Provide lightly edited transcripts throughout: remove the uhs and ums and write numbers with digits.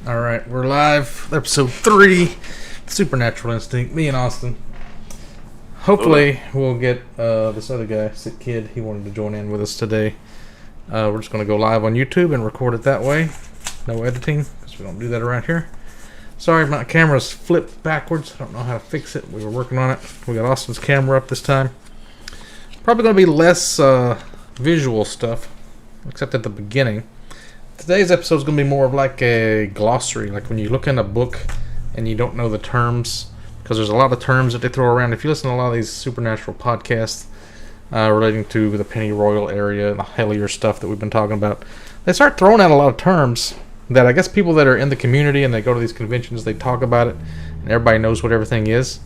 All right, we're live. Episode 3, Supernatural Instinct. Me and Austin. Hopefully, we'll get this other guy, Sick Kid. He wanted to join in with us today. We're just going to go live on YouTube and record it that way. No editing, because we don't do that around here. Sorry, my camera's flipped backwards. I don't know how to fix it. We were working on it. We got Austin's camera up this time. Probably going to be less visual stuff, except at the beginning. Today's episode is going to be more of like a glossary, like when you look in a book and you don't know the terms, because there's a lot of terms that they throw around. If you listen to a lot of these supernatural podcasts relating to the Pennyroyal area and the Hellier stuff that we've been talking about, they start throwing out a lot of terms that I guess people that are in the community and they go to these conventions, they talk about it, and everybody knows what everything is.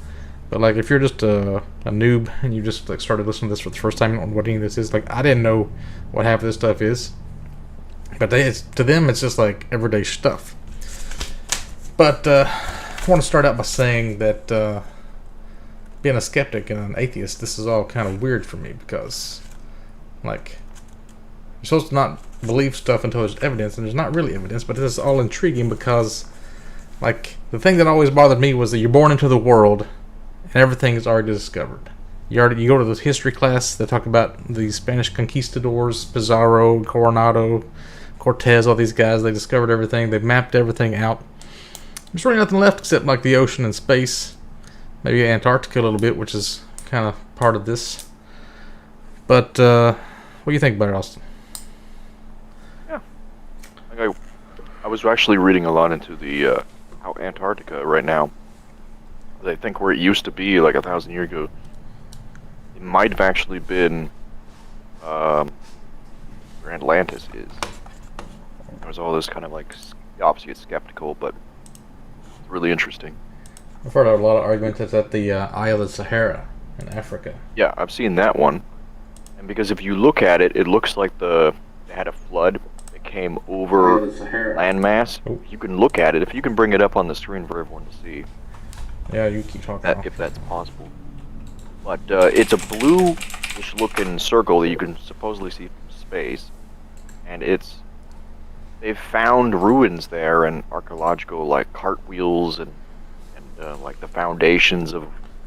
But like if you're just a noob and you just like started listening to this for the first time, you don't know what any of this is. Like I didn't know what half of this stuff is. But to them, it's just like everyday stuff. But I want to start out by saying that being a skeptic and an atheist, this is all kind of weird for me because, like, you're supposed to not believe stuff until there's evidence, and there's not really evidence, but this is all intriguing because, like, the thing that always bothered me was that you're born into the world and everything is already discovered. You go to the history class, they talk about the Spanish conquistadors, Pizarro, Coronado, Cortez, all these guys. They discovered everything. They mapped everything out. There's really nothing left except like the ocean and space. Maybe Antarctica a little bit, which is kind of part of this. But what do you think about it, Austin? Yeah, like I was actually reading a lot into the how Antarctica right now. I think where it used to be like 1,000 years ago, it might have actually been where Atlantis is. There's all this kind of like, obviously it's skeptical, but it's really interesting. I've heard a lot of arguments that's at the Eye of the Sahara in Africa. Yeah, I've seen that one. And because if you look at it, it looks like they had a flood that came over landmass. Oh. You can look at it, if you can bring it up on the screen for everyone to see. Yeah, you keep talking. If that's possible. But it's a bluish looking circle that you can supposedly see from space. And they've found ruins there and archaeological like cartwheels and like the foundations of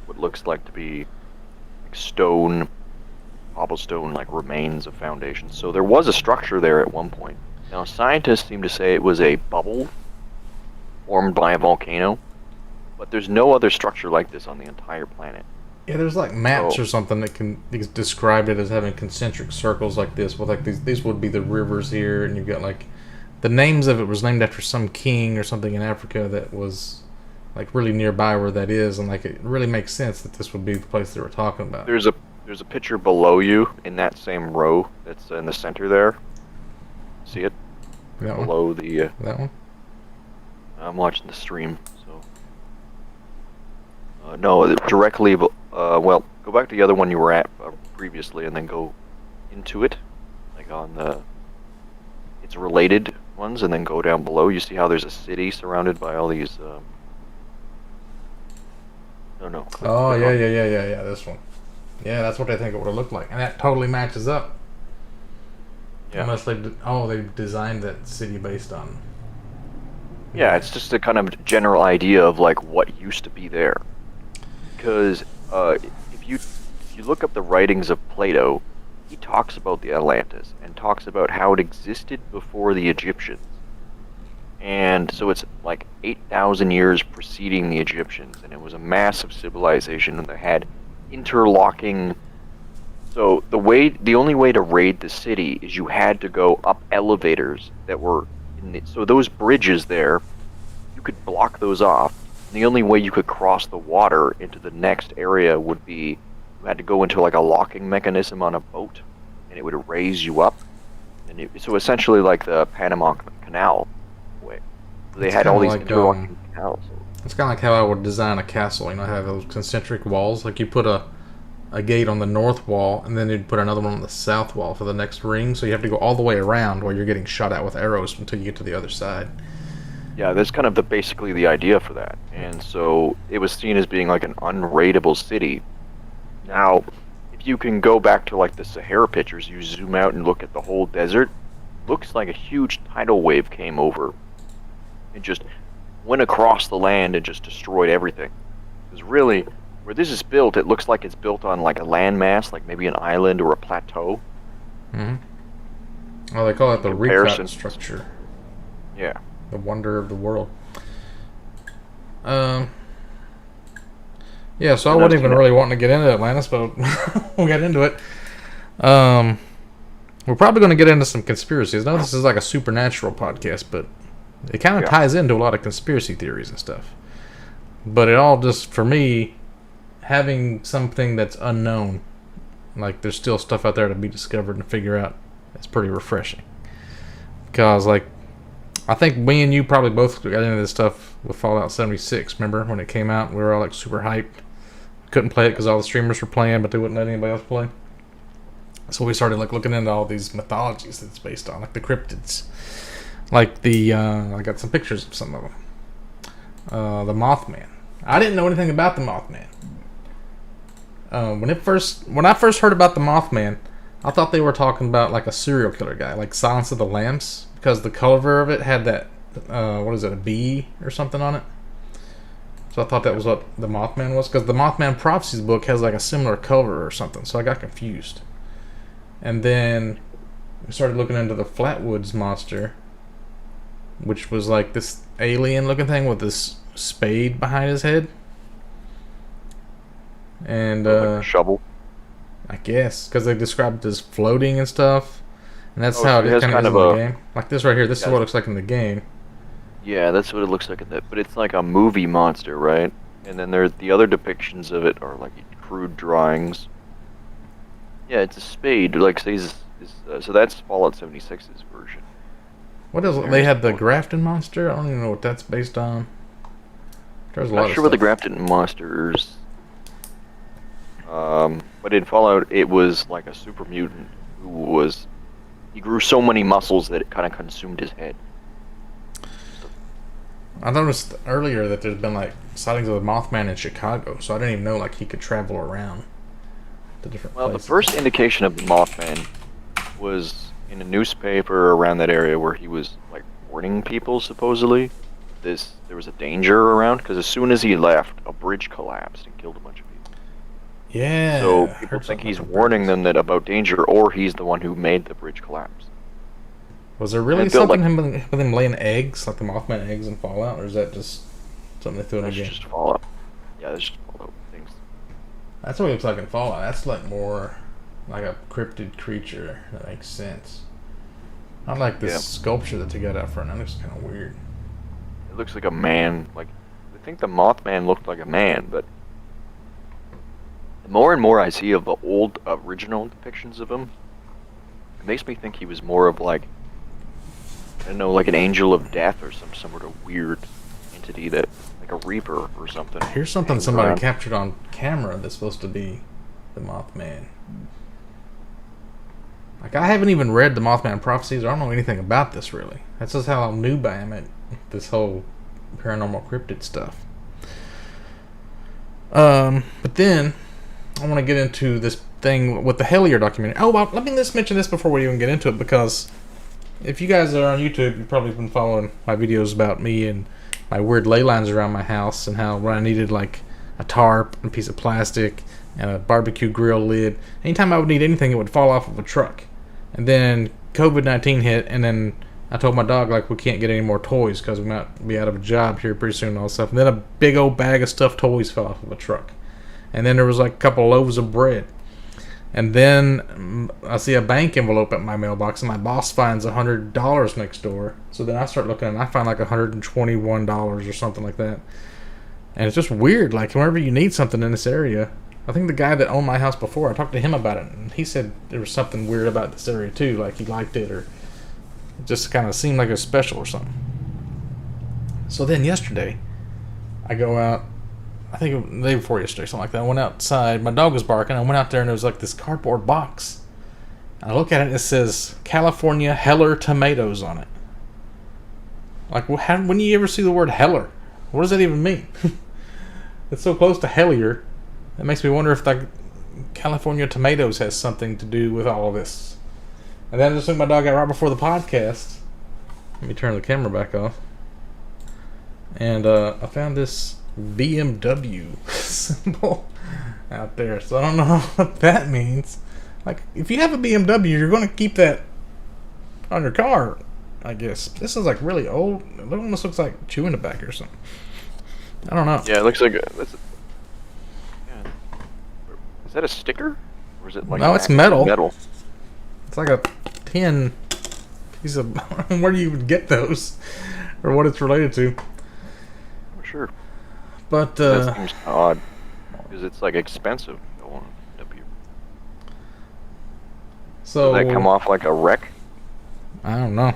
what looks like to be like stone, cobblestone like remains of foundations. So there was a structure there at one point. Now scientists seem to say it was a bubble formed by a volcano, but there's no other structure like this on the entire planet. Yeah, there's like maps or something that can describe it as having concentric circles like this. With like these would be the rivers here, and you've got like the names of it was named after some king or something in Africa that was like really nearby where that is, and like it really makes sense that this would be the place they were talking about. There's a picture below you in that same row that's in the center there. See it? That below one? the that one? I'm watching the stream, so no, directly. Well, go back to the other one you were at previously, and then go into it, like on the. It's related ones, and then go down below. You see how there's a city surrounded by all these. No. Oh yeah. This one. Yeah, that's what I think it would have looked like, and that totally matches up. Yeah. Unless they designed that city based on. Yeah, it's just a kind of general idea of like what used to be there. Because if you look up the writings of Plato, he talks about the Atlantis and talks about how it existed before the Egyptians. And so it's like 8,000 years preceding the Egyptians, and it was a massive civilization, and they had interlocking. So the only way to raid the city is you had to go up elevators that were so those bridges there, you could block those off. And the only way you could cross the water into the next area would be you had to go into like a locking mechanism on a boat, and it would raise you up. And so essentially like the Panama Canal way. So they had all these interlocking canals. It's kind of like how I would design a castle. You know, have those concentric walls. Like you put a gate on the north wall, and then you'd put another one on the south wall for the next ring. So you have to go all the way around while you're getting shot at with arrows until you get to the other side. Yeah, that's kind of basically the idea for that. And so it was seen as being like an unraidable city. Now, if you can go back to like the Sahara pictures, you zoom out and look at the whole desert, looks like a huge tidal wave came over. and just went across the land and just destroyed everything. Because really, where this is built, it looks like it's built on like a landmass, like maybe an island or a plateau. Oh, they call it the Comparison. recap structure. Yeah. The wonder of the world. Yeah, so I wasn't even really wanting to get into Atlantis, but we'll get into it. We're probably going to get into some conspiracies. I know this is like a supernatural podcast, but it kind of ties into a lot of conspiracy theories and stuff. But it all just, for me, having something that's unknown, like there's still stuff out there to be discovered and figure out, it's pretty refreshing. Because, like, I think me and you probably both got into this stuff with Fallout 76. Remember when it came out? We were all like super hyped. Couldn't play it because all the streamers were playing, but they wouldn't let anybody else play. So we started like looking into all these mythologies that it's based on, like the cryptids. Like the I got some pictures of some of them. The Mothman. I didn't know anything about the Mothman. When I first heard about the Mothman, I thought they were talking about like a serial killer guy, like Silence of the Lambs, because the cover of it had that what is it, a bee or something on it. So I thought that was what the Mothman was, because the Mothman Prophecies book has like a similar cover or something. So I got confused. And then we started looking into the Flatwoods monster, which was like this alien-looking thing with this spade behind his head. And Like a shovel. I guess because they described it as floating and stuff, and that's how so it has kind of kind is of in the a- game. Like this right here. This is what it looks like in the game. Yeah, that's what it looks like in that. But it's like a movie monster, right? And then there's the other depictions of it are like crude drawings. Yeah, it's a spade. Like says, so that's Fallout 76's version. What is it? They had the Grafton monster. I don't even know what that's based on. There's a lot Not of sure what the stuff. Grafton monsters. But in Fallout, it was like a super mutant he grew so many muscles that it kind of consumed his head. I noticed earlier that there's been like sightings of the Mothman in Chicago, so I didn't even know like he could travel around to different Well, places. the first indication of the Mothman was in a newspaper around that area where he was like warning people supposedly there was a danger around, because as soon as he left, a bridge collapsed and killed a bunch of people. Yeah. So I people heard think something he's about warning bridges. them that about danger, or he's the one who made the bridge collapse. Was there really And it built, something with him laying eggs, like the Mothman eggs in Fallout, or is that just something they threw in the That's game? just Fallout. Yeah, that's just Fallout things. That's what it looks like in Fallout. That's like more like a cryptid creature. That makes sense. I like this sculpture that they got out front. That looks kind of weird. It looks like a man. Like, I think the Mothman looked like a man, but the more and more I see of the old original depictions of him, it makes me think he was more of like, I don't know, like an angel of death or some sort of weird entity that, like a reaper or something. Here's something hangs somebody around. captured on camera that's supposed to be the Mothman. Like, I haven't even read the Mothman Prophecies. I don't know anything about this, really. That's just how noob I am at this whole paranormal cryptid stuff. But then, I want to get into this thing with the Hellier documentary. Oh, well, let me just mention this before we even get into it, because if you guys are on YouTube, you've probably been following my videos about me and my weird ley lines around my house, and how when I needed, like, a tarp and a piece of plastic and a barbecue grill lid, anytime I would need anything, it would fall off of a truck. And then COVID-19 hit, and then I told my dog, like, we can't get any more toys because we might be out of a job here pretty soon and all that stuff. And then a big old bag of stuffed toys fell off of a truck. And then there was like a couple of loaves of bread. And then I see a bank envelope at my mailbox, and my boss finds $100 next door. So then I start looking, and I find like $121 or something like that. And it's just weird. Like, whenever you need something in this area, I think the guy that owned my house before, I talked to him about it, and he said there was something weird about this area too. Like, he liked it, or it just kind of seemed like it was special or something. So then yesterday, I go out, I think the day before yesterday, something like that. I went outside, my dog was barking, I went out there, and there was like this cardboard box. I look at it, and it says California Hellier tomatoes on it. Like, when do you ever see the word Hellier? What does that even mean? It's so close to Hellier. It makes me wonder if like California tomatoes has something to do with all of this. And then I just took my dog out right before the podcast. Let me turn the camera back off. And I found this BMW symbol out there. So I don't know what that means. Like, if you have a BMW, you're going to keep that on your car, I guess. This is like really old. It almost looks like chewing tobacco or something. I don't know. Yeah, it looks like yeah. Is that a sticker? Or is it like no, it's metal. Metal. It's like a tin piece of... Where do you even get those? Or what it's related to. For sure. But, that seems odd. Because it's like expensive. W. So... Does that come off like a wreck? I don't know.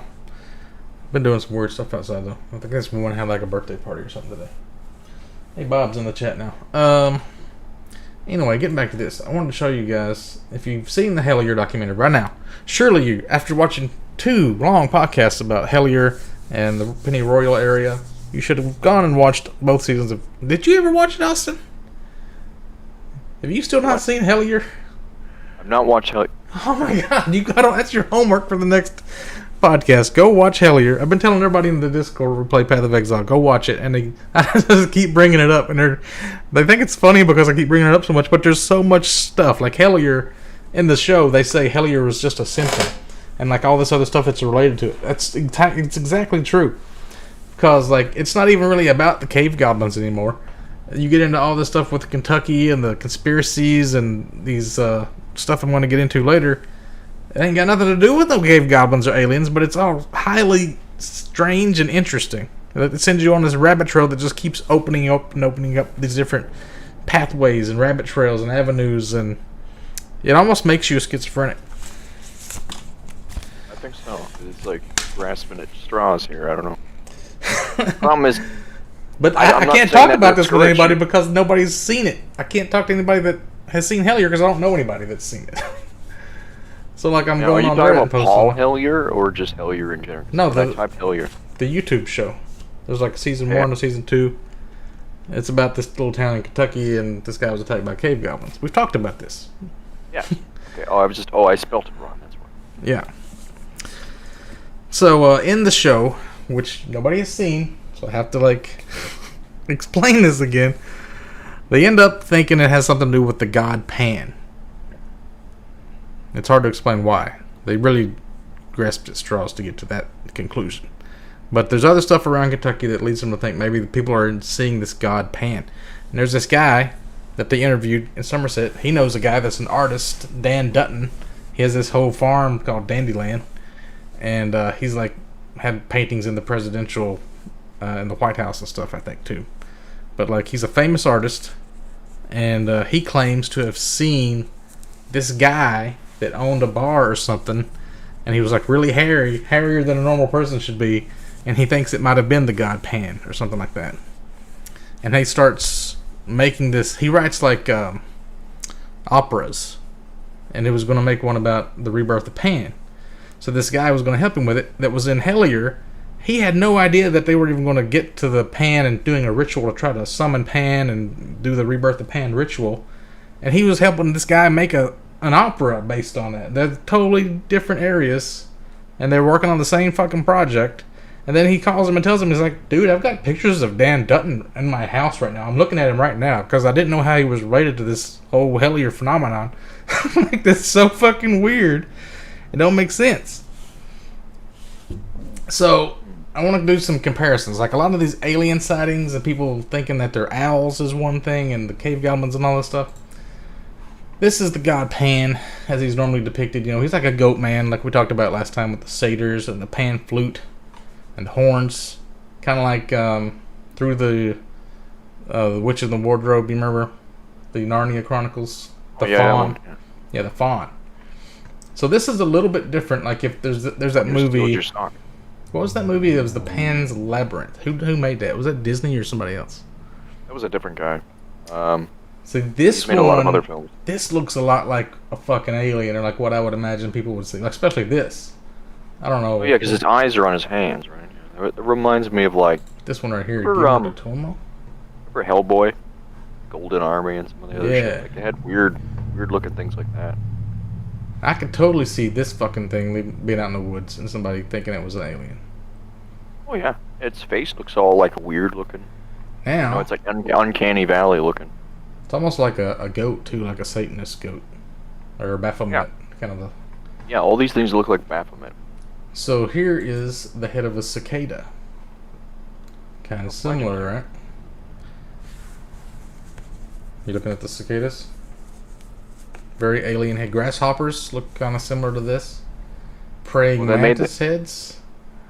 Been doing some weird stuff outside though. I think that's we want to have like a birthday party or something today. Hey, Bob's in the chat now. Anyway, getting back to this, I wanted to show you guys, if you've seen the Hellier documentary right now, surely you, after watching 2 long podcasts about Hellier and the Penny Royal area, you should have gone and watched both seasons of... Did you ever watch it, Austin? Have you still not seen Hellier? I've not watched Hellier. Oh my god, that's your homework for the next podcast. Go watch Hellier. I've been telling everybody in the Discord we play Path of Exile, go watch it, and I just keep bringing it up, and they think it's funny because I keep bringing it up so much, but there's so much stuff. Like Hellier, in the show, they say Hellier was just a symptom, and like all this other stuff that's related to it. It's exactly true. Because like it's not even really about the cave goblins anymore. You get into all this stuff with Kentucky and the conspiracies and these stuff I'm going to get into later. It ain't got nothing to do with no cave goblins or aliens, but it's all highly strange and interesting. It sends you on this rabbit trail that just keeps opening up these different pathways and rabbit trails and avenues, and it almost makes you a schizophrenic. I think so. It's like grasping at straws here. I don't know. The problem is... But I can't talk about this with anybody because nobody's seen it. I can't talk to anybody that has seen Hellier because I don't know anybody that's seen it. So like I'm going on Reddit. Are you talking about Paul Hellier or just Hellier in general? No, I typed Hellier. The YouTube show. There's like season 1 and season 2. It's about this little town in Kentucky, and this guy was attacked by cave goblins. We've talked about this. Yeah. Okay. I spelled it wrong. That's why. Yeah. So in the show, which nobody has seen, so I have to like explain this again. They end up thinking it has something to do with the god Pan. It's hard to explain why. They really grasped at straws to get to that conclusion. But there's other stuff around Kentucky that leads them to think maybe the people are seeing this god Pan. And there's this guy that they interviewed in Somerset. He knows a guy that's an artist, Dan Dutton. He has this whole farm called Dandyland. And he's like had paintings in the presidential, in the White House and stuff, I think, too. But like he's a famous artist. And he claims to have seen this guy that owned a bar or something, and he was like really hairier than a normal person should be, and he thinks it might have been the god Pan or something like that. And he starts making this. He writes like operas, and he was going to make one about the rebirth of Pan. So this guy was going to help him with it. That was in Hellier. He had no idea that they were even going to get to the Pan and doing a ritual to try to summon Pan and do the rebirth of Pan ritual. And he was helping this guy make an opera based on that. They're totally different areas, and they're working on the same fucking project. And then he calls him and tells him, he's like, dude, I've got pictures of Dan Dutton in my house right now. I'm looking at him right now because I didn't know how he was related to this whole Hellier phenomenon. Like, that's so fucking weird. It don't make sense. So I want to do some comparisons. Like a lot of these alien sightings and people thinking that they're owls is one thing, and the cave goblins and all this stuff. This is the god Pan, as he's normally depicted. You know, he's like a goat man, like we talked about last time with the satyrs and the pan flute and the horns. Kind of like through the Witch in the Wardrobe, you remember? The Narnia Chronicles? The fawn. Yeah, the fawn. So this is a little bit different. Like if there's that movie. What was that movie? It was the Pan's Labyrinth. Who made that? Was that Disney or somebody else? That was a different guy. So this made a lot of other films. This looks a lot like a fucking alien, or like what I would imagine people would see. Like especially this. I don't know. Oh, yeah, because his eyes are on his hands, right? It reminds me of like this one right here. Remember Hellboy, Golden Army, and some of the other shit. Like they had weird looking things like that. I could totally see this fucking thing being out in the woods and somebody thinking it was an alien. Oh yeah, Its face looks all like weird looking. Now, It's like uncanny valley looking. it's almost like a goat too, like a Satanist goat or a Yeah, Baphomet kind of a. yeah. All these things look like Baphomet. So here is the head of a cicada. Kind of similar, right? You looking at the cicadas? Very alien head. Grasshoppers look kind of similar to this. Praying mantis heads.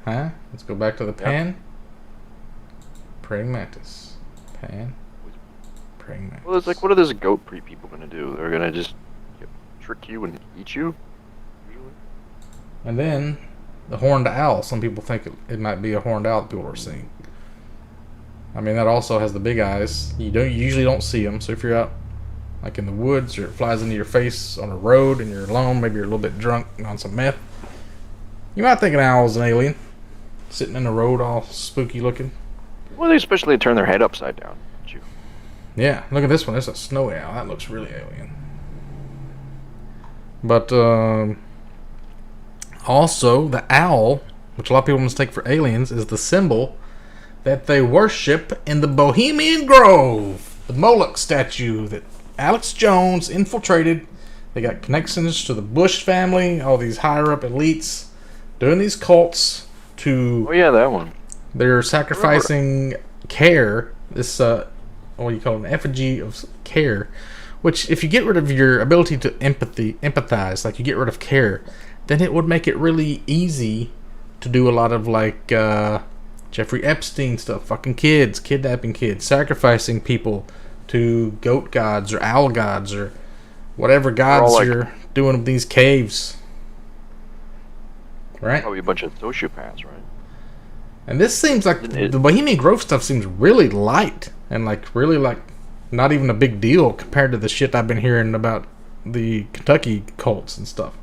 Huh? Let's go back to the pan. Praying mantis. Pan. Praying mantis. Well, it's like, what are those goat people gonna do? They're gonna just trick you and eat you? Usually. And then the horned owl. Some people think it might be a horned owl that people are seeing. I mean, that also has the big eyes. You usually don't see them. So if you're out like in the woods or it flies into your face on a road and you're alone, maybe you're a little bit drunk and on some meth, you might think an owl is an alien sitting in the road all spooky looking. Well, they especially turn their head upside down. Don't you? Yeah, look at this one. It's a snowy owl. That looks really alien. But also, the owl, which a lot of people mistake for aliens, is the symbol that they worship in the Bohemian Grove. The Moloch statue that Alex Jones infiltrated. They got connections to the Bush family, all these higher up elites doing these cults to. Oh yeah, that one. They're sacrificing care. This what do you call it? An effigy of care. Which, if you get rid of your ability to empathize, like you get rid of care, then it would make it really easy to do a lot of like Jeffrey Epstein stuff, fucking kids, kidnapping kids, sacrificing people to goat gods or owl gods or whatever gods you're doing with these caves. Right? Probably a bunch of sociopaths, right? And this seems like the Bohemian Grove stuff seems really light and like really like not even a big deal compared to the shit I've been hearing about the Kentucky cults and stuff.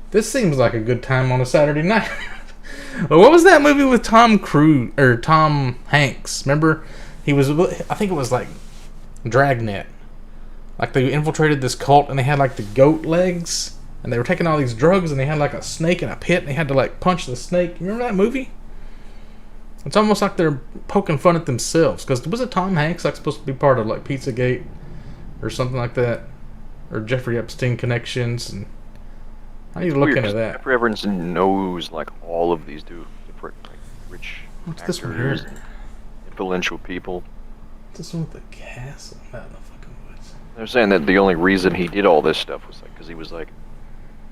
This seems like a good time on a Saturday night. Well, what was that movie with Tom Cruise or Tom Hanks? Remember, he was, I think it was like Dragnet. Like they infiltrated this cult and they had like the goat legs and they were taking all these drugs and they had like a snake in a pit and they had to like punch the snake. You remember that movie? It's almost like they're poking fun at themselves. Because was it Tom Hanks like supposed to be part of like Pizzagate or something like that? Or Jeffrey Epstein connections? And I need to look into that. Jeffrey Epstein knows like all of these different like rich What's actors this one here? and influential people. This one with the castle out in the fucking woods. They're saying that the only reason he did all this stuff was like because he was like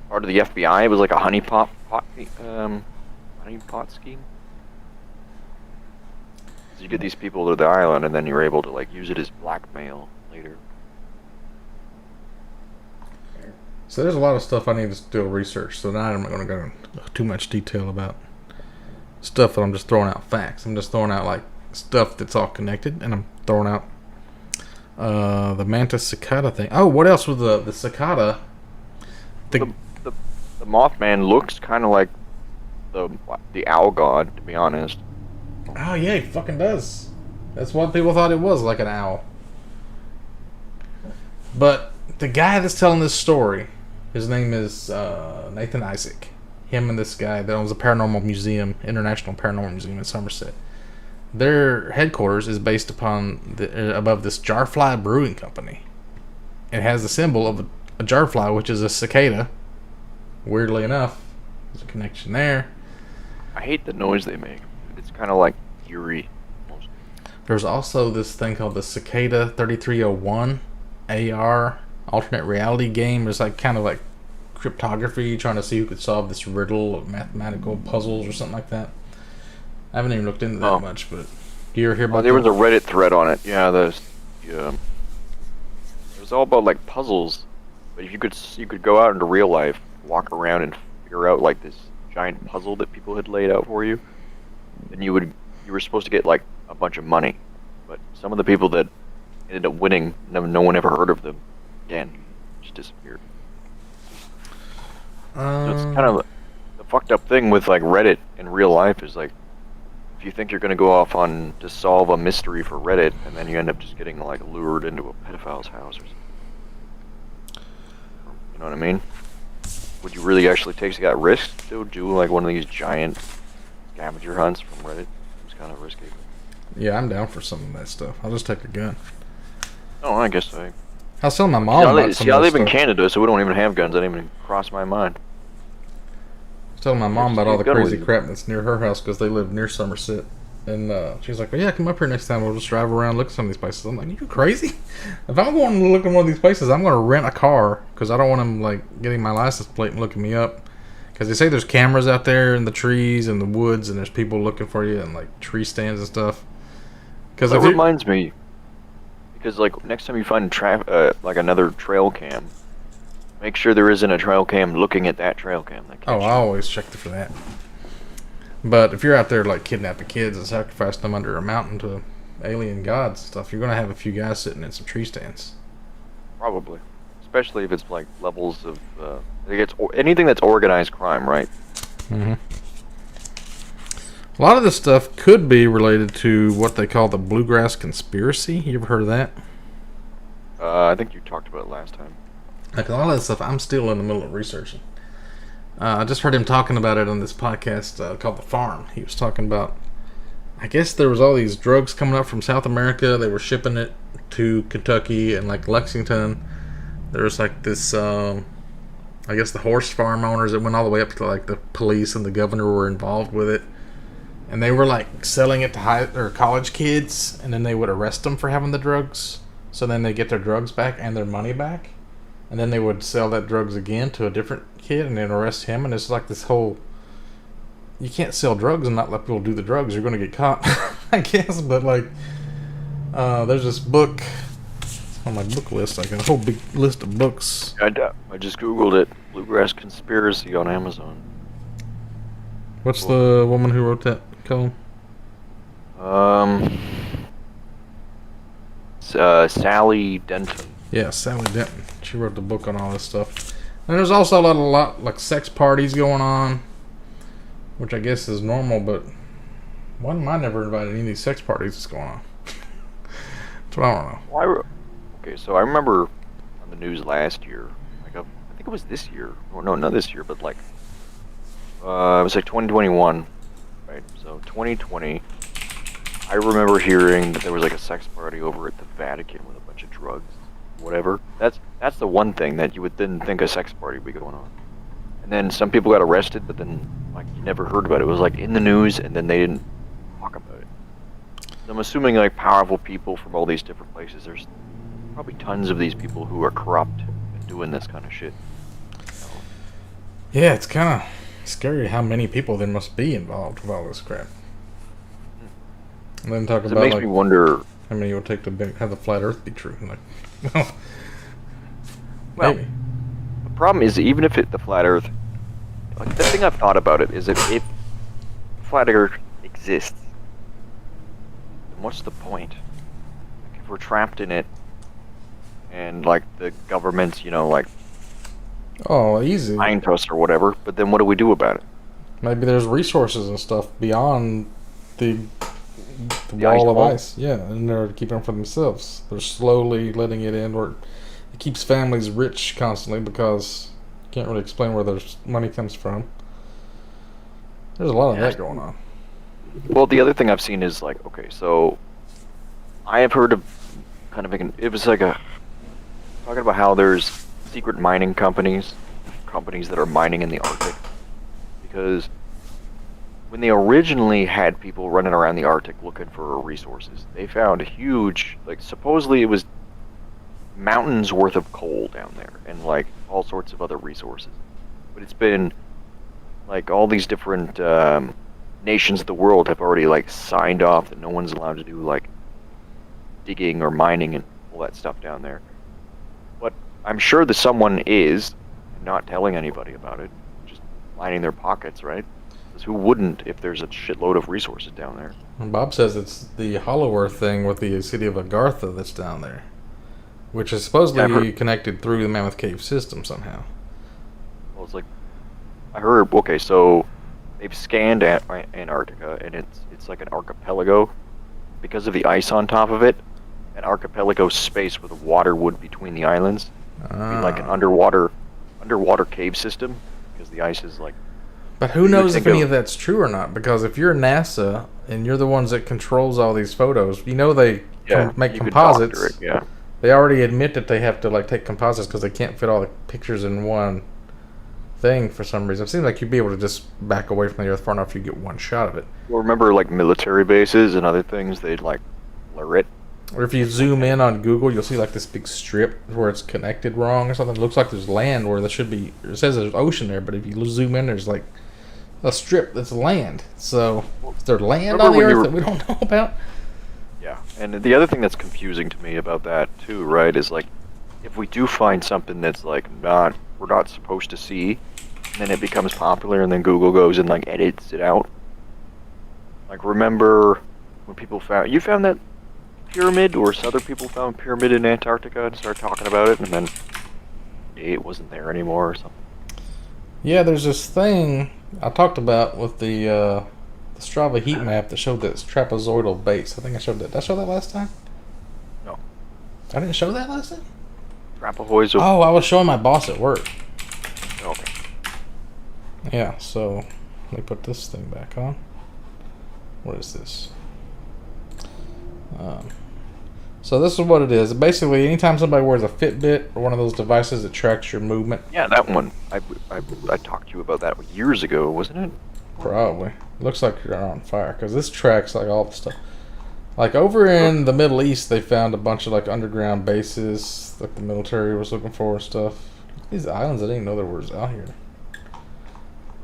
part of the FBI. It was like a honeypot scheme. So you get these people to the island, and then you're able to like use it as blackmail later. So there's a lot of stuff I need to do research. So now I'm not going to go into too much detail about stuff that I'm just throwing out facts. I'm just throwing out like stuff that's all connected, and I'm throwing out the mantis cicada thing. Oh, what else was the cicada? The Mothman looks kind of like the owl god, to be honest. Oh yeah, he fucking does. That's what people thought it was, like an owl. But the guy that's telling this story, his name is Nathan Isaac. Him and this guy that owns a paranormal museum, International Paranormal Museum in Somerset. Their headquarters is based upon above this Jarfly Brewing Company. It has the symbol of a jarfly, which is a cicada. Weirdly enough, there's a connection there. I hate the noise they make. It's kind of like eerie. Almost. There's also this thing called the Cicada 3301 AR alternate reality game. It's like kind of like cryptography, trying to see who could solve this riddle of mathematical puzzles or something like that. I haven't even looked into that much, but do you ever hear about there was a Reddit thread on it. Yeah, it was all about like puzzles. But if you could go out into real life, walk around and figure out like this giant puzzle that people had laid out for you, then you were supposed to get like a bunch of money. But some of the people that ended up winning, no one ever heard of them again. Just disappeared. So it's kind of the fucked up thing with like Reddit in real life is like if you think you're gonna go off on to solve a mystery for Reddit and then you end up just getting like lured into a pedophile's house or something. You know what I mean? Would you really actually take that risk to do like one of these giant scavenger hunts from Reddit? Seems kind of risky. Yeah, I'm down for some of that stuff. I'll just take a gun. Oh, I guess I. I was telling my mom about some See, of I this live in stuff. Canada, so we don't even have guns. That didn't even cross my mind. I was telling my mom about all the Gun crazy with you. crap that's near her house because they live near Somerset. And she's like, well, yeah, come up here next time. We'll just drive around, look at some of these places. I'm like, you crazy? If I'm going to look at one of these places, I'm going to rent a car because I don't want them like getting my license plate and looking me up. Because they say there's cameras out there in the trees and the woods, and there's people looking for you and like tree stands and stuff. Because That reminds me, because like next time you find like another trail cam, make sure there isn't a trail cam looking at that trail cam. That I always check for that. But if you're out there like kidnapping kids and sacrificing them under a mountain to alien gods and stuff, you're gonna have a few guys sitting in some tree stands. Probably, especially if it's like levels of anything that's organized crime, right? Mm-hmm. A lot of this stuff could be related to what they call the Bluegrass Conspiracy. You ever heard of that? I think you talked about it last time. Like a lot of this stuff, I'm still in the middle of researching. I just heard him talking about it on this podcast called The Farm. He was talking about, I guess there was all these drugs coming up from South America. They were shipping it to Kentucky and like Lexington. There was like this, I guess the horse farm owners that went all the way up to like the police and the governor were involved with it. And they were like selling it to high or college kids, and then they would arrest them for having the drugs. So then they get their drugs back and their money back. And then they would sell that drugs again to a different kid and then arrest him. And it's like this whole... You can't sell drugs and not let people do the drugs. You're going to get caught, I guess. But, like, there's this book on my book list. Like, a whole big list of books. I just Googled it. Bluegrass Conspiracy on Amazon. What's the woman who wrote that column? Sally Denton. Yeah, Sally Denton. She wrote the book on all this stuff. And there's also a lot like sex parties going on, which I guess is normal, but why am I never invited to any of these sex parties that's going on? That's what I don't know. Well, okay, so I remember on the news last year, like I think it was this year, or no, not this year, but like it was like 2021, right? So 2020, I remember hearing that there was like a sex party over at the Vatican with a bunch of drugs. Whatever. That's the one thing that you would then think a sex party would be going on. And then some people got arrested, but then like you never heard about it. It was like in the news, and then they didn't talk about it. So I'm assuming like powerful people from all these different places. There's probably tons of these people who are corrupt and doing this kind of shit. Yeah, it's kind of scary how many people there must be involved with all this crap. And then talk about It makes like me wonder. how many it would take to have the flat Earth be true. Like, Well, maybe. the problem is even if the flat Earth, like the thing I've thought about it is if flat Earth exists, then what's the point? Like if we're trapped in it, and like the government's, like Oh, easy. lying to us or whatever, but then what do we do about it? Maybe there's resources and stuff beyond the The ice wall of wall? ice. Yeah, and they're keeping them for themselves. They're slowly letting it in, or it keeps families rich constantly because you can't really explain where their money comes from. There's a lot of that going on. Well, the other thing I've seen is like, okay, so I have heard of kind of it was like talking about how there's secret mining companies that are mining in the Arctic, because when they originally had people running around the Arctic looking for resources, they found a huge, like supposedly it was mountains worth of coal down there and like all sorts of other resources. But it's been like all these different nations of the world have already like signed off that no one's allowed to do like digging or mining and all that stuff down there. But I'm sure that someone is not telling anybody about it, just lining their pockets, right? Because who wouldn't if there's a shitload of resources down there? And Bob says it's the Hollow Earth thing with the city of Agartha that's down there, which is supposedly connected through the Mammoth Cave system somehow. Well, it's like I heard. Okay, so they've scanned Antarctica, and it's like an archipelago because of the ice on top of it. An archipelago space where the water would between the islands. Be like an underwater cave system because the ice is like But who knows if any of that's true or not? Because if you're NASA and you're the ones that controls all these photos, you know they make composites. It, yeah. They already admit that they have to like take composites because they can't fit all the pictures in one thing for some reason. It seems like you'd be able to just back away from the Earth far enough you get one shot of it. Well, remember like military bases and other things, they'd like blur it. Or if you zoom in on Google, you'll see like this big strip where it's connected wrong or something. It looks like there's land where there should be. It says there's ocean there, but if you zoom in, there's like a strip that's land. So is there land on the Earth that we don't know about? Yeah, and the other thing that's confusing to me about that too, right, is like if we do find something that's like we're not supposed to see, and then it becomes popular, and then Google goes and like edits it out. Like remember when people found that pyramid, or other people found pyramid in Antarctica and started talking about it, and then it wasn't there anymore or something. Yeah, there's this thing I talked about with the Strava heat map that showed this trapezoidal base. I think I showed that. Did I show that last time? No. I didn't show that last time? Trapezoidal. Oh, I was showing my boss at work. Okay. Yeah, so let me put this thing back on. What is this? So this is what it is. Basically, anytime somebody wears a Fitbit or one of those devices that tracks your movement. Yeah, that one. I talked to you about that years ago, wasn't it? Probably. Looks like you're on fire because this tracks like all the stuff. Like over in the Middle East, they found a bunch of like underground bases, like the military was looking for and stuff. These islands, I didn't know there was out here.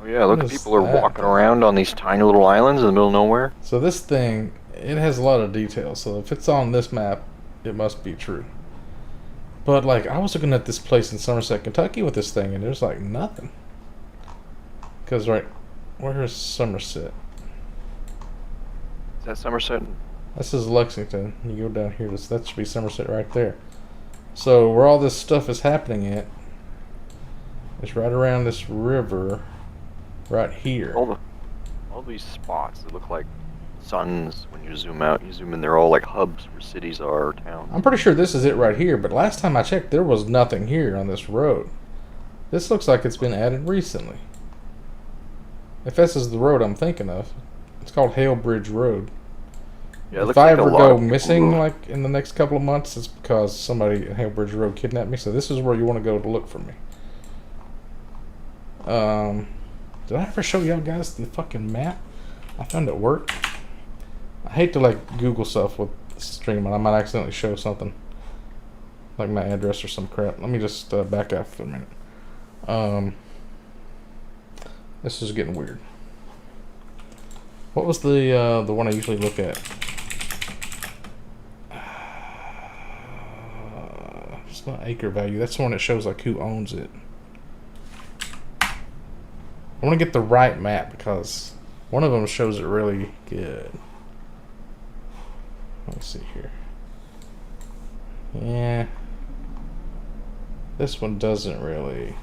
Oh yeah, look, people are walking around on these tiny little islands in the middle of nowhere. So this thing, it has a lot of details. So if it's on this map, it must be true. But like, I was looking at this place in Somerset, Kentucky with this thing, and there's like nothing. Because right, where's Somerset? Is that Somerset? This is Lexington. You go down here, that should be Somerset right there. So where all this stuff is happening at, it's right around this river, right here. All these spots that look like suns when you zoom out. You zoom in, they're all like hubs where cities are, or towns. I'm pretty sure this is it right here, but last time I checked, there was nothing here on this road. This looks like it's been added recently. If this is the road I'm thinking of, it's called Hale Bridge Road. Yeah, if I ever go missing, like in the next couple of months, it's because somebody at Hale Bridge Road kidnapped me. So this is where you want to go to look for me. Did I ever show y'all guys the fucking map I found at work? I hate to like Google stuff with streaming. I might accidentally show something like my address or some crap. Let me just back up for a minute. This is getting weird. What was the one I usually look at? It's not acre value. That's the one that shows like who owns it. I want to get the right map because one of them shows it really good. Let's see here. Yeah. This one doesn't really.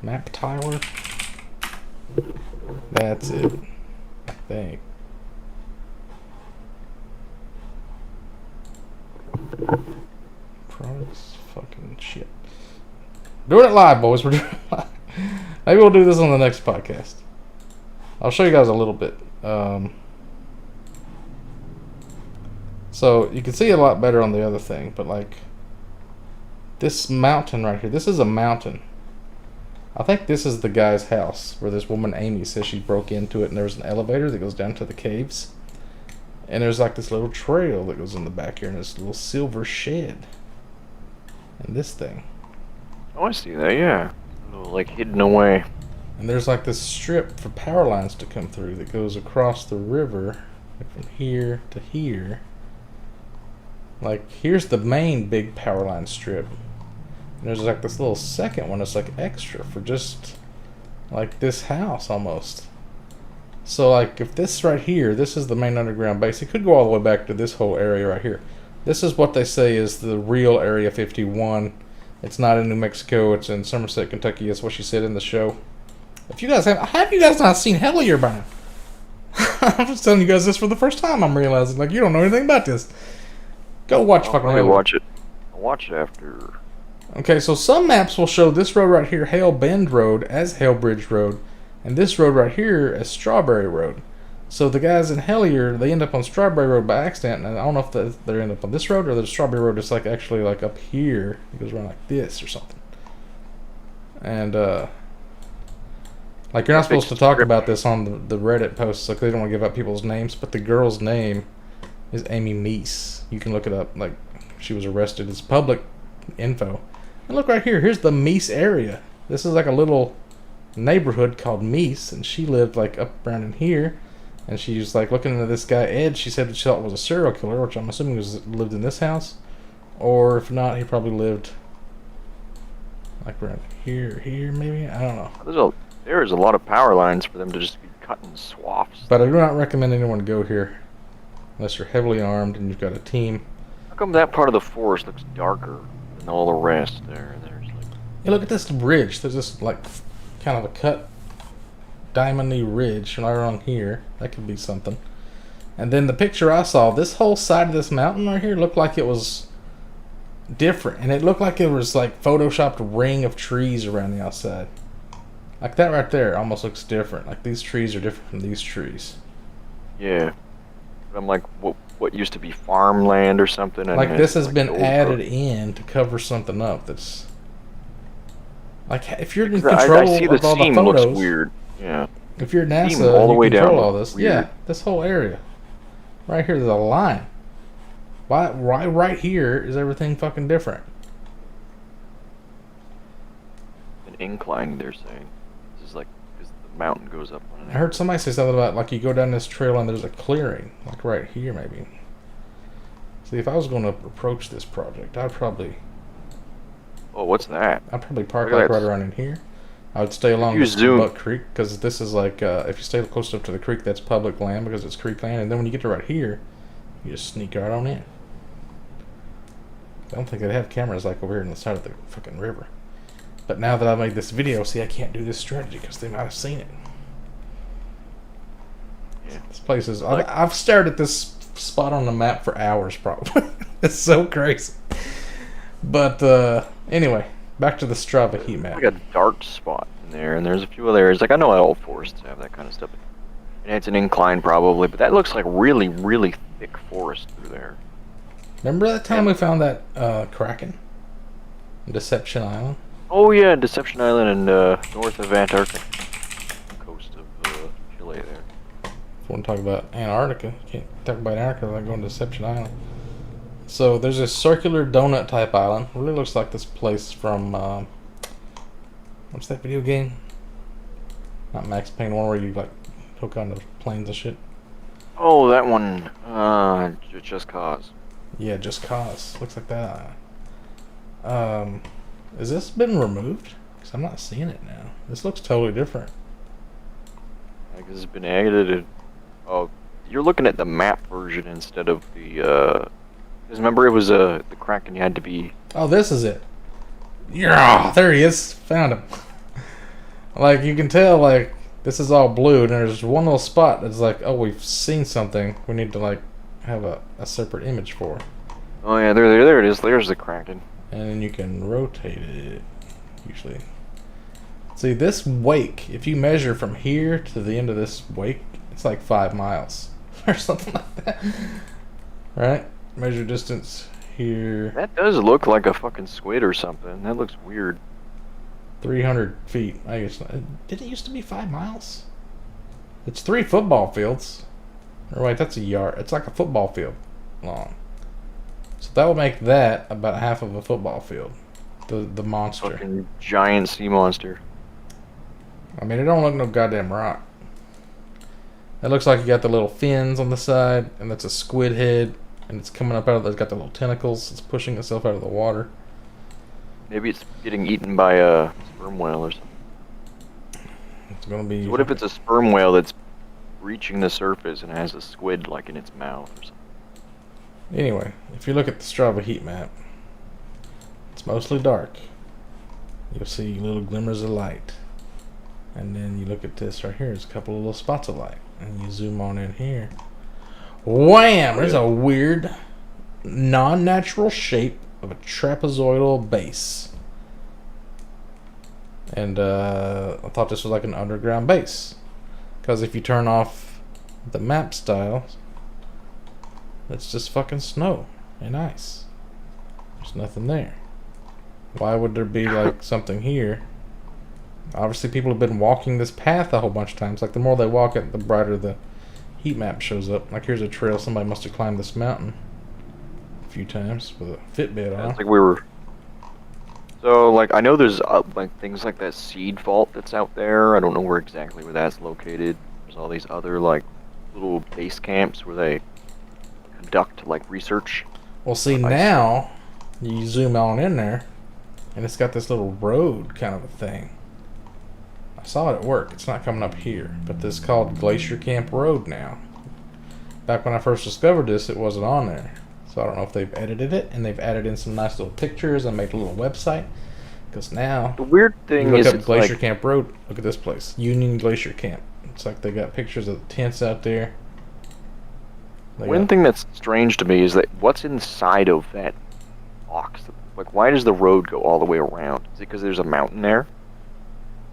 Map Tyler? That's it. I think. Products? Fucking shit. Doing it live, boys. We're doing it live. Maybe we'll do this on the next podcast. I'll show you guys a little bit. So you can see a lot better on the other thing, but like this mountain right here, this is a mountain. I think this is the guy's house where this woman Amy says she broke into it, and there's an elevator that goes down to the caves, and there's like this little trail that goes in the back here, and this little silver shed, and this thing. Oh, I see that. Yeah, a little, like hidden away. And there's like this strip for power lines to come through that goes across the river, like from here to here. Like here's the main big power line strip. And there's like this little second one that's like extra for just like this house almost. So like if this right here, this is the main underground base. It could go all the way back to this whole area right here. This is what they say is the real Area 51. It's not in New Mexico. It's in Somerset, Kentucky. That's what she said in the show. If you guys have you guys not seen Hellier by now? I'm just telling you guys this for the first time. I'm realizing like you don't know anything about this. Go watch fucking Hellier. Watch it. I'll watch it after. Okay, so some maps will show this road right here, Hale Bend Road, as Hale Bridge Road, and this road right here as Strawberry Road. So the guys in Hellier, they end up on Strawberry Road by accident, and I don't know if they end up on this road or the Strawberry Road is like actually like up here. It goes around like this or something. And like you're not supposed to talk about this on the Reddit posts, like they don't want to give out people's names, but the girl's name is Amy Meese. You can look it up. Like she was arrested. It's public info. And look right here. Here's the Meese area. This is like a little neighborhood called Meese, and she lived like up around in here. And she was like looking into this guy Ed. She said she thought was a serial killer, which I'm assuming lived in this house, or if not, he probably lived like around here maybe. I don't know. There is a lot of power lines for them to just be cutting swaths. But I do not recommend anyone go here unless you're heavily armed and you've got a team. How come that part of the forest looks darker than all the rest? There's like. Hey, look at this ridge. There's this like kind of a cut diamondy ridge right around here. That could be something. And then the picture I saw, this whole side of this mountain right here looked like it was different, and it looked like it was like photoshopped ring of trees around the outside. Like that right there almost looks different. Like these trees are different from these trees. Yeah. I'm like, what used to be farmland or something? And like this has like been added in to cover something up. That's like if you're in control I see of all the seam photos. looks weird. Yeah. If you're NASA, all the you way control down all this. weird. Yeah, this whole area. Right here, there's a line. Why? Right here is everything fucking different. An incline, they're saying. This is like because the mountain goes up. I heard somebody say something about like you go down this trail and there's a clearing, like right here maybe. See, if I was going to approach this project, I'd probably. Oh, what's that? I'd probably park like right around in here. I would stay along this Buck Creek because this is like if you stay close enough to the creek, that's public land because it's creek land. And then when you get to right here, you just sneak right on in. I don't think they'd have cameras like over here on the side of the fucking river. But now that I made this video, see, I can't do this strategy because they might have seen it. Yeah. This place is. I've stared at this spot on the map for hours, probably. It's so crazy. But anyway, back to the Strava heat map. Like a dark spot in there, and there's a few other areas. Like I know all forests have that kind of stuff, and it's an incline probably, but that looks like really, really thick forest through there. Remember that time we found that Kraken? Deception Island? Oh yeah, Deception Island and north of Antarctica. Coast of Chile there. If you want to talk about Antarctica, you can't talk about Antarctica without going to Deception Island. So there's a circular donut type island. It really looks like this place from what's that video game? Not Max Payne, one where you like hook onto planes and shit. Oh, that one. Just Cause. Yeah, Just Cause. Looks like that. Has this been removed? Because I'm not seeing it now. This looks totally different. Like this has been edited. Oh, you're looking at the map version instead of the. Because remember, it was the Kraken. You had to be. Oh, this is it. Yeah, there he is. Found him. Like you can tell, like this is all blue, and there's one little spot that's like, oh, we've seen something. We need to like have a separate image for. Oh yeah, there it is. There's the Kraken. And then you can rotate it. Usually. See this wake. If you measure from here to the end of this wake, it's like 5 miles or something like that. Right? Measure distance here. That does look like a fucking squid or something. That looks weird. 300 feet. I guess. Did it used to be 5 miles? It's 3 football fields. Or wait, that's a yard. It's like a football field long. So that would make that about half of a football field. The monster. Fucking giant sea monster. I mean, it don't look no goddamn rock. It looks like you got the little fins on the side, and that's a squid head, and it's coming up out of. It's got the little tentacles. It's pushing itself out of the water. Maybe it's getting eaten by a sperm whale or something. It's gonna be. So what if it's a sperm whale that's reaching the surface and has a squid like in its mouth or something? Anyway, if you look at the Strava heat map, it's mostly dark. You'll see little glimmers of light. And then you look at this right here, there's a couple of little spots of light. And you zoom on in here. Wham! There's a weird, non-natural shape of a trapezoidal base. And I thought this was like an underground base. Because if you turn off the map style, it's just fucking snow and ice. There's nothing there. Why would there be like something here? Obviously people have been walking this path a whole bunch of times. Like the more they walk it, the brighter the heat map shows up. Like here's a trail. Somebody must have climbed this mountain a few times with a Fitbit on. It's like we were... So, like, I know there's, like, things like that seed vault that's out there. I don't know exactly where that's located. There's all these other, like, little base camps where they conduct, like, research. Well, see, now, you zoom on in there, and it's got this little road kind of a thing. I saw it at work. It's not coming up here, but this is called Glacier Camp Road now. Back when I first discovered this, it wasn't on there. So I don't know if they've edited it, and they've added in some nice little pictures and made a little website. Because now, the weird thing you is, look up Glacier like, Camp Road. Look at this place, Union Glacier Camp. It's like they got pictures of the tents out there. One thing that's strange to me is that what's inside of that box? Like, why does the road go all the way around? Is it because there's a mountain there?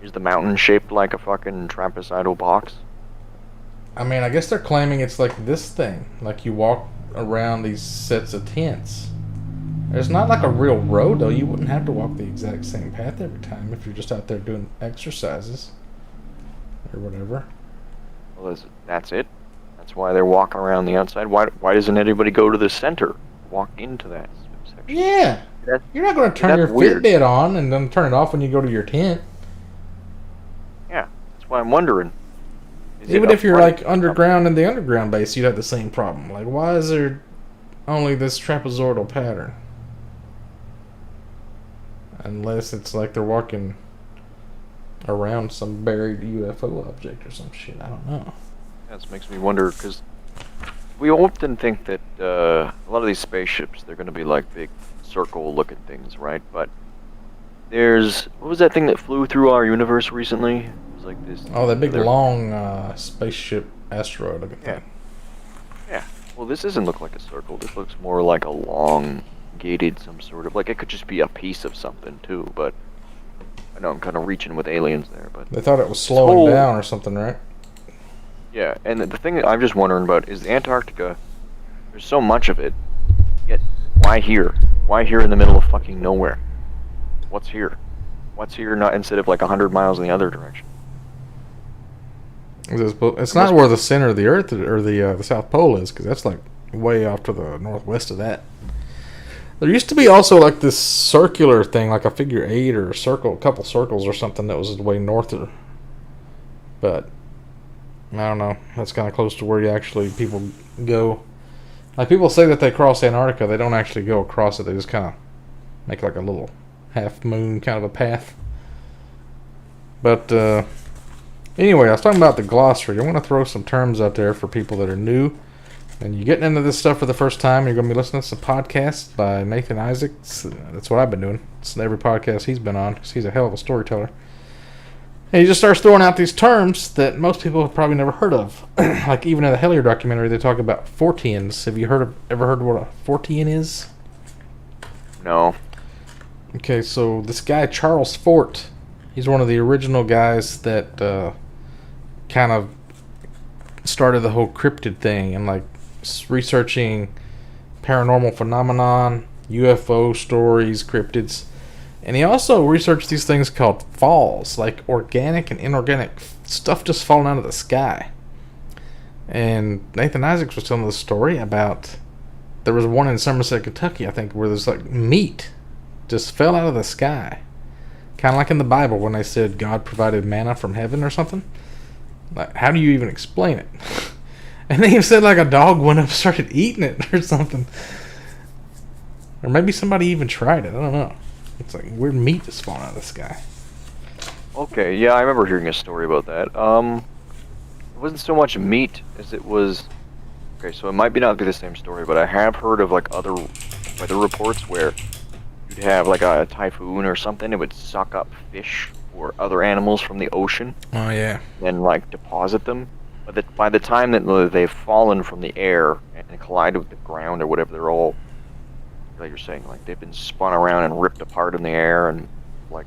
Is the mountain shaped like a fucking trapezoidal box? I mean, I guess they're claiming it's like this thing. Like you walk around these sets of tents. There's not like a real road though. You wouldn't have to walk the exact same path every time if you're just out there doing exercises or whatever. Well, that's it. That's why they're walking around the outside. Why doesn't anybody go to the center, walk into that section? Yeah, you're not going to turn your Fitbit on and then turn it off when you go to your tent. Yeah, that's why I'm wondering. Even if you're like underground in the underground base, you'd have the same problem. Like, why is there only this trapezoidal pattern? Unless it's like they're walking around some buried UFO object or some shit. I don't know. That makes me wonder, because we often think that a lot of these spaceships, they're going to be like big circle-looking things, right? But there's... What was that thing that flew through our universe recently? It was like this... Oh, that big long spaceship asteroid looking thing. Yeah. Well, this doesn't look like a circle. This looks more like a long, gated some sort of... Like, it could just be a piece of something, too, but... I know I'm kind of reaching with aliens there, but... They thought it was slowing down or something, right? Yeah, and the thing that I'm just wondering about is Antarctica. There's so much of it, yet why here? Why here in the middle of fucking nowhere? What's here? What's here not instead of like 100 miles in the other direction? It's not where the center of the Earth or the South Pole is, because that's like way off to the northwest of that. There used to be also like this circular thing, like a figure 8 or a couple circles or something that was way north of. But I don't know. That's kind of close to where people go. Like people say that they cross Antarctica, they don't actually go across it. They just kind of make like a little half moon kind of a path. But anyway, I was talking about the glossary. I want to throw some terms out there for people that are new. And you're getting into this stuff for the first time. You're going to be listening to some podcasts by Nathan Isaacs. That's what I've been doing. It's every podcast he's been on because he's a hell of a storyteller. And he just starts throwing out these terms that most people have probably never heard of. Like even in the Hellier documentary, they talk about Forteans. Have you ever heard what a Fortean is? No. Okay, so this guy, Charles Fort, he's one of the original guys that kind of started the whole cryptid thing and like researching paranormal phenomenon, UFO stories, cryptids. And he also researched these things called falls, like organic and inorganic stuff just falling out of the sky. And Nathan Isaacs was telling the story about there was one in Somerset, Kentucky, I think, where there's like meat just fell out of the sky. Kind of like in the Bible when they said God provided manna from heaven or something. Like, how do you even explain it? And they even said like a dog went up and started eating it or something. Or maybe somebody even tried it. I don't know. It's like weird meat just falling out of the sky. Okay, yeah, I remember hearing a story about that. It wasn't so much meat as it was... Okay, so it might not be the same story, but I have heard of like other weather reports where you'd have like a typhoon or something, it would suck up fish or other animals from the ocean. Oh, yeah. And like deposit them. But by the time that they've fallen from the air and collided with the ground or whatever, they're all... Like you're saying, like they've been spun around and ripped apart in the air and like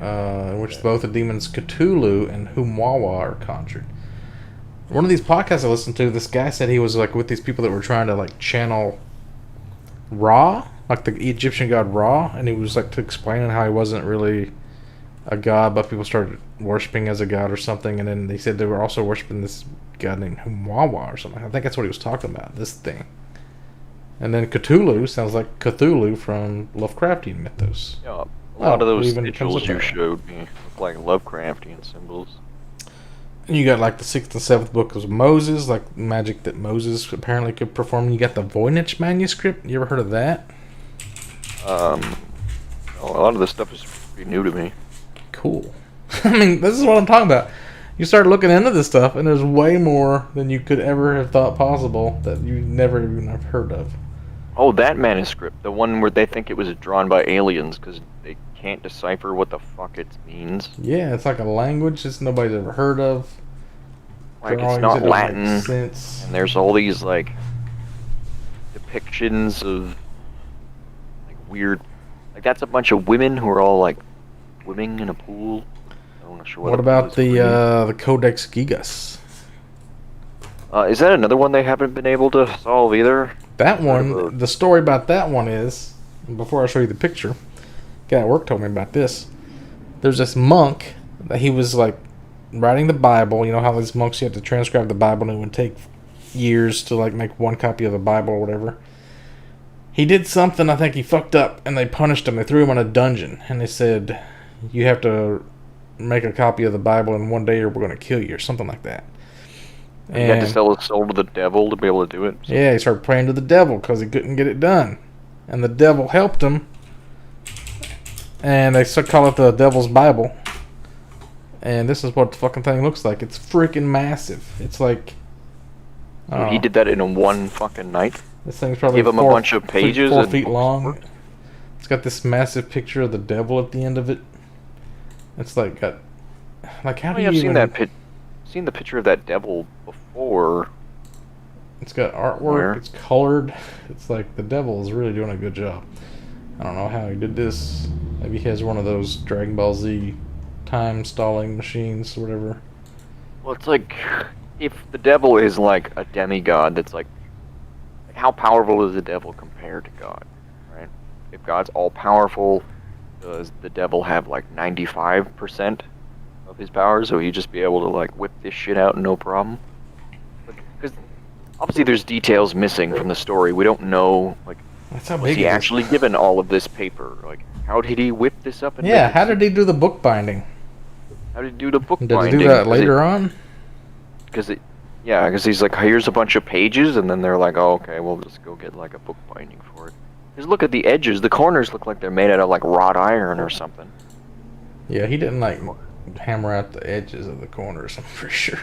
in which both the demons Cthulhu and Humwawa are conjured. One of these podcasts I listened to, this guy said he was like with these people that were trying to like channel Ra, like the Egyptian god Ra, and he was like explaining how he wasn't really a god, but people started worshiping as a god or something, and then they said they were also worshiping this god named Humwawa or something. I think that's what he was talking about, this thing. And then Cthulhu sounds like Cthulhu from Lovecraftian mythos. Yeah, a lot of those even comes sigils up you there. showed me look like Lovecraftian symbols. And you got like the 6th and 7th book of Moses, like magic that Moses apparently could perform. You got the Voynich manuscript. You ever heard of that? A lot of this stuff is pretty new to me. Cool. I mean, this is what I'm talking about. You start looking into this stuff, and there's way more than you could ever have thought possible that you never even have heard of. Oh, that manuscript, the one where they think it was drawn by aliens because they can't decipher what the fuck it means. Yeah, it's like a language that nobody's ever heard of. Like, Drawings it's not that don't Latin, make sense. and there's all these, like, depictions of, like, weird... Like, that's a bunch of women who are all, like, swimming in a pool. I'm not sure What about the Codex Gigas? Is that another one they haven't been able to solve either? That one, the story about that one is, before I show you the picture, guy at work told me about this. There's this monk that he was like writing the Bible. You know how these monks, you have to transcribe the Bible, and it would take years to like make one copy of the Bible or whatever. He did something, I think he fucked up, and they punished him. They threw him in a dungeon, and they said, you have to make a copy of the Bible in one day or we're going to kill you, or something like that. And he had to sell his soul to the devil to be able to do it. Yeah, he started praying to the devil because he couldn't get it done. And the devil helped him. And they call it the Devil's Bible. And this is what the fucking thing looks like. It's freaking massive. It's like... So he did that in one fucking night? This thing's probably Give him a bunch of pages 4 and feet long. It's got this massive picture of the devil at the end of it. It's like got... Like, how do you I've even... seen the picture of that devil before. It's got artwork. Where? It's colored. It's like the devil is really doing a good job. I don't know how he did this. Maybe he has one of those Dragon Ball Z time stalling machines or whatever. Well, it's like if the devil is like a demigod, that's like how powerful is the devil compared to God, right? If God's all powerful, does the devil have like 95% of his power, so he'd just be able to like whip this shit out no problem? Because obviously there's details missing from the story. We don't know, like, That's how was big he it is. actually given all of this paper? Like, how did he whip this up? And Yeah, make it how did he do the book binding? How did he do the book Did binding? he do that later on? Because he's like, here's a bunch of pages, and then they're like, oh, okay, we'll just go get like a book binding for it. Because look at the edges; the corners look like they're made out of like wrought iron or something. Yeah, he didn't like hammer out the edges of the corners, I'm pretty sure.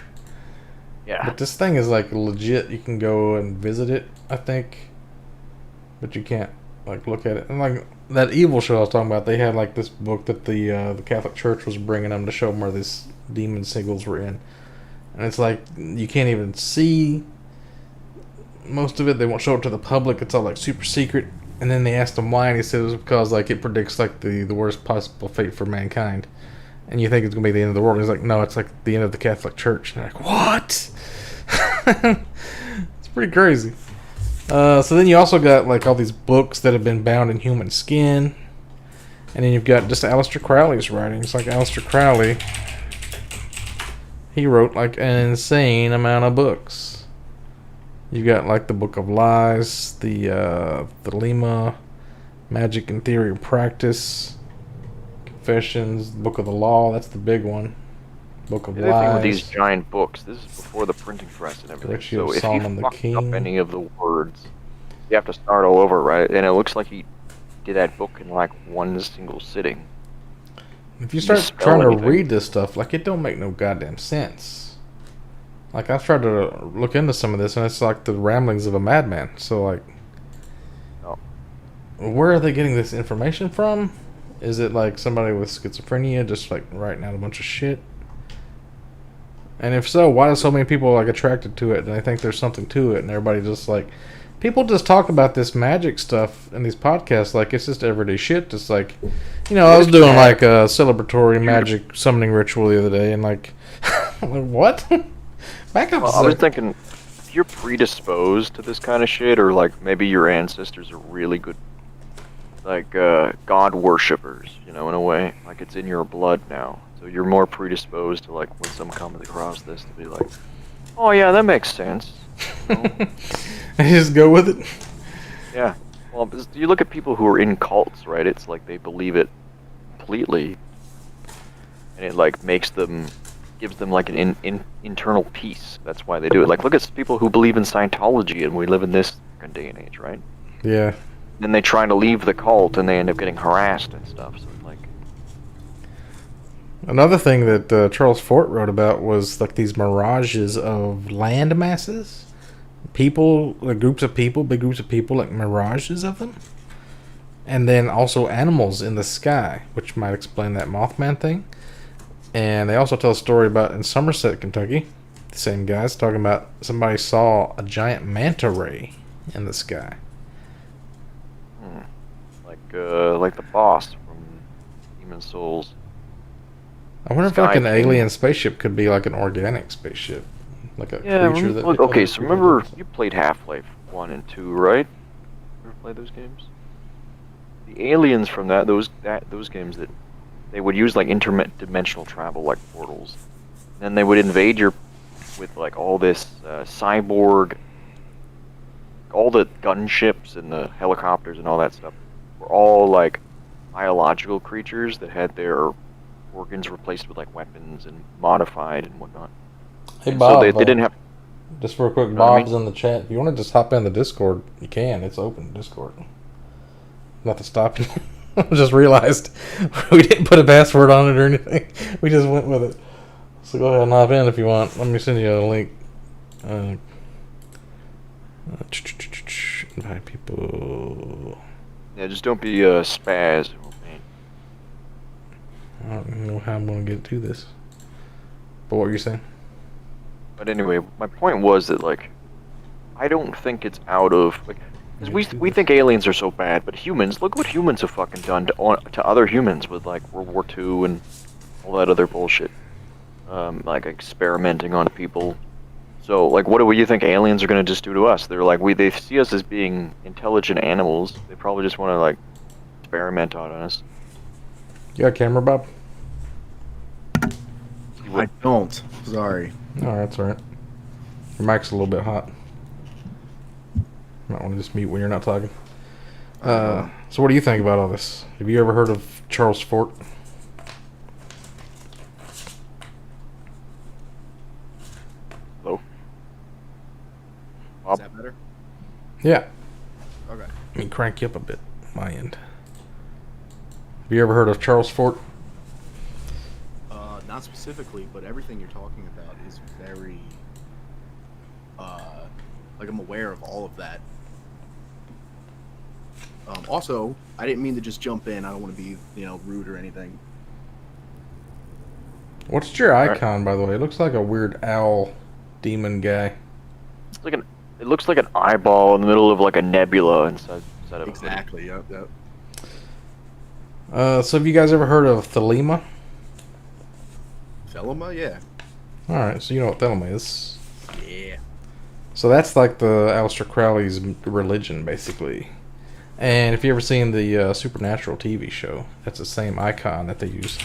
Yeah. But this thing is like legit. You can go and visit it, I think. But you can't like look at it. And like that Evil show I was talking about, they had like this book that the Catholic Church was bringing them to show them where these demon sigils were in. And it's like you can't even see most of it. They won't show it to the public. It's all like super secret. And then they asked him why, and he said it was because like it predicts like the worst possible fate for mankind. And you think it's gonna be the end of the world. He's like, no, it's like the end of the Catholic Church. And they're like, what? It's pretty crazy. So then you also got like all these books that have been bound in human skin. And then you've got just Aleister Crowley's writings. Like Aleister Crowley, he wrote like an insane amount of books. You got like the Book of Lies, the Lima, Magic and Theory of Practice, Confessions, Book of the Law. That's the big one. Book of The other thing with Lies. these giant books, this is before the printing press and everything. Correction So of if Solomon you the fucked King. up any of the words, you have to start all over, right? And it looks like he did that book in like one single sitting. If you start Misspell trying to anything. read this stuff, like it don't make no goddamn sense. Like I've tried to look into some of this, and it's like the ramblings of a madman. So like, Oh. where are they getting this information from? Is it like somebody with schizophrenia just like writing out a bunch of shit? And if so, why are so many people like attracted to it and they think there's something to it, and everybody just like people just talk about this magic stuff in these podcasts like it's just everyday shit. Just like, I was doing like a celebratory magic summoning ritual the other day, and like, I'm like, what? Back up. Well, I was thinking, if you're predisposed to this kind of shit, or like maybe your ancestors are really good, like god worshippers, in a way, like it's in your blood now. So you're more predisposed to like when someone comes across this to be like, oh yeah, that makes sense. I just go with it. Yeah. Well, you look at people who are in cults, right? It's like they believe it completely, and it like gives them like an internal peace. That's why they do it. Like, look at people who believe in Scientology, and we live in this day and age, right? Yeah. Then they try to leave the cult, and they end up getting harassed and stuff. So like, another thing that Charles Fort wrote about was like these mirages of land masses, people, like groups of people, big groups of people, like mirages of them, and then also animals in the sky, which might explain that Mothman thing. And they also tell a story about in Somerset, Kentucky, the same guys talking about somebody saw a giant manta ray in the sky. Like the boss from Demon Souls. I wonder if like an alien spaceship could be like an organic spaceship, like a creature that. Okay, so remember you played Half-Life 1 and 2, right? Ever played those games? The aliens from those games that they would use like interdimensional travel, like portals. And then they would invade with like all this cyborg, all the gunships and the helicopters and all that stuff were all like biological creatures that had their organs replaced with like weapons and modified and whatnot. Hey Bob, so they didn't have. Just real quick, Bob's in the chat. If you want to just hop in the Discord, you can. It's open Discord. Nothing stopping you. I just realized we didn't put a password on it or anything. We just went with it. So go ahead and hop in if you want. Let me send you a link. Invite people. Yeah, just don't be a spaz. I don't know how I'm going to get to this. But what were you saying? But anyway, my point was that, like, I don't think it's out of, like, because we think aliens are so bad, but humans, look what humans have fucking done to other humans with, like, World War II and all that other bullshit. Like, experimenting on people. So, like, what do you think aliens are going to just do to us? They're like, they see us as being intelligent animals. They probably just want to, like, experiment on us. You got a camera, Bob? I don't. Sorry. Alright, that's alright. Your mic's a little bit hot. Might want to just mute when you're not talking. So what do you think about all this? Have you ever heard of Charles Fort? Hello? Is that better? Yeah. Okay. Let me crank you up a bit on my end. Have you ever heard of Charles Fort? Not specifically, but everything you're talking about is very, like I'm aware of all of that. Also, I didn't mean to just jump in. I don't want to be, rude or anything. What's your icon, by the way? It looks like a weird owl demon guy. It looks like an eyeball in the middle of like a nebula instead of Exactly. Yep. So have you guys ever heard of Thelema? Thelema, yeah. Alright, so you know what Thelema is. Yeah. So that's like the Aleister Crowley's religion, basically. And if you ever seen the Supernatural TV show, that's the same icon that they use.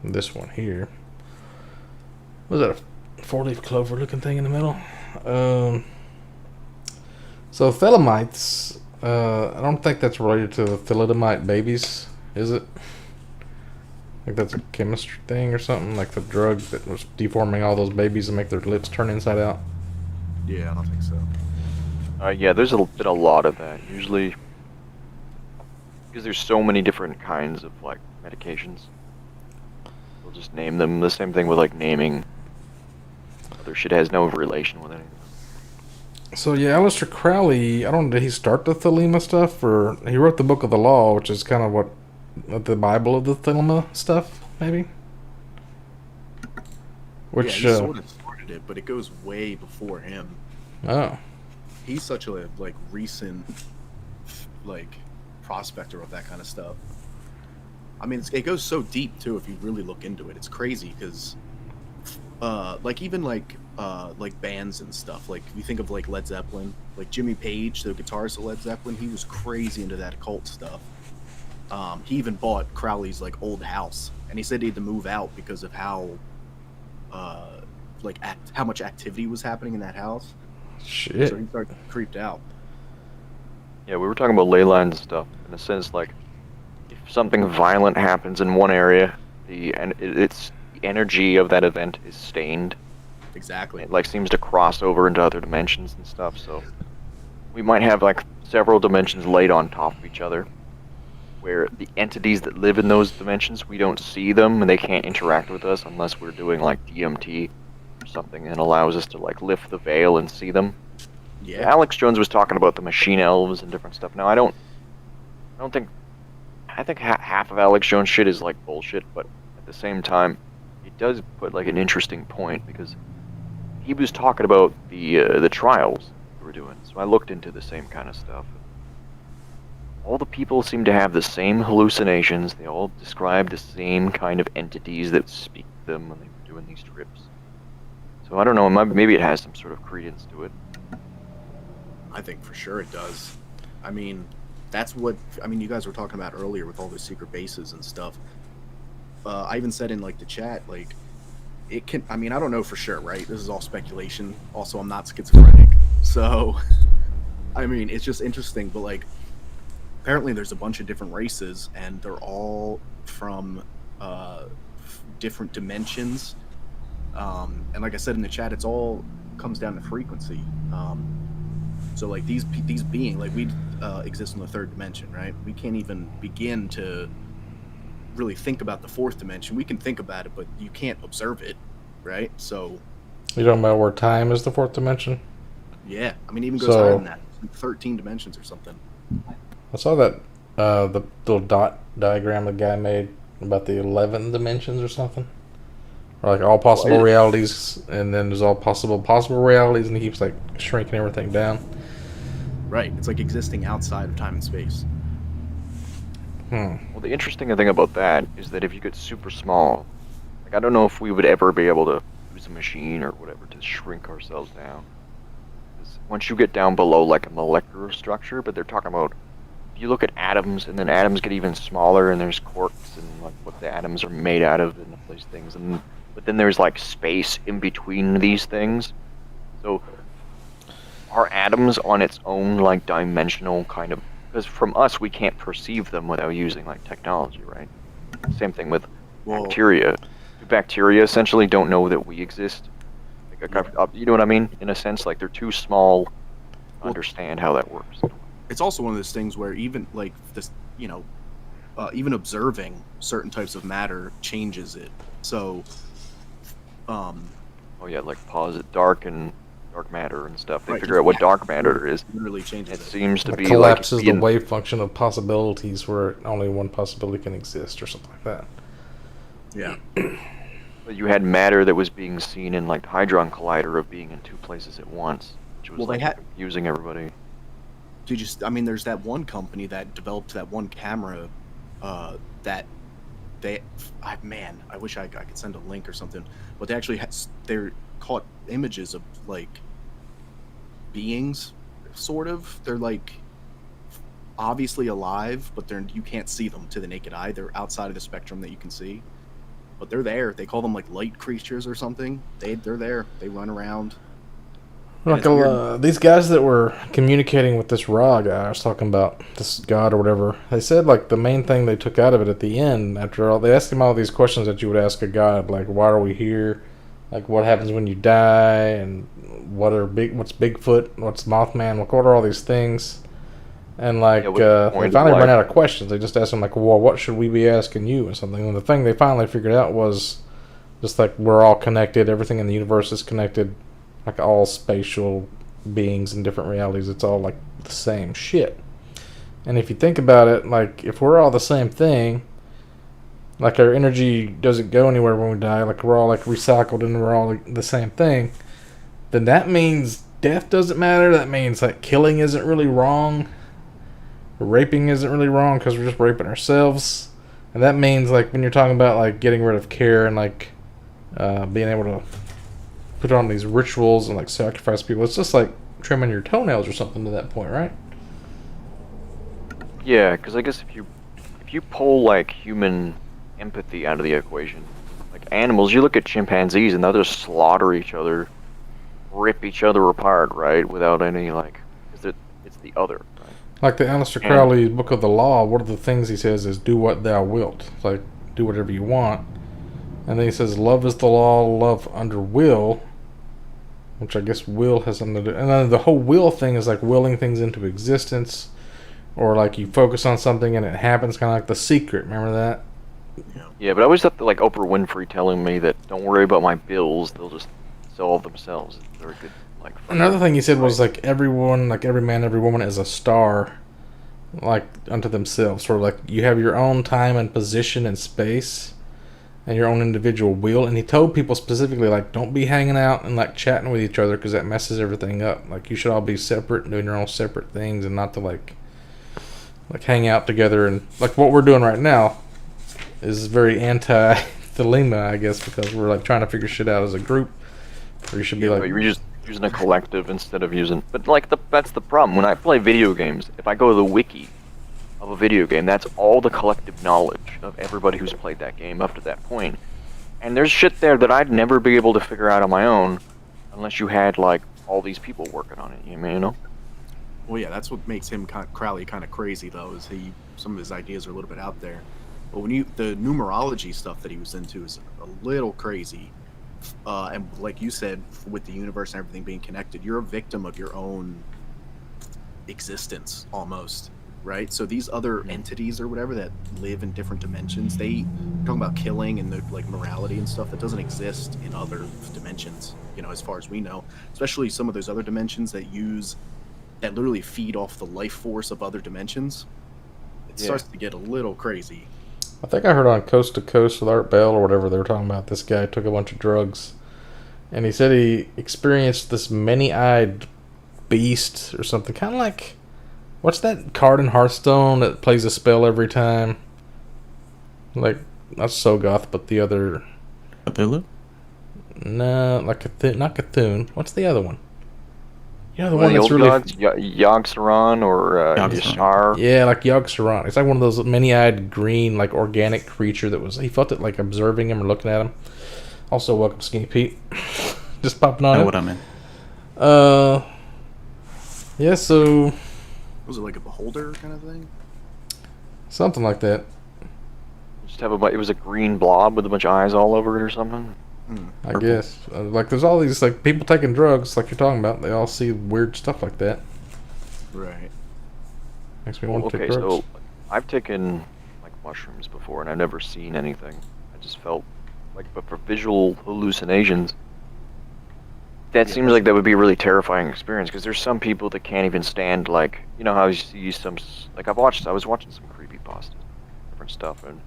This one here. Was that a 4-leaf clover looking thing in the middle? So Thelemites, I don't think that's related to the thalidomide babies, is it? I think that's a chemistry thing or something, like the drug that was deforming all those babies and make their lips turn inside out. Yeah, I don't think so. Yeah, there's been a lot of that. Usually, because there's so many different kinds of like medications, we'll just name them. The same thing with like naming other shit has no relation with anything. So yeah, Aleister Crowley, I don't know, did he start the Thelema stuff, or he wrote the Book of the Law, which is kind of what the Bible of the Thelema stuff, maybe? Which yeah, he sort of started observed it, but it goes way before him. Oh. He's such a like recent like prospector of that kind of stuff. I mean, it goes so deep too if you really look into it. It's crazy because like even like bands and stuff. Like if you think of like Led Zeppelin, like Jimmy Page, the guitarist of Led Zeppelin, he was crazy into that occult stuff. He even bought Crowley's like old house, and he said he had to move out because of how how much activity was happening in that house. Shit. So he started creeped out. Yeah, we were talking about ley lines and stuff. In a sense, like if something violent happens in one area, the energy of that event is stained. Exactly. It like seems to cross over into other dimensions and stuff. So we might have like several dimensions laid on top of each other, where the entities that live in those dimensions, we don't see them and they can't interact with us unless we're doing like DMT or something that allows us to like lift the veil and see them. Yeah. Alex Jones was talking about the machine elves and different stuff. Now I think half of Alex Jones shit is like bullshit, but at the same time, it does put like an interesting point because he was talking about the trials we were doing. So I looked into the same kind of stuff. All the people seem to have the same hallucinations. They all describe the same kind of entities that speak to them when they were doing these trips. So I don't know, maybe it has some sort of credence to it. I think for sure it does. I mean, that's what you guys were talking about earlier with all the secret bases and stuff. I even said in like the chat, like it can. I mean, I don't know for sure, right? This is all speculation. Also, I'm not schizophrenic, so I mean, it's just interesting. But like, apparently, there's a bunch of different races, and they're all from different dimensions. And like I said in the chat, it's all comes down to frequency. So like these beings, like we exist in the third dimension, right? We can't even begin to really think about the fourth dimension. We can think about it, but you can't observe it, right? So You talking about where time is the fourth dimension? yeah, I mean, it even goes higher than that. It's like 13 dimensions or something. I saw that the little dot diagram the guy made about the 11 dimensions or something. Or like all possible realities, and then there's all possible realities, and he keeps like shrinking everything down. Right. It's like existing outside of time and space. Well, the interesting thing about that is that if you get super small, like I don't know if we would ever be able to use a machine or whatever to shrink ourselves down. 'Cause once you get down below like a molecular structure, but they're talking about if you look at atoms, and then atoms get even smaller, and there's quarks and like what the atoms are made out of and these things, and but then there's like space in between these things. So are atoms on its own like dimensional kind of, because from us we can't perceive them without using like technology, right? Same thing with bacteria. Bacteria essentially don't know that we exist. Like, you know what I mean? In a sense, like they're too small to understand how that works. It's also one of those things where even like this, even observing certain types of matter changes it. So, oh yeah, like posit dark matter and stuff. They right, figure out what dark matter is. Literally changes It it. seems to It be collapses like the wave function of possibilities where only one possibility can exist, or something like that. Yeah. But you had matter that was being seen in like the Hadron Collider of being in two places at once, which was confusing everybody. There's that one company that developed that one camera that I wish I could send a link or something, but they actually they're caught images of like beings, sort of. They're like obviously alive, but you can't see them to the naked eye. They're outside of the spectrum that you can see, but they're there. They call them like light creatures or something. They're there. They run around. Like these guys that were communicating with this Ra guy I was talking about, this god or whatever, they said like the main thing they took out of it at the end, after all, they asked him all these questions that you would ask a god, like why are we here, like what happens when you die, and what's Bigfoot, what's Mothman, like what are all these things, and like they finally ran out of questions. They just asked him like, well, what should we be asking you and something, and the thing they finally figured out was just like we're all connected, everything in the universe is connected. Like all spatial beings in different realities, it's all like the same shit. And if you think about it, like if we're all the same thing, like our energy doesn't go anywhere when we die, like we're all like recycled and we're all like, the same thing, then that means death doesn't matter. That means like killing isn't really wrong. Raping isn't really wrong because we're just raping ourselves. And that means like when you're talking about like getting rid of care and like being able to put on these rituals and like sacrifice people, it's just like trimming your toenails or something to that point, right? Yeah, because I guess if you pull like human empathy out of the equation, like animals, you look at chimpanzees and they'll just slaughter each other, rip each other apart, right? Without any like, because it's the other, right? Like the Aleister Crowley Book of the Law, one of the things he says is do what thou wilt. It's like do whatever you want. And then he says love is the law, love under will, which I guess will has something to do. And then the whole will thing is like willing things into existence, or like you focus on something and it happens, kind of like The Secret. Remember that? Yeah, but I always thought that like Oprah Winfrey telling me that don't worry about my bills, they'll just solve themselves. It's very good. Like another thing he said was like everyone, like every man, every woman is a star, like unto themselves. Sort of like you have your own time and position and space, and your own individual will. And he told people specifically like don't be hanging out and like chatting with each other because that messes everything up. Like you should all be separate and doing your own separate things, and not to like hang out together. And like what we're doing right now is very anti-Thelema, I guess, because we're like trying to figure shit out as a group. Or you should be like, you're just using a collective instead of using. But like that's the problem. When I play video games, if I go to the wiki of a video game, that's all the collective knowledge of everybody who's played that game up to that point. And there's shit there that I'd never be able to figure out on my own, unless you had like all these people working on it. You know? Well, yeah, that's what makes him Crowley kind of crazy, though. Is some of his ideas are a little bit out there. But when the numerology stuff that he was into is a little crazy. And like you said, with the universe and everything being connected, you're a victim of your own existence, almost, right? So these other entities or whatever that live in different dimensions, they're talking about killing and the like morality and stuff that doesn't exist in other dimensions, as far as we know. Especially some of those other dimensions that literally feed off the life force of other dimensions. It starts to get a little crazy. I think I heard on Coast to Coast with Art Bell or whatever they were talking about. This guy took a bunch of drugs, and he said he experienced this many-eyed beast or something, kind of like what's that card in Hearthstone that plays a spell every time? Like not Sogoth, but the other Cthulhu? No, like not Cthulhu. What's the other one? The one that's really gods, Yogg-Saron or Yashar. Yeah, like Yogg-Saron. It's like one of those many-eyed green, like organic creature that was. He felt it like observing him or looking at him. Also, welcome, Skinny Pete. Just popping on. Know what I mean? Yeah. So. Was it like a beholder kind of thing? Something like that. Just have it was a green blob with a bunch of eyes all over it or something. I guess. Like, there's all these, like, people taking drugs, like you're talking about. They all see weird stuff like that. Right. Makes me want to take drugs. So I've taken, like, mushrooms before, and I've never seen anything. I just felt, like, but for visual hallucinations, that seems like that would be a really terrifying experience, because there's some people that can't even stand, like, how you see some, like, I was watching some creepypasta, different stuff, and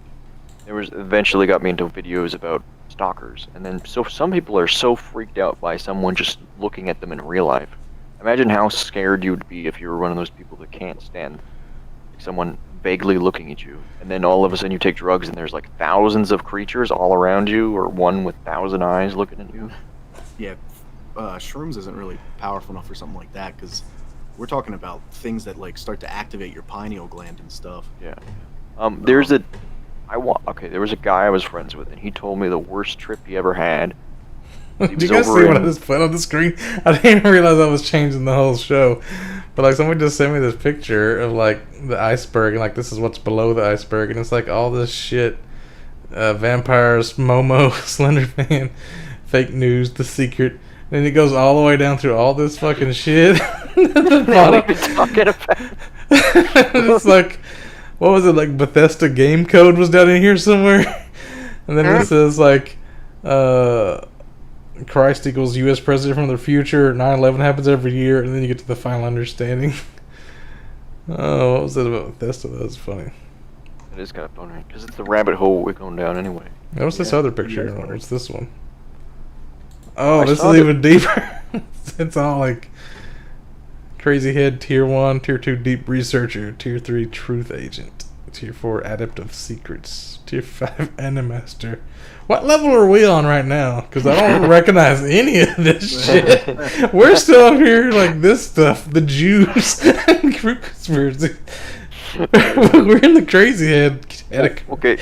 eventually got me into videos about stalkers, and then so some people are so freaked out by someone just looking at them in real life. Imagine how scared you would be if you were one of those people that can't stand someone vaguely looking at you, and then all of a sudden you take drugs and there's like thousands of creatures all around you, or one with 1,000 eyes looking at you. Yeah, shrooms isn't really powerful enough for something like that, because we're talking about things that like start to activate your pineal gland and stuff. Yeah. There was a guy I was friends with, and he told me the worst trip he ever had. Did you guys see what I just put on the screen? I didn't even realize I was changing the whole show. But like someone just sent me this picture of like the iceberg, and like this is what's below the iceberg, and it's like all this shit. Vampires, Momo, Slenderman, fake news, The Secret. And then it goes all the way down through all this fucking shit. What are you talking about? It's like, what was it, like Bethesda game code was down in here somewhere? And then it says like, Christ equals U.S. president from the future, 9/11 happens every year, and then you get to the final understanding. Oh, what was it about Bethesda? That was funny. It is kind of funny because it's the rabbit hole we're going down anyway. What's this Yeah. other picture? Yeah. What's this one? Oh, I this saw is that- even deeper. It's all like crazy head, tier 1, tier 2 deep researcher, tier 3 truth agent, tier 4 adept of secrets, tier 5 animaster. What level are we on right now? Because I don't recognize any of this shit. We're still up here like this stuff, the Jews, group conspiracy. We're in the crazy head. Okay,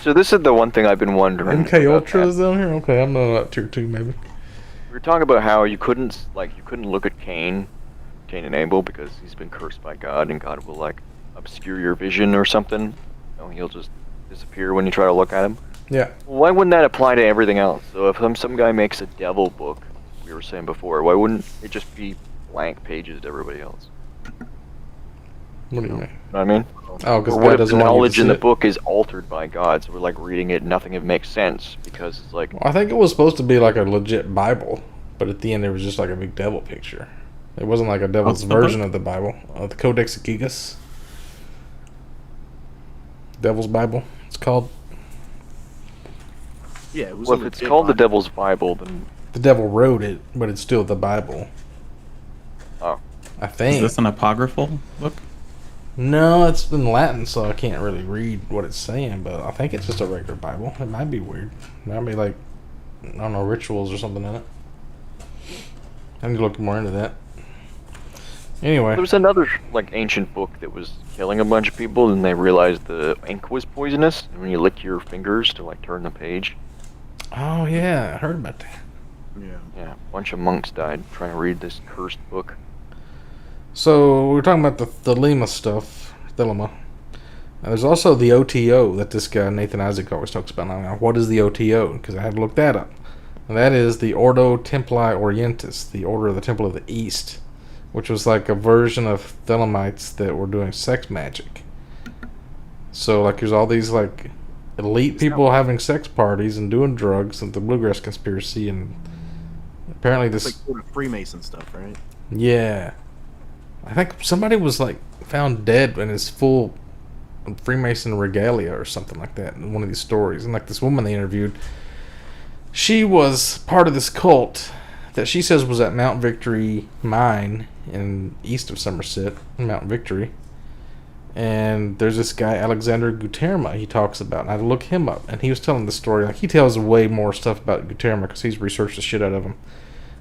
so this is the one thing I've been wondering. MK about Ultra that. is down here. Okay, I'm not at tier 2 maybe. We were talking about how you couldn't look at Cain and Abel because he's been cursed by God and God will like obscure your vision or something. You know, he'll just disappear when you try to look at him. Yeah. Why wouldn't that apply to everything else? So if some guy makes a devil book, we were saying before, why wouldn't it just be blank pages to everybody else? What do you mean? You know what I mean? Oh, because Or God what if the doesn't want you to knowledge in see the it? book is altered by God, so we're like reading it, nothing of it makes sense because it's like, I think it was supposed to be like a legit Bible, but at the end it was just like a big devil picture. It wasn't like a devil's What's the version book? of the Bible. The Codex Gigas. Devil's Bible, it's called. Yeah, it was. well, if it's called the Devil's Bible, then The devil wrote it, but it's still the Bible. oh, I Is think. this an apocryphal book? No, it's in Latin, so I can't really read what it's saying, but I think it's just a regular Bible. It might be weird. It might be like, I don't know, rituals or something in it. I need to look more into that. Anyway. there was another like ancient book that was killing a bunch of people, and they realized the ink was poisonous. And when you lick your fingers to like turn the page, Oh, yeah, I heard about that. Yeah. yeah, a bunch of monks died trying to read this cursed book. So, we were talking about the Thelema stuff. Thelema. There's also the OTO that this guy, Nathan Isaac, always talks about. Now, what is the OTO? Because I had to look that up. And that is the Ordo Templi Orientis, the Order of the Temple of the East, which was like a version of Thelemites that were doing sex magic. So, like, there's all these, like, elite people having sex parties and doing drugs and the Bluegrass conspiracy, and apparently It's this... like sort of Freemason stuff, right? Yeah. I think somebody was like found dead in his full Freemason regalia or something like that in one of these stories. And like this woman they interviewed, she was part of this cult that she says was at Mount Victory Mine in east of Somerset, Mount Victory. And there's this guy, Alexander Guterma, he talks about, and I had to look him up. And he was telling the story. Like, he tells way more stuff about Guterma because he's researched the shit out of him.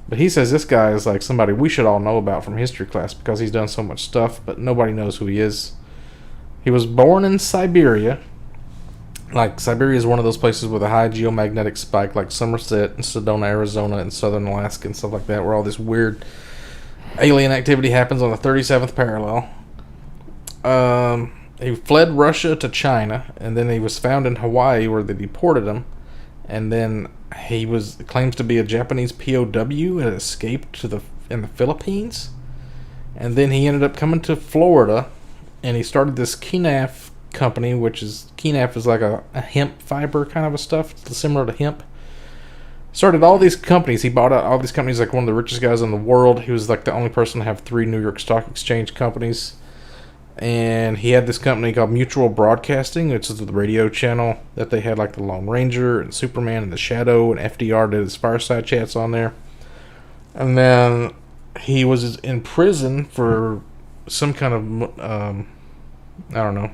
But he says this guy is like somebody we should all know about from history class because he's done so much stuff, but nobody knows who he is. He was born in Siberia. Like, Siberia is one of those places with a high geomagnetic spike, like Somerset and Sedona, Arizona, and southern Alaska and stuff like that, where all this weird alien activity happens on the 37th parallel. He fled Russia to China, and then he was found in Hawaii where they deported him. And then he claims to be a Japanese POW and escaped in the Philippines. And then he ended up coming to Florida, and he started this Kenaf company, Kenaf is like a hemp fiber kind of a stuff, similar to hemp. Started all these companies. He bought out all these companies, like one of the richest guys in the world. He was like the only person to have 3 New York Stock Exchange companies. And he had this company called Mutual Broadcasting, which is the radio channel that they had, like the Lone Ranger and Superman and the Shadow, and FDR did his fireside chats on there. And then he was in prison for some kind of, I don't know,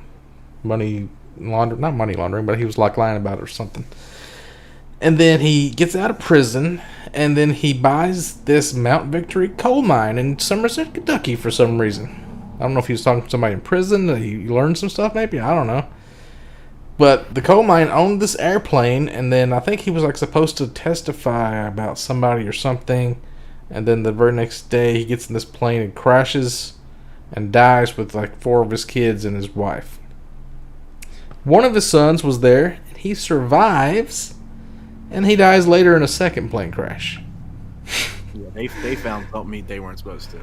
money laundering, not money laundering, but he was like lying about it or something. And then he gets out of prison, and then he buys this Mount Victory coal mine in Somerset, Kentucky for some reason. I don't know if he was talking to somebody in prison, that he learned some stuff maybe, I don't know. But the coal mine owned this airplane, and then I think he was like supposed to testify about somebody or something, and then the very next day he gets in this plane and crashes and dies with like 4 of his kids and his wife. One of his sons was there, and he survives, and he dies later in a second plane crash. Yeah, they found something they weren't supposed to.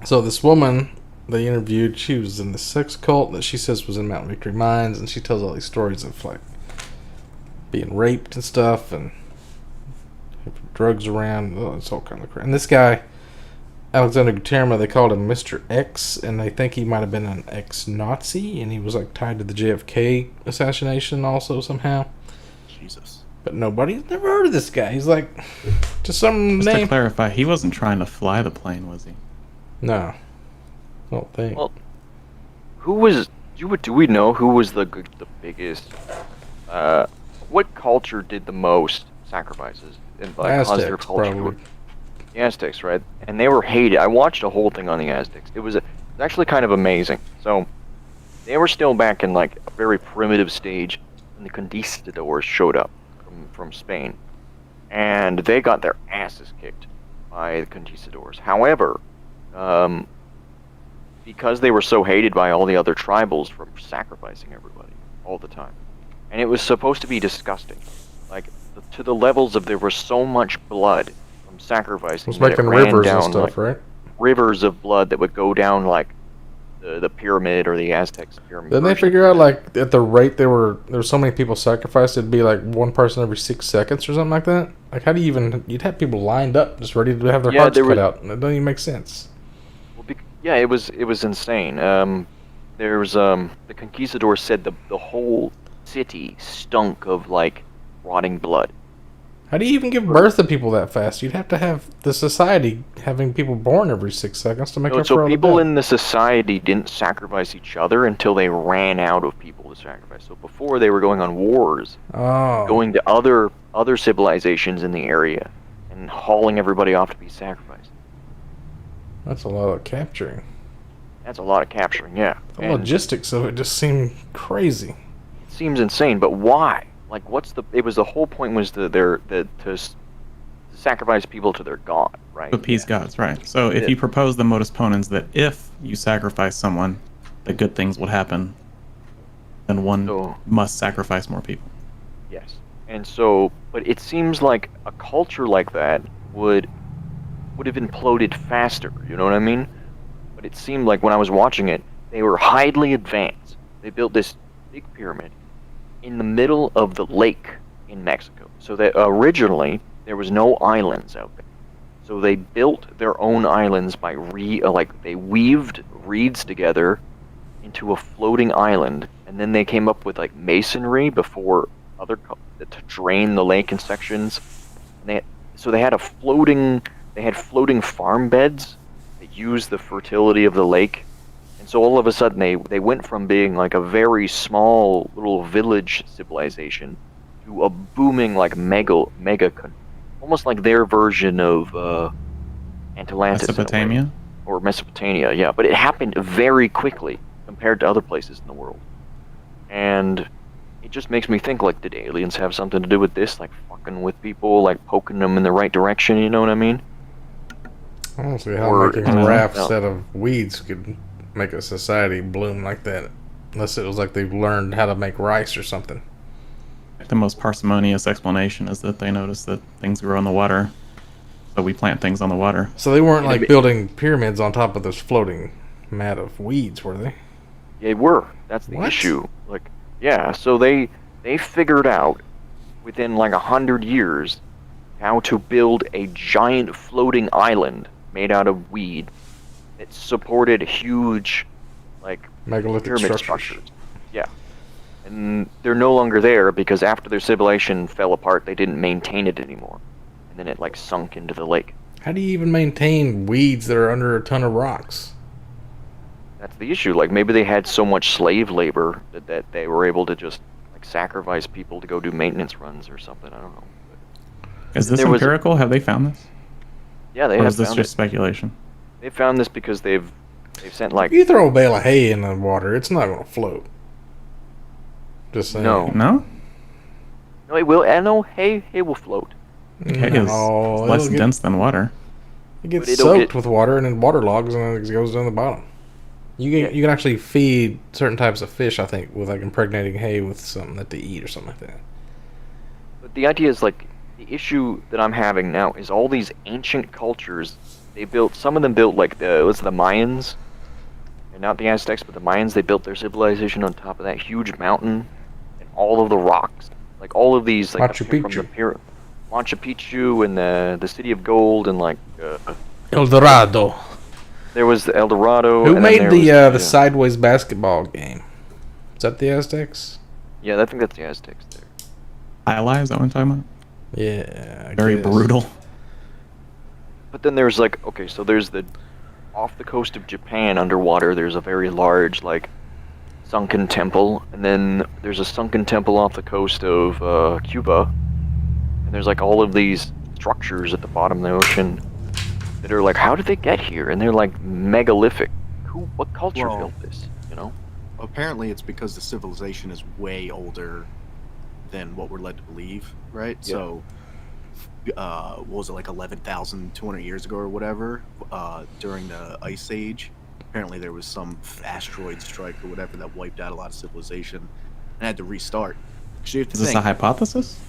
So this woman they interviewed, she was in the sex cult that she says was in Mount Victory Mines, and she tells all these stories of like being raped and stuff, and drugs around. Oh, it's all kind of crap. And this guy, Alexander Guterma, they called him Mr. X, and they think he might have been an ex-Nazi, and he was like tied to the JFK assassination also somehow. Jesus. But nobody's never heard of this guy. He's like just some Just to name. clarify, he wasn't trying to fly the plane, was he? No, I don't think. Well, who was? Do we know who was the biggest? What culture did the most sacrifices in like cause their Aztecs, culture? probably. The Aztecs, right? And they were hated. I watched a whole thing on the Aztecs. It was actually kind of amazing. So they were still back in like a very primitive stage when the conquistadors showed up from Spain, and they got their asses kicked by the conquistadors. However, because they were so hated by all the other tribals for sacrificing everybody all the time, and it was supposed to be disgusting, like to the levels of there was so much blood from sacrificing. It was that it making ran rivers down, and stuff, like, right? rivers of blood that would go down like the pyramid or the Aztecs pyramid. Didn't they figure out like at the rate there were so many people sacrificed, it'd be like one person every 6 seconds or something like that? Like how do you even? You'd have people lined up just ready to have their hearts cut out. It doesn't even make sense. Well, yeah, it was insane. There's the conquistadors said the whole city stunk of like rotting blood. How do you even give birth to people that fast? You'd have to have the society having people born every 6 seconds to make up for So all people the death. in the society didn't sacrifice each other until they ran out of people to sacrifice. So before they were going on wars, going to other civilizations in the area and hauling everybody off to be sacrificed. That's a lot of capturing. That's a lot of capturing, yeah. The And logistics of it just seem crazy. it seems insane, but why? Like, the whole point was to sacrifice people to their god, right? To appease gods, right. So if you propose the modus ponens that if you sacrifice someone, that good things would happen, then one must sacrifice more people. Yes. And so, but it seems like a culture like that would have imploded faster, you know what I mean? But it seemed like when I was watching it, they were highly advanced. They built this big pyramid in the middle of the lake in Mexico. So that originally there was no islands out there. So they built their own islands by they weaved reeds together into a floating island, and then they came up with like masonry before to drain the lake in sections. And they had floating farm beds that used the fertility of the lake. And so all of a sudden they went from being like a very small little village civilization to a booming like mega almost like their version of Atlantis. Mesopotamia? Or Mesopotamia, yeah. But it happened very quickly compared to other places in the world. And it just makes me think, like, did aliens have something to do with this? Like fucking with people, like poking them in the right direction, you know what I mean? I don't see how making a raft set of weeds could make a society bloom like that. Unless it was like they've learned how to make rice or something. The most parsimonious explanation is that they noticed that things grow in the water, so we plant things on the water. So they weren't like building pyramids on top of this floating mat of weeds, were they? They were. That's the issue. Like, yeah, so they figured out within like 100 years how to build a giant floating island made out of weed that supported huge, like, megalithic pyramid structures. Yeah. And they're no longer there because after their civilization fell apart, they didn't maintain it anymore. And then it, like, sunk into the lake. How do you even maintain weeds that are under a ton of rocks? That's the issue. Like, maybe they had so much slave labor that they were able to just, like, sacrifice people to go do maintenance runs or something. I don't know. Is this empirical? Have they found this? Yeah, they have. Or have is this found just it. Speculation? They found this because they've sent, like... If you throw a bale of hay in the water, it's not going to float. Just saying. No. No? No, it will. I know hay will float. Hay is less dense than water. It gets soaked with water and then waterlogs and then it goes down the bottom. You can actually feed certain types of fish, I think, with like impregnating hay with something that they eat or something like that. But the idea is, like, the issue that I'm having now is all these ancient cultures. Some of them built like the Mayans, and not the Aztecs, but the Mayans. They built their civilization on top of that huge mountain and all of the rocks, like all of these, like Machu Picchu. Machu Picchu and the City of Gold and like El Dorado. There was the El Dorado. Who and then made there the was sideways basketball game? Is that the Aztecs? Yeah, I think that's the Aztecs there. Ally, is that what I'm talking about? Yeah. I Very guess. brutal. But then there's like, okay, so there's the off the coast of Japan underwater. There's a very large like sunken temple, and then there's a sunken temple off the coast of Cuba, and there's like all of these structures at the bottom of the ocean that are like, how did they get here? And they're like megalithic. What culture Well, built this? You know? Apparently, it's because the civilization is way older than what we're led to believe, right? Yeah. So, what was it, like 11,200 years ago or whatever? During the Ice Age, apparently there was some asteroid strike or whatever that wiped out a lot of civilization and had to restart. 'Cause you have to Is this think, a hypothesis?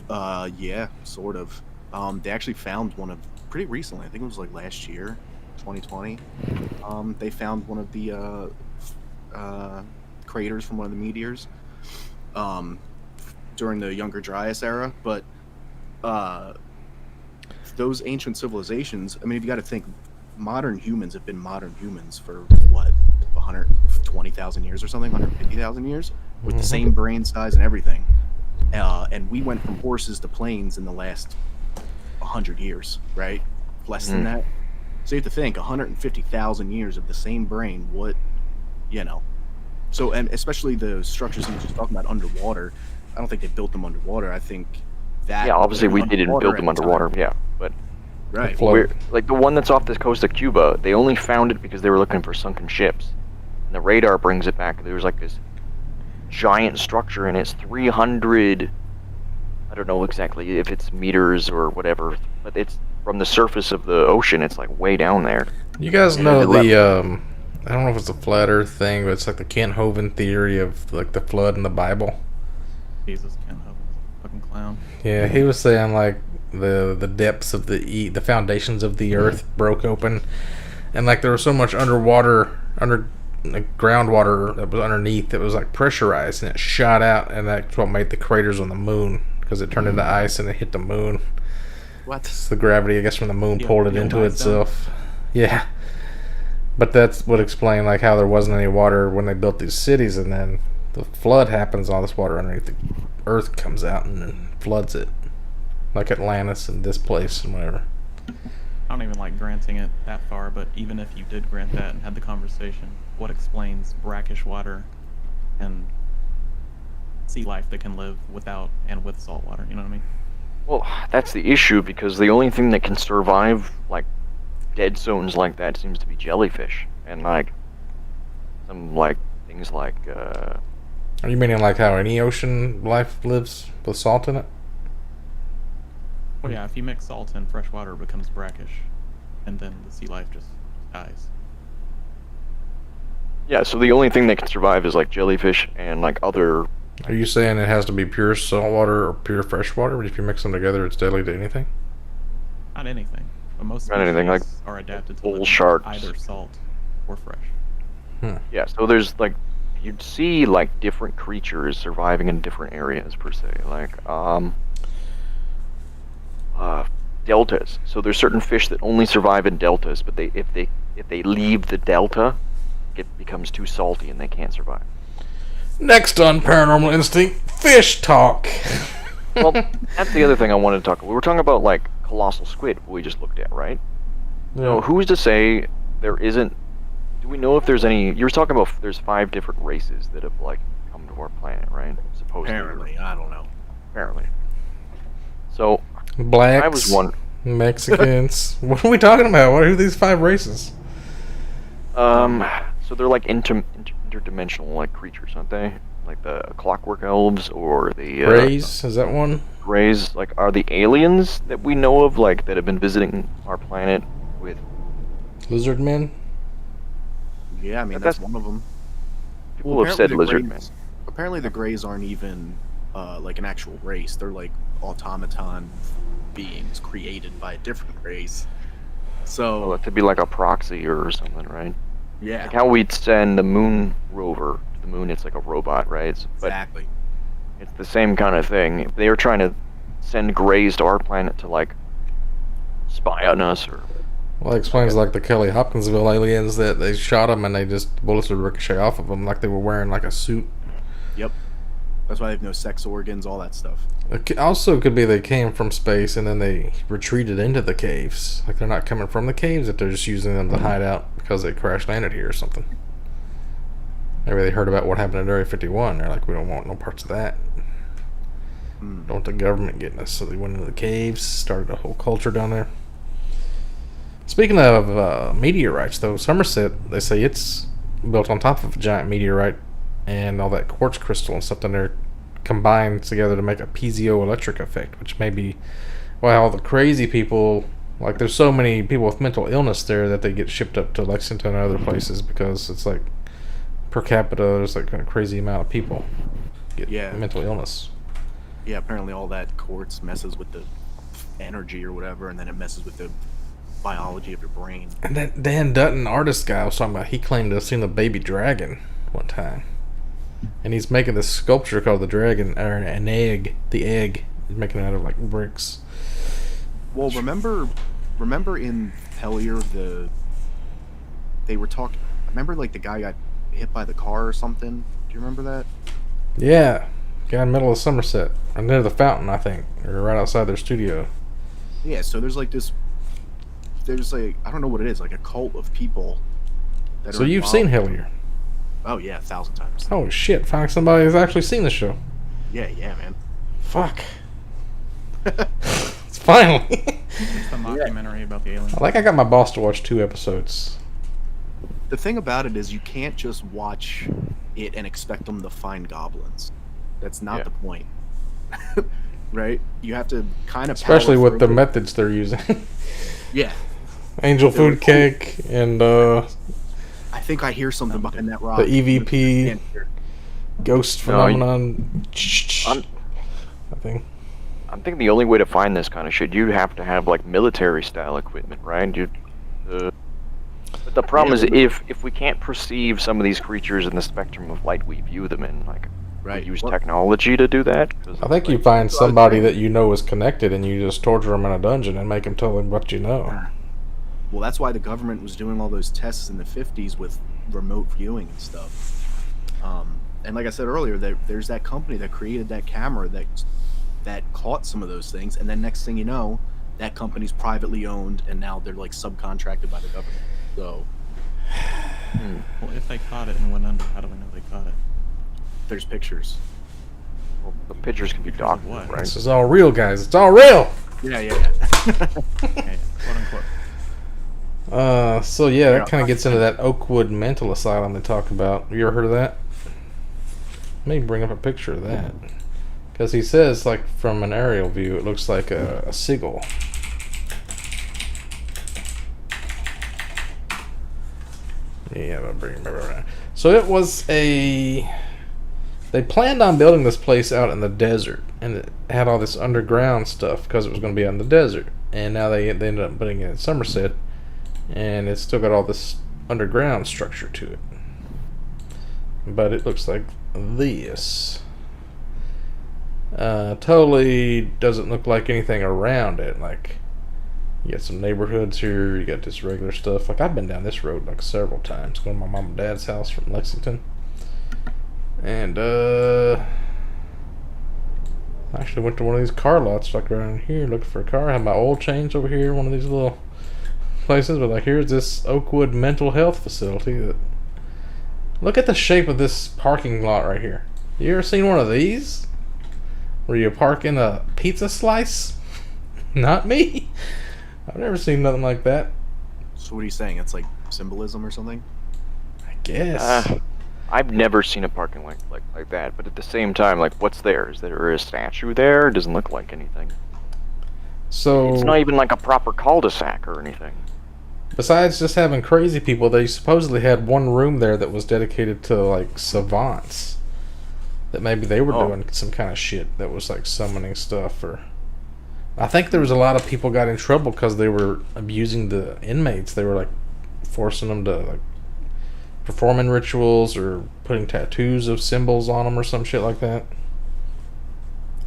yeah, sort of. They actually found one of pretty recently. I think it was like last year, 2020. They found one of the craters from one of the meteors during the Younger Dryas era. But those ancient civilizations, I mean, if you got to think, modern humans have been modern humans for what, 120,000 years or something, 150,000 years, with the same brain size and everything. And we went from horses to planes in the last 100 years, right? Less than that. So you have to think 150,000 years of the same brain. What, you know? So, and especially the structures you were just talking about underwater. I don't think they built them underwater. I think that. Yeah, obviously we didn't build them at the time. underwater. Yeah, but Right. like the one that's off the coast of Cuba, they only found it because they were looking for sunken ships. And the radar brings it back. There's like this giant structure, and it's 300. I don't know exactly if it's meters or whatever, but it's from the surface of the ocean. It's like way down there. You guys And know they the I don't know if it's a flat Earth thing, but it's like the Kent Hovind theory of like the flood in the Bible. Jesus, Ken Hogan's a fucking clown. Yeah, he was saying like the depths of the foundations of the Earth broke open, and like there was so much like groundwater that was underneath that was like pressurized, and it shot out, and that's what made the craters on the moon, because it turned into ice and it hit the moon. What? It's the gravity, I guess, from the moon pulled it the into old ice itself. Yeah. But that's what explained like how there wasn't any water when they built these cities, and then the flood happens, all this water underneath the earth comes out and then floods it. Like Atlantis and this place and whatever. I don't even like granting it that far, but even if you did grant that and had the conversation, what explains brackish water and sea life that can live without and with salt water? You know what I mean? Well, that's the issue, because the only thing that can survive like dead zones like that seems to be jellyfish, and like some like things like Are you meaning like how any ocean life lives with salt in it? Well, yeah, if you mix salt and fresh water, it becomes brackish, and then the sea life just dies. yeah. So the only thing that can survive is like jellyfish and like other. Are you saying it has to be pure salt water or pure fresh water, but if you mix them together it's deadly to anything? Not anything, but most Not anything, like species are adapted to bull live in sharks. either salt or fresh. Yeah. So there's like you'd see like different creatures surviving in different areas per se, like deltas. So there's certain fish that only survive in deltas, but if they leave the delta, it becomes too salty and they can't survive. Next on Paranormal Instinct, fish talk. Well, that's the other thing I wanted to talk about. We were talking about like colossal squid, what we just looked at, right? So who's to say there isn't? Do we know if there's any? You were talking about there's 5 different races that have like come to our planet, right? Supposedly. Apparently, I don't know. Apparently. So Blacks, I was one. Mexicans. What are we talking about? What are these 5 races? So they're like interdimensional like creatures, aren't they? Like the clockwork elves or the Rays, is that one? Greys. Like, are the aliens that we know of like that have been visiting our planet with? Lizard men? Yeah, I mean, That's- that's one of them. People have said the lizard Greys- Apparently, the Greys aren't even like an actual race. They're like automaton beings created by a different race. So Well, to be like a proxy or something, right? yeah, Like how we'd send the moon rover to the moon. It's like a robot, right? But exactly. it's the same kind of thing. If they were trying to send Greys to our planet to like spy on us or Well, it explains like the Kelly Hopkinsville aliens that they shot them and they just bullets would ricochet off of them like they were wearing like a suit. Yep. That's why they have no sex organs, all that stuff. It also could be they came from space and then they retreated into the caves. Like they're not coming from the caves, that they're just using them to hide out because they crash landed here or something. Maybe they heard about what happened in Area 51. They're like, we don't want no parts of that. Don't want the government getting us. So they went into the caves, started a whole culture down there. Speaking of meteorites, though, Somerset, they say it's built on top of a giant meteorite, and all that quartz crystal and stuff down there combined together to make a piezoelectric effect, which may be why all the crazy people, like there's so many people with mental illness there that they get shipped up to Lexington and other places, because it's like per capita there's like a crazy amount of people get mental illness. Yeah, apparently all that quartz messes with the energy or whatever, and then it messes with the biology of your brain. And that Dan Dutton artist guy I was talking about, he claimed to have seen the baby dragon one time. And he's making this sculpture called the dragon, or an egg. The egg. He's making it out of like bricks. Well, remember in Hellier, they were talking. Remember, like the guy got hit by the car or something. Do you remember that? Yeah, guy in the middle of Somerset, or near the fountain, I think, or right outside their studio. Yeah. So there's like this. There's like, I don't know what it is, like a cult of people. That So are you've involved. seen Hellier? Oh yeah, 1,000 times. Oh shit! Finally, somebody has actually seen the show. Yeah, man. Fuck. It's finally. It's the mockumentary about the aliens. I got my boss to watch 2 episodes. The thing about it is you can't just watch it and expect them to find goblins. That's not the point. Right? You have to kind of Especially power with the through it. methods they're using. Yeah. Angel They're food recording. cake and I think I hear something behind that rock. the EVP Can't hear. ghost No, phenomenon. I'm, I think. I'm thinking the only way to find this kind of shit, you'd have to have like military style equipment, right? But the problem is if we can't perceive some of these creatures in the spectrum of light we view them in, like Right. we use Well- technology to do that. 'Cause, I think you like, find that's what I was somebody saying. that you know is connected, and you just torture them in a dungeon and make them tell them what you know. Well, that's why the government was doing all those tests in the 50s with remote viewing and stuff. And like I said earlier, there's that company that created that camera that caught some of those things, and then next thing you know, that company's privately owned, and now they're like subcontracted by the government. So Well, if they caught it and went under, how do we know they caught it? there's pictures. well, the pictures can be Pictures of doctored, what? right? This is all real, guys. It's all real. Yeah. Okay, quote unquote. So yeah, Yeah. that kind of gets into that Oakwood Mental Asylum they talk about. You ever heard of that? Let me bring up a picture of that. Because he says, like, from an aerial view, it looks like a seagull. Yeah, I'll bring it. So it was they planned on building this place out in the desert, and it had all this underground stuff because it was going to be out in the desert. And now they ended up putting it in Somerset, and it's still got all this underground structure to it. But it looks like this. Totally doesn't look like anything around it. Like, you got some neighborhoods here, you got this regular stuff. Like, I've been down this road like several times, going to my mom and dad's house from Lexington. And I actually went to one of these car lots like around here looking for a car. I had my oil changed over here, one of these little places. But like, here's this Oakwood mental health facility. That, look at the shape of this parking lot right here. You ever seen one of these? Where you park in a pizza slice? Not me. I've never seen nothing like that. So what are you saying? It's like symbolism or something? I guess. I've never seen a parking lot like that, but at the same time, like, what's there? Is there a statue there? It doesn't look like anything. So It's not even like a proper cul-de-sac or anything. besides just having crazy people, they supposedly had one room there that was dedicated to like savants. That maybe they were doing some kind of shit that was like summoning stuff, or I think there was a lot of people got in trouble because they were abusing the inmates. They were like forcing them to like performing rituals or putting tattoos of symbols on them or some shit like that.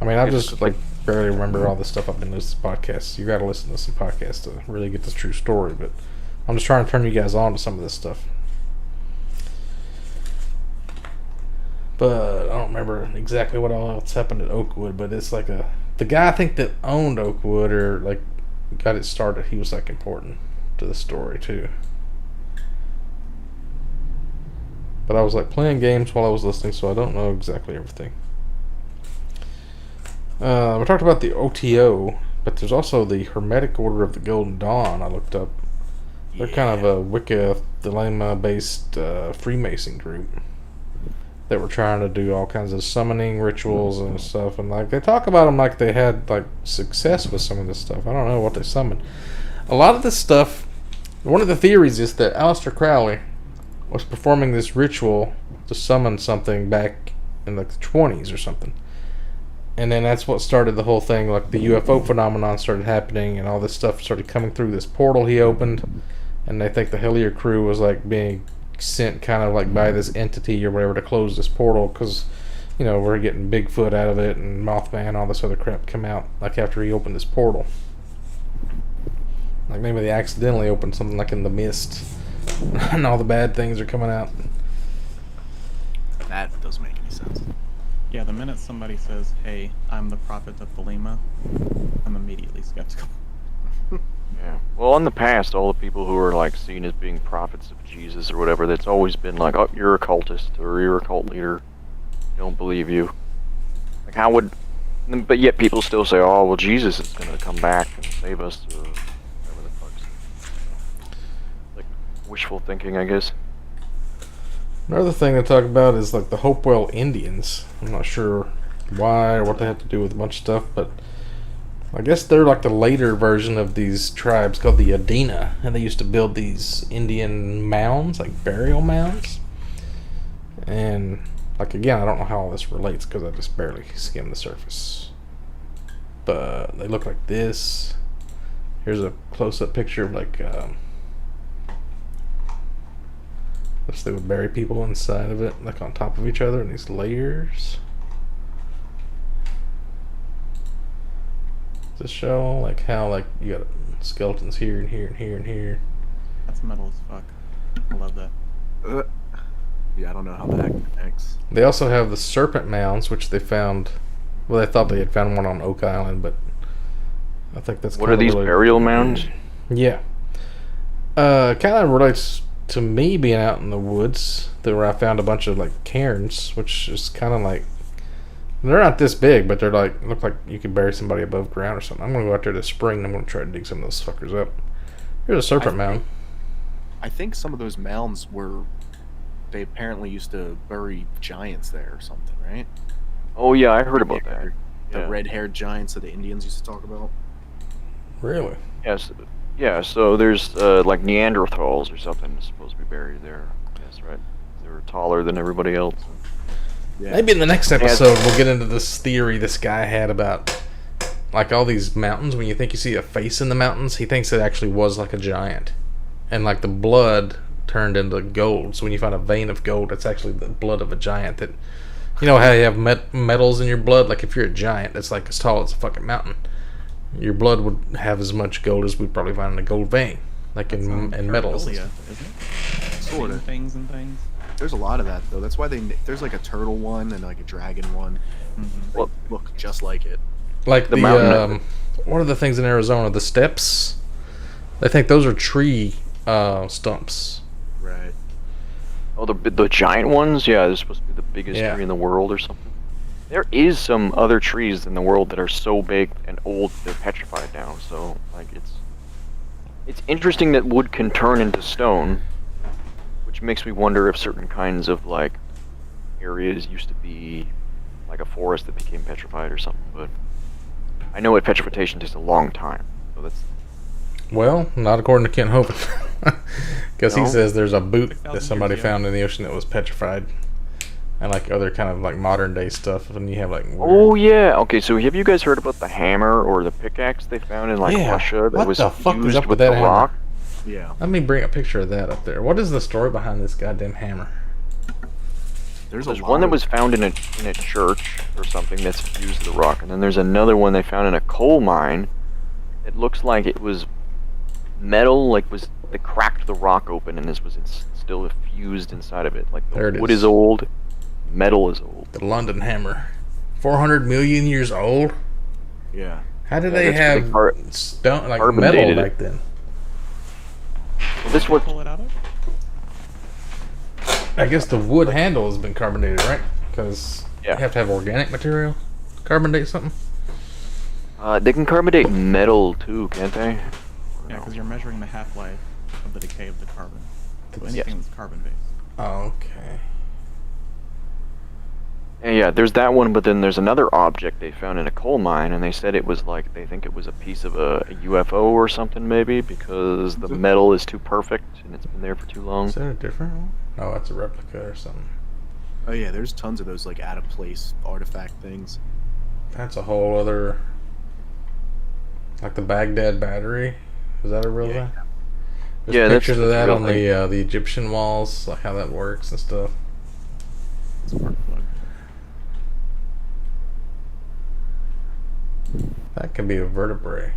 I mean, I've It's just like barely remember all the stuff I've been listening to podcasts. You got to listen to some podcasts to really get this true story. But I'm just trying to turn you guys on to some of this stuff. But I don't remember exactly what all else happened at Oakwood. But it's like the guy I think that owned Oakwood or like got it started. He was like important to the story too. But I was like playing games while I was listening, so I don't know exactly everything. We talked about the OTO, but there's also the Hermetic Order of the Golden Dawn. I looked up. They're kind of a Wicca Thelema-based Freemason group that were trying to do all kinds of summoning rituals and stuff. And like they talk about them like they had like success with some of this stuff. I don't know what they summoned. A lot of this stuff. One of the theories is that Aleister Crowley was performing this ritual to summon something back in like the 20s or something. And then that's what started the whole thing, like the UFO phenomenon started happening and all this stuff started coming through this portal he opened. And they think the Hellier crew was like being sent kind of like by this entity or whatever to close this portal because, you know, we're getting Bigfoot out of it and Mothman and all this other crap come out like after he opened this portal. Like maybe they accidentally opened something like in the mist. And all the bad things are coming out. That doesn't make any sense. Yeah, the minute somebody says, "Hey, I'm the prophet of Thelema," I'm immediately skeptical. Yeah. Well, in the past, all the people who are like seen as being prophets of Jesus or whatever, that's always been like, "Oh, you're a cultist or you're a cult leader. I don't believe you." Like, how would? But yet people still say, "Oh, well, Jesus is going to come back and save us," or whatever the fuck's. Like wishful thinking, I guess. Another thing they talk about is like the Hopewell Indians. I'm not sure why or what they have to do with a bunch of stuff, but I guess they're like the later version of these tribes called the Adena, and they used to build these Indian mounds, like burial mounds. And like again, I don't know how all this relates because I just barely skimmed the surface. But they look like this. Here's a close-up picture of like which they would bury people inside of it, like on top of each other in these layers. To show like how like you got skeletons here and here and here and here. That's metal as fuck. I love that. Yeah, I don't know how that connects. They also have the serpent mounds, which they found. Well, they thought they had found one on Oak Island, but I think that's What are these burial mounds? Yeah. Kind of relates to me being out in the woods, where I found a bunch of like cairns, which is kind of like they're not this big, but they're like look like you could bury somebody above ground or something. I'm gonna go out there this spring and I'm gonna try to dig some of those fuckers up. Here's a serpent mound. I think some of those mounds they apparently used to bury giants there or something, right? Oh yeah, I heard about that. The Yeah. red-haired giants that the Indians used to talk about. Really? Yes. Yeah. So there's like Neanderthals or something supposed to be buried there. That's right. They were taller than everybody else. Yeah. Maybe in the next episode we'll get into this theory this guy had about like all these mountains. When you think you see a face in the mountains, he thinks it actually was like a giant, and like the blood turned into gold. So when you find a vein of gold, it's actually the blood of a giant. That you know how you have metals in your blood. Like if you're a giant that's like as tall as a fucking mountain, your blood would have as much gold as we'd probably find in a gold vein, like in metals. Paraphilia, isn't it? Sort of. Things and things. There's a lot of that though. That's why there's like a turtle one and like a dragon one. Mm-hmm. They look just like it. Like The the mountain. one of the things in Arizona, the steps. They think those are tree stumps. Right. Oh, the giant ones? Yeah, they're supposed to be the biggest Yeah. tree in the world or something. There is some other trees in the world that are so big and old they're petrified now. So like it's interesting that wood can turn into stone, which makes me wonder if certain kinds of like areas used to be like a forest that became petrified or something. But I know petrification takes a long time, so that's Well, not according to Kent Hovind. Because he No? says there's a boot 6,000 that somebody years ago. found in the ocean that was petrified. And like other kind of like modern day stuff. And you have like Oh yeah. Okay. So have you guys heard about the hammer or the pickaxe they found in like Yeah. Russia that What was the fuck is used up with with that the hammer? rock? Yeah. Let me bring a picture of that up there. What is the story behind this goddamn hammer? There's one that was found in a church or something that's fused to the rock, and then there's another one they found in a coal mine. It looks like it was metal, like they cracked the rock open, and this was still fused inside of it. Like the wood is old, metal is old. The London Hammer, 400 million years old. Yeah. How did they have stone like metal back then? Well, this what Pull it out of? I guess the wood handle has been carbonated, right? Because you have to have organic material carbonate something. They can carbonate metal too, can't they? Yeah, because you're measuring the half-life of the decay of the carbon. So anything that's carbon-based. Okay. And yeah, there's that one, but then there's another object they found in a coal mine, and they said it was like, they think it was a piece of a UFO or something, maybe, because the metal is too perfect and it's been there for too long. Is that a different one? No, that's a replica or something. Oh yeah, there's tons of those like out of place artifact things. That's a whole other, like the Baghdad battery. Is that a real thing? There's pictures of that on the Egyptian walls, like how that works and stuff. Spark plug. That can be a vertebrae.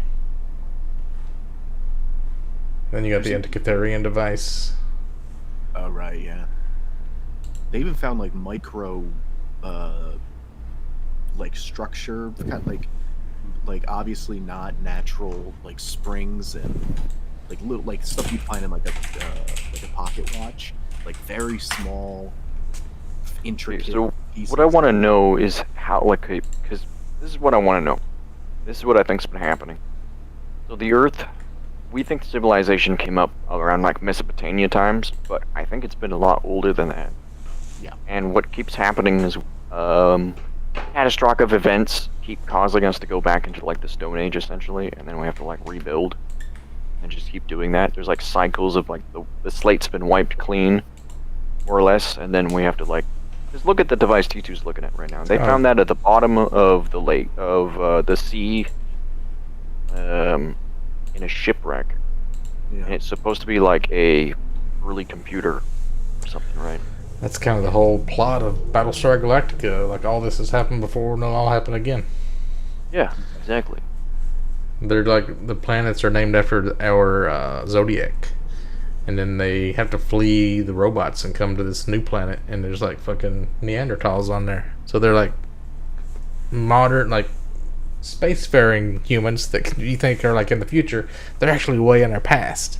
Then you got the Antikytherian device. Oh right, yeah. They even found like micro, like structure, kind of like obviously not natural, like springs and like little like stuff you find in like a pocket watch, like very small, intricate. So pieces. what I want to know is how, like, because this is what I want to know. This is what I think's been happening. So the Earth, we think civilization came up around like Mesopotamia times, but I think it's been a lot older than that. Yeah. And what keeps happening is catastrophic events keep causing us to go back into like the Stone Age essentially, and then we have to like rebuild and just keep doing that. There's like cycles of like the slate's been wiped clean, more or less, and then we have to like just look at the device T2's looking at right now. They found that at the bottom of the lake of the sea, in a shipwreck, and it's supposed to be like a early computer or something, right? That's kind of the whole plot of Battlestar Galactica. Like all this has happened before, and it'll all happen again. Yeah, exactly. They're like the planets are named after our zodiac, and then they have to flee the robots and come to this new planet, and there's like fucking Neanderthals on there. So they're like modern, like spacefaring humans that you think are like in the future. They're actually way in our past,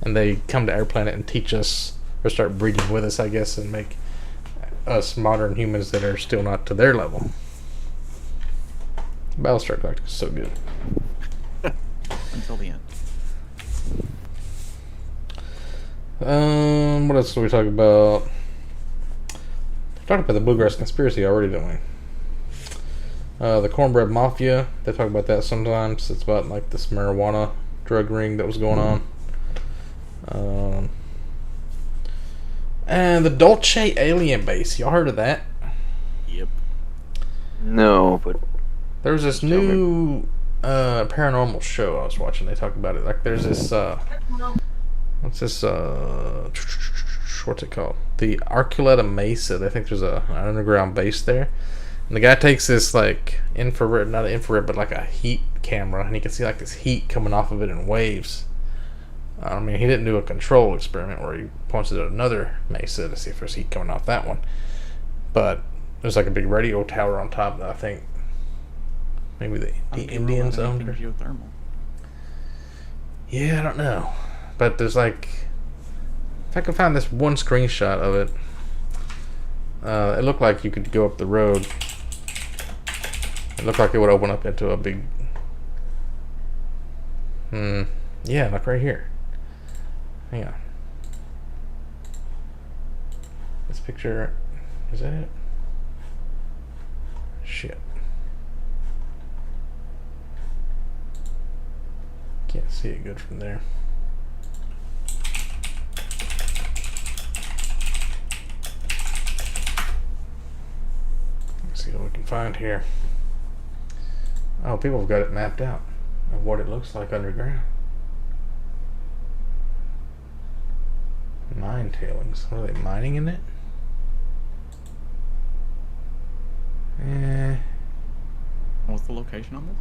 and they come to our planet and teach us, or start breeding with us, I guess, and make us modern humans that are still not to their level. Battlestar Galactica is so good. Until the end. What else do we talk about? We talked about the Bluegrass Conspiracy already, didn't we? The Cornbread Mafia, they talk about that sometimes. It's about like this marijuana drug ring that was going on. And the Dolce Alien Base, y'all heard of that? Yep. No, but There was this new paranormal show I was watching. They talk about it. Like there's this what's this what's it called? The Arculeta Mesa. They think there's an underground base there. And the guy takes this like infrared, not an infrared, but like a heat camera, and he can see like this heat coming off of it in waves. I mean, he didn't do a control experiment where he points it at another mesa to see if there's heat coming off that one. But there's like a big radio tower on top that I think maybe the Indians owned. Geothermal. Yeah, I don't know. But there's like, if I can find this one screenshot of it, it looked like you could go up the road. It looked like it would open up into a big, yeah, like right here. Hang on. This picture, is that it? Shit. Can't see it good from there. Let's see what we can find here. Oh, people have got it mapped out of what it looks like underground. Mine tailings. What are they mining in it? Eh, What's the location on this?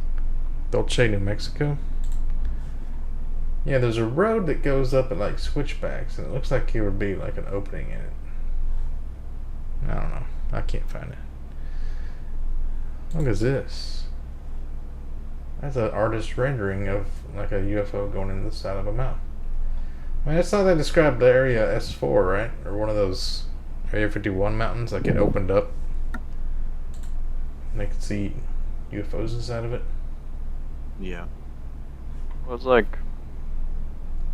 Dulce, New Mexico. Yeah, there's a road that goes up at like switchbacks, and it looks like there would be like an opening in it. I don't know. I can't find it. What is this? That's an artist rendering of like a UFO going into the side of a mountain. I mean, that's how they described the area S4, right? Or one of those Area 51 mountains. Like it opened up, and they could see UFOs inside of it. Yeah. Well, it's like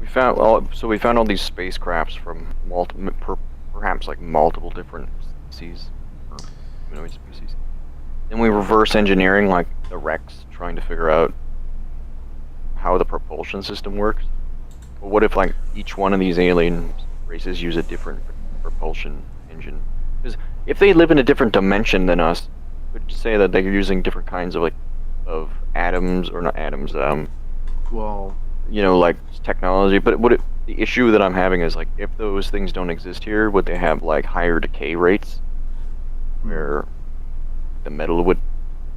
we found all these spacecrafts from perhaps like multiple different species or humanoid species. Then we reverse engineering like the wrecks, trying to figure out how the propulsion system works. But what if like each one of these alien races use a different propulsion engine? Because if they live in a different dimension than us, would you say that they're using different kinds of of atoms or not atoms? Well, Like technology. But the issue that I'm having is like if those things don't exist here, would they have like higher decay rates, where the metal would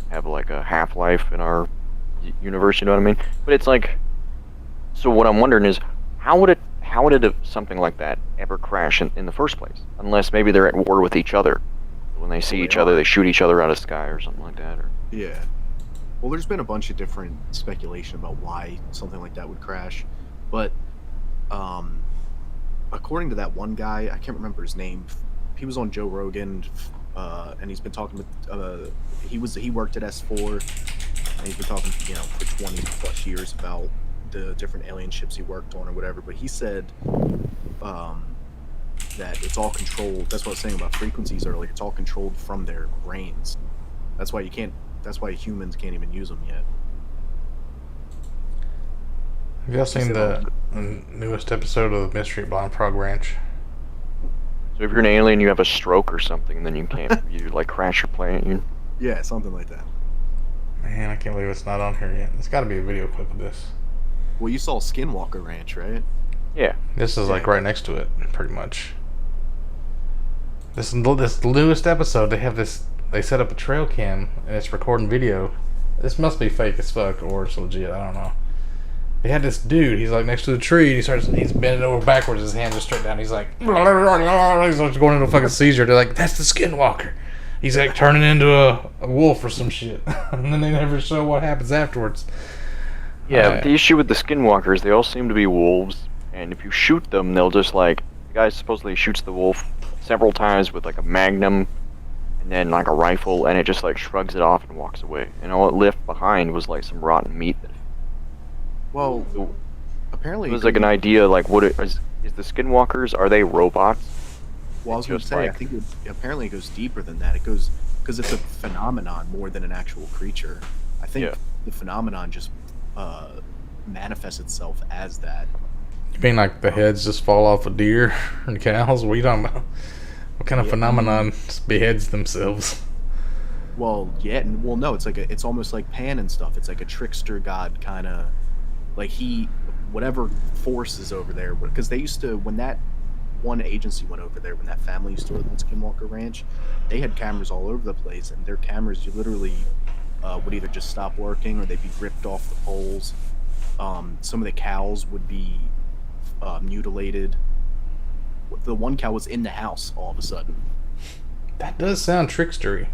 have like a half-life in our universe? You know what I mean? But it's like, so what I'm wondering is how would something like that ever crash in the first place? Unless maybe they're at war with each other. When they see each other, they shoot each other out of the sky or something like that. Or yeah. Well, there's been a bunch of different speculation about why something like that would crash, but according to that one guy, I can't remember his name. He was on Joe Rogan, and he's been talking with. He worked at S4, and he's been talking, for 20 plus years about the different alien ships he worked on or whatever. But he said that it's all controlled. That's what I was saying about frequencies earlier. It's all controlled from their brains. That's why humans can't even use them yet. Have y'all seen the newest episode of the Mystery Blonde Frog Ranch? so if you're an alien, you have a stroke or something, then you can't you like crash your plane. Yeah, something like that. Man, I can't believe it's not on here yet. There's got to be a video clip of this. Well, you saw Skinwalker Ranch, right? Yeah. This is like right next to it, pretty much. This newest episode, they set up a trail cam and it's recording video. This must be fake as fuck or it's legit. I don't know. They had this dude. He's like next to the tree. He's bending over backwards. His hands are straight down. He's like, he's like going into a fucking seizure. They're like, that's the Skinwalker. He's like turning into a wolf or some shit. And then they never show what happens afterwards. Yeah, the issue with the Skinwalkers, they all seem to be wolves, and if you shoot them, they'll just the guy supposedly shoots the wolf several times with like a magnum and then like a rifle, and it just like shrugs it off and walks away. And all it left behind was like some rotten meat. Well, apparently it was like an idea like is the Skinwalkers, are they robots? Well, I was going to say, I think apparently it goes deeper than that. It goes because it's a phenomenon more than an actual creature. I think the phenomenon just manifests itself as that. You mean like the heads just fall off of deer and cows? What are you talking about? What kind of phenomenon beheads themselves? Well, yeah, no, it's almost like Pan and stuff. It's like a trickster god kind of, like whatever force is over there. Because they used to, when that one agency went over there, when that family used to live on Skinwalker Ranch, they had cameras all over the place, and their cameras, you literally would either just stop working or they'd be ripped off the poles. Some of the cows would be mutilated. The one cow was in the house all of a sudden. That does sound trickstery.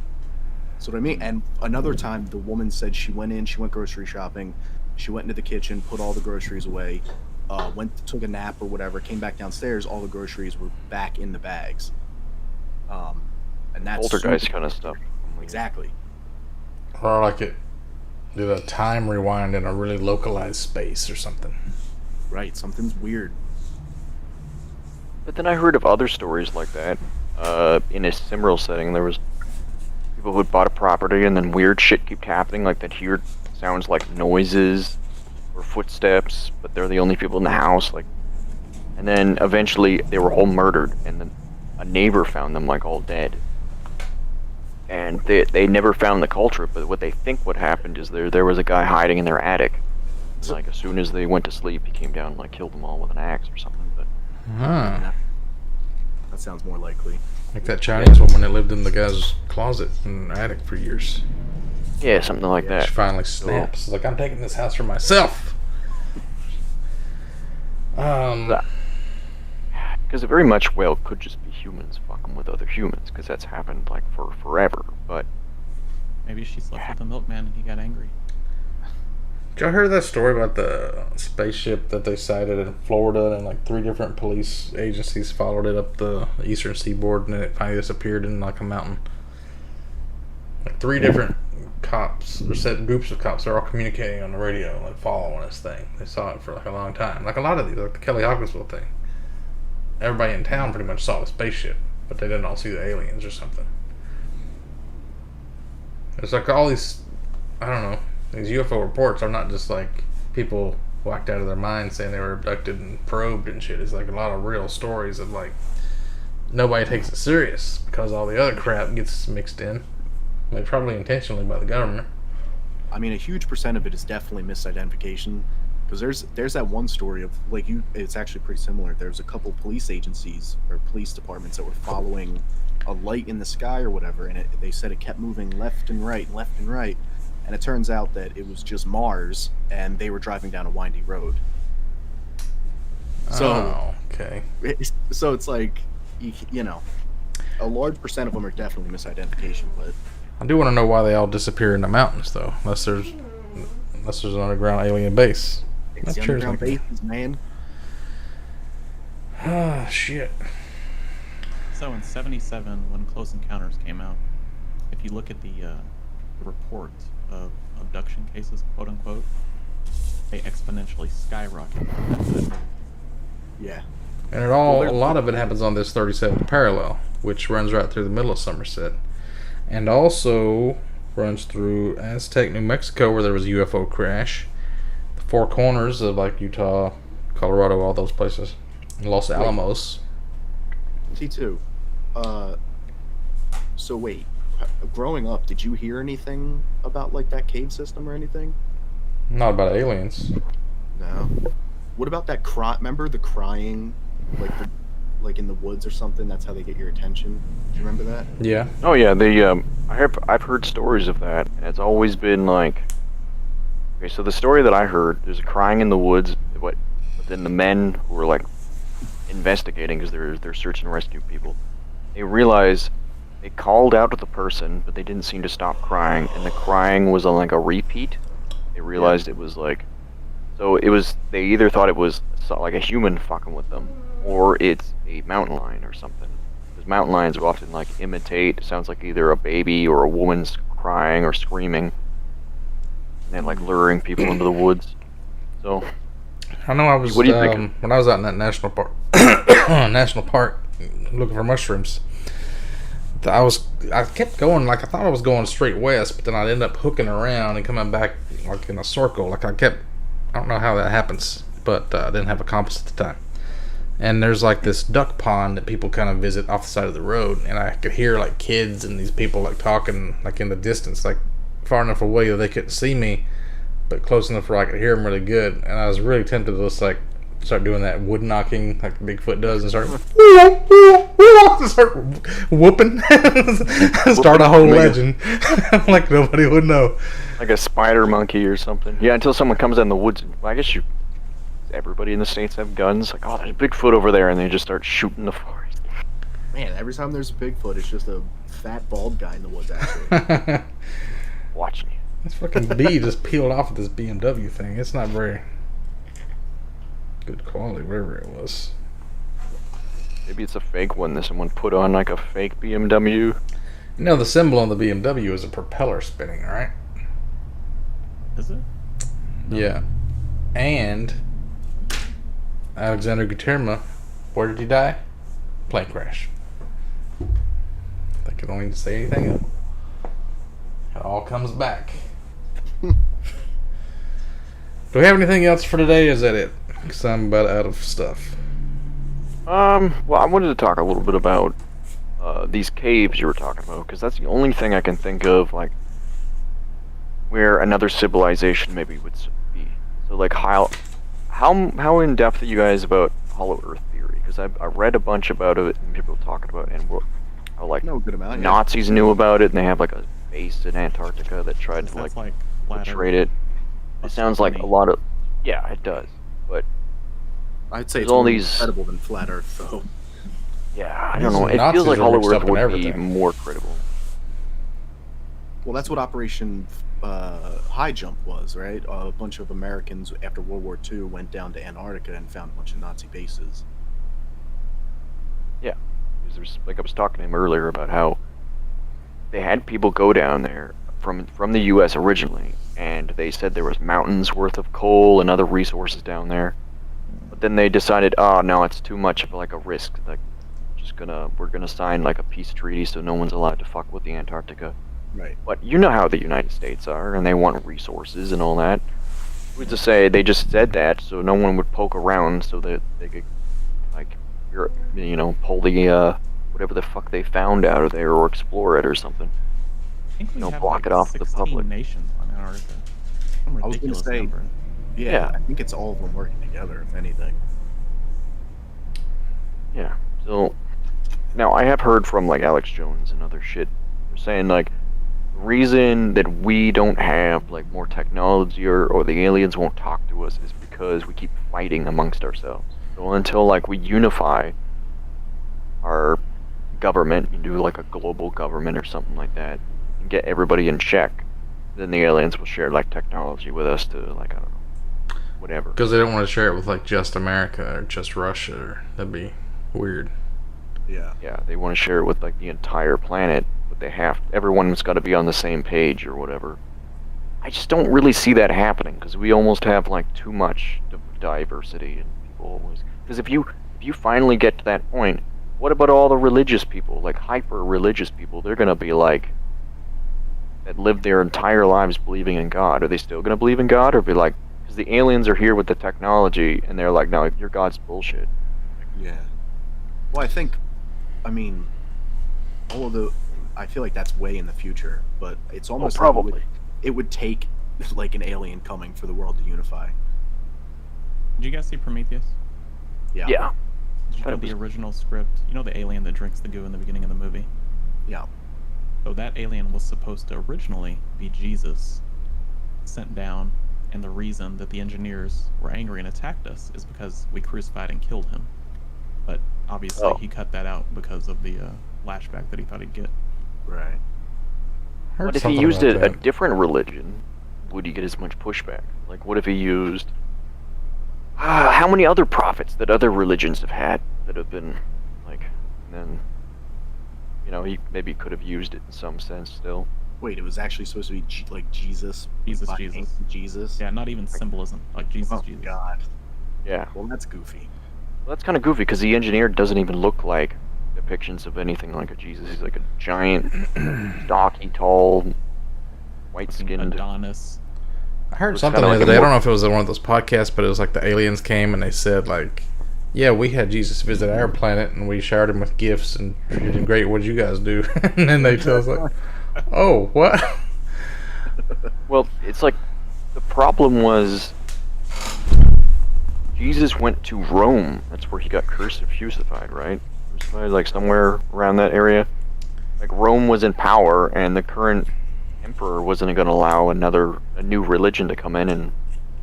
That's what I mean. And another time, the woman said she went grocery shopping. She went into the kitchen, put all the groceries away, took a nap or whatever, came back downstairs, all the groceries were back in the bags. And that's poltergeist kind of stuff. Exactly. Or like it did a time rewind in a really localized space or something. Right, something's weird. But then I heard of other stories like that. In a similar setting, there was people who had bought a property and then weird shit kept happening, like that hear sounds like noises or footsteps, but they're the only people in the house, and then eventually they were all murdered, and then a neighbor found them like all dead. And they never found the culprit, but what they think what happened is there was a guy hiding in their attic. Like as soon as they went to sleep, he came down and like killed them all with an axe or something. But That sounds more likely. Like that Chinese woman that lived in the guy's closet in the attic for years. Yeah, something like She that. finally snaps. Like, I'm taking this house for myself. Because it very much well could just be humans fucking with other humans, because that's happened like for forever. But Maybe she slept with the milkman and he got angry. did y'all hear that story about the spaceship that they sighted in Florida, and like 3 different police agencies followed it up the eastern seaboard, and then it finally disappeared in like a mountain? Like 3 different cops, or set groups of cops, are all communicating on the radio, like following this thing. They saw it for like a long time. Like a lot of these, like the Kelly Hawkinsville thing. Everybody in town pretty much saw the spaceship, but they didn't all see the aliens or something. It's like all these, I don't know, these UFO reports are not just like people whacked out of their minds saying they were abducted and probed and shit. It's like a lot of real stories of like nobody takes it serious because all the other crap gets mixed in. Like probably intentionally by the government. I mean, a huge percent of it is definitely misidentification. Because there's that one story of like it's actually pretty similar. There's a couple police agencies or police departments that were following a light in the sky or whatever, and they said it kept moving left and right, and it turns out that it was just Mars, and they were driving down a windy road. So, okay. So it's like, you know, a large percent of them are definitely misidentification, but I do want to know why they all disappear in the mountains, though. Unless there's an underground alien base. it's the underground bases, man. Ah, shit. So in '77, when Close Encounters came out, if you look at the report of abduction cases, quote unquote, they exponentially skyrocketed after that movie. Yeah. And a lot of it happens on this 37th parallel, which runs right through the middle of Somerset. And also runs through Aztec, New Mexico, where there was a UFO crash. The 4 corners of like Utah, Colorado, all those places. Los Alamos. T2. So wait, growing up, did you hear anything about like that cave system or anything? Not about aliens. No. What about that remember the crying, like in the woods or something? That's how they get your attention. Do you remember that? Yeah. oh yeah, I've heard stories of that, and it's always been like, okay, so the story that I heard, there's a crying in the woods. But then the men who were like investigating, because they're search and rescue people, they realized they called out to the person, but they didn't seem to stop crying, and the crying was on like a repeat. They realized it was like, so it was, they either thought it was like a human fucking with them, or it's a mountain lion or something. Because mountain lions will often like imitate, it sounds like either a baby or a woman's crying or screaming, and then like luring people into the woods. So I know I was, what do you think? when I was out in that national park, looking for mushrooms, I kept going, like I thought I was going straight west, but then I'd end up hooking around and coming back like in a circle. Like I don't know how that happens, but I didn't have a compass at the time. And there's like this duck pond that people kind of visit off the side of the road, and I could hear like kids and these people like talking like in the distance, like far enough away that they couldn't see me, but close enough where I could hear them really good. And I was really tempted to just like start doing that wood knocking like Bigfoot does and start whooping, start a whole legend like nobody would know, like a spider monkey or something. Yeah, until someone comes out in the woods. Well, I guess everybody in the States have guns. Like, oh, there's a Bigfoot over there, and they just start shooting the forest. Man, every time there's a Bigfoot, it's just a fat bald guy in the woods. Actually, Watching you. this fucking bee just peeled off of this BMW thing. It's not very good quality, whatever it was. Maybe it's a fake one that someone put on, like a fake BMW. You know, the symbol on the BMW is a propeller spinning, right? Is it? Yeah. And Alexander Guterma, where did he die? Plane crash. They could only say anything else. It all comes back. Do we have anything else for today? Is that it? Because I'm about out of stuff. Well, I wanted to talk a little bit about these caves you were talking about, because that's the only thing I can think of, like, where another civilization maybe would be. So, like, how in depth are you guys about Hollow Earth theory? because I read a bunch about it and people talking about it, and like No, good amount. Yeah. Nazis knew about it, and they have like a base in Antarctica that tried to That's like flat infiltrate Earth it. It plus sounds like a 20. lot of it does, but I'd say There's it's all more these- credible than flat Earth, though. yeah, I These don't know. It Nazis feels like are Hollow mixed Earth up in would be everything. more credible. Well, that's what Operation High Jump was, right? A bunch of Americans after World War II went down to Antarctica and found a bunch of Nazi bases. Yeah, because there's like I was talking to him earlier about how they had people go down there from the U.S. originally, and they said there was mountains worth of coal and other resources down there. But then they decided, oh no, it's too much of like a risk. Like, we're gonna sign like a peace treaty, so no one's allowed to fuck with the Antarctica. Right. But you know how the United States are, and they want resources and all that. Who's to say they just said that so no one would poke around, so that they could like pull the whatever the fuck they found out of there or explore it or something. I think we have block like it off the 16 public. nations on Antarctica. Some I was gonna ridiculous say- number. Yeah, I think it's all of them working together, if anything. Yeah. So now I have heard from like Alex Jones and other shit saying like the reason that we don't have like more technology or the aliens won't talk to us is because we keep fighting amongst ourselves. So until like we unify our government and do like a global government or something like that and get everybody in check, then the aliens will share like technology with us to like I don't know, whatever. Because they don't want to share it with like just America or just Russia. Or, that'd be weird. Yeah. Yeah, they want to share it with like the entire planet, but everyone's got to be on the same page or whatever. I just don't really see that happening because we almost have like too much diversity and people always. Because if you finally get to that point, what about all the religious people, like hyper religious people? They're gonna be like that lived their entire lives believing in God. Are they still gonna believe in God, or be like, because the aliens are here with the technology and they're like, no, your God's bullshit. Yeah. Well, I mean, I feel like that's way in the future, but it's almost like probably. it would take like an alien coming for the world to unify. Did you guys see Prometheus? Yeah. Yeah. Did you Thought know it the was- original script? You know the alien that drinks the goo in the beginning of the movie? Yeah. So that alien was supposed to originally be Jesus sent down, and the reason that the engineers were angry and attacked us is because we crucified and killed him. But obviously Oh. he cut that out because of the lashback that he thought he'd get. Right. Heard What if he something used about a that. different religion? Would he get as much pushback? Like, what if he used... how many other prophets that other religions have had that have been, like, and then, he maybe could have used it in some sense still. Wait, it was actually supposed to be like Jesus. Jesus, by Jesus. ancient Jesus. Yeah, not even symbolism. Like Jesus, Oh Jesus. God. Yeah. Well, that's goofy. Well, that's kind of goofy, because the engineer doesn't even look like depictions of anything like a Jesus. He's like a giant, stocky, tall, white-skinned... Adonis. I heard Looks something kinda the like other a day. I more- don't know if it was on one of those podcasts, but it was like the aliens came and they said like, "Yeah, we had Jesus visit our planet and we showered him with gifts and treated him great. What did you guys do?" And then they tell us like, "Oh, what?" Well, it's like, the problem was... Jesus went to Rome. That's where he got crucified, right? Crucified, like, somewhere around that area. Like, Rome was in power, and the current emperor wasn't going to allow a new religion to come in and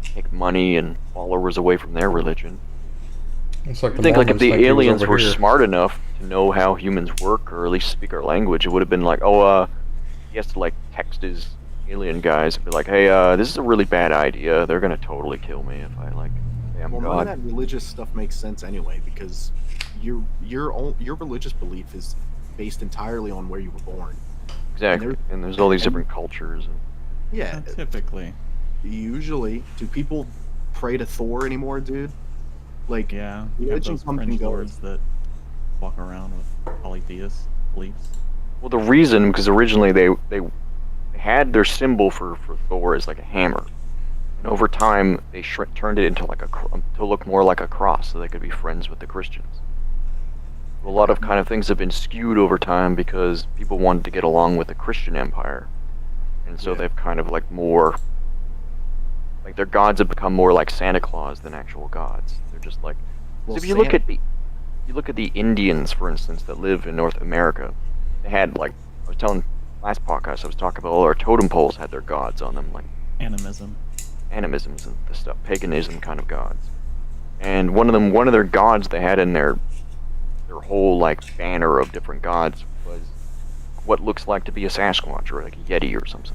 take money and followers away from their religion. It's like I the think, like, if Mormons the think he was aliens over were here. smart enough to know how humans work, or at least speak our language, it would have been like, he has to, like, text his alien guys and be like, hey, this is a really bad idea. They're going to totally kill me if I, like, say I'm Well, none of God. that religious stuff makes sense anyway, because your religious belief is based entirely on where you were born. Exactly. And there's all these different cultures. And Yeah. Typically. Usually, do people pray to Thor anymore, dude? Like, Yeah. You have religion those comes and cringe goes. lords that walk around with polytheist beliefs. Well, the reason, because originally they had their symbol for Thor as like a hammer, and over time they turned it into like to look more like a cross, so they could be friends with the Christians. A lot of kind of things have been skewed over time because people wanted to get along with the Christian empire, and so Yeah. they've kind of like more, like their gods have become more like Santa Claus than actual gods. They're just like, Well, so if you look Santa- at the, you look at the Indians, for instance, that live in North America. They had like I was telling last podcast, I was talking about all our totem poles had their gods on them, like Animism. animisms and the stuff, paganism kind of gods. And one of their gods they had in their whole like banner of different gods was what looks like to be a Sasquatch or like a Yeti or something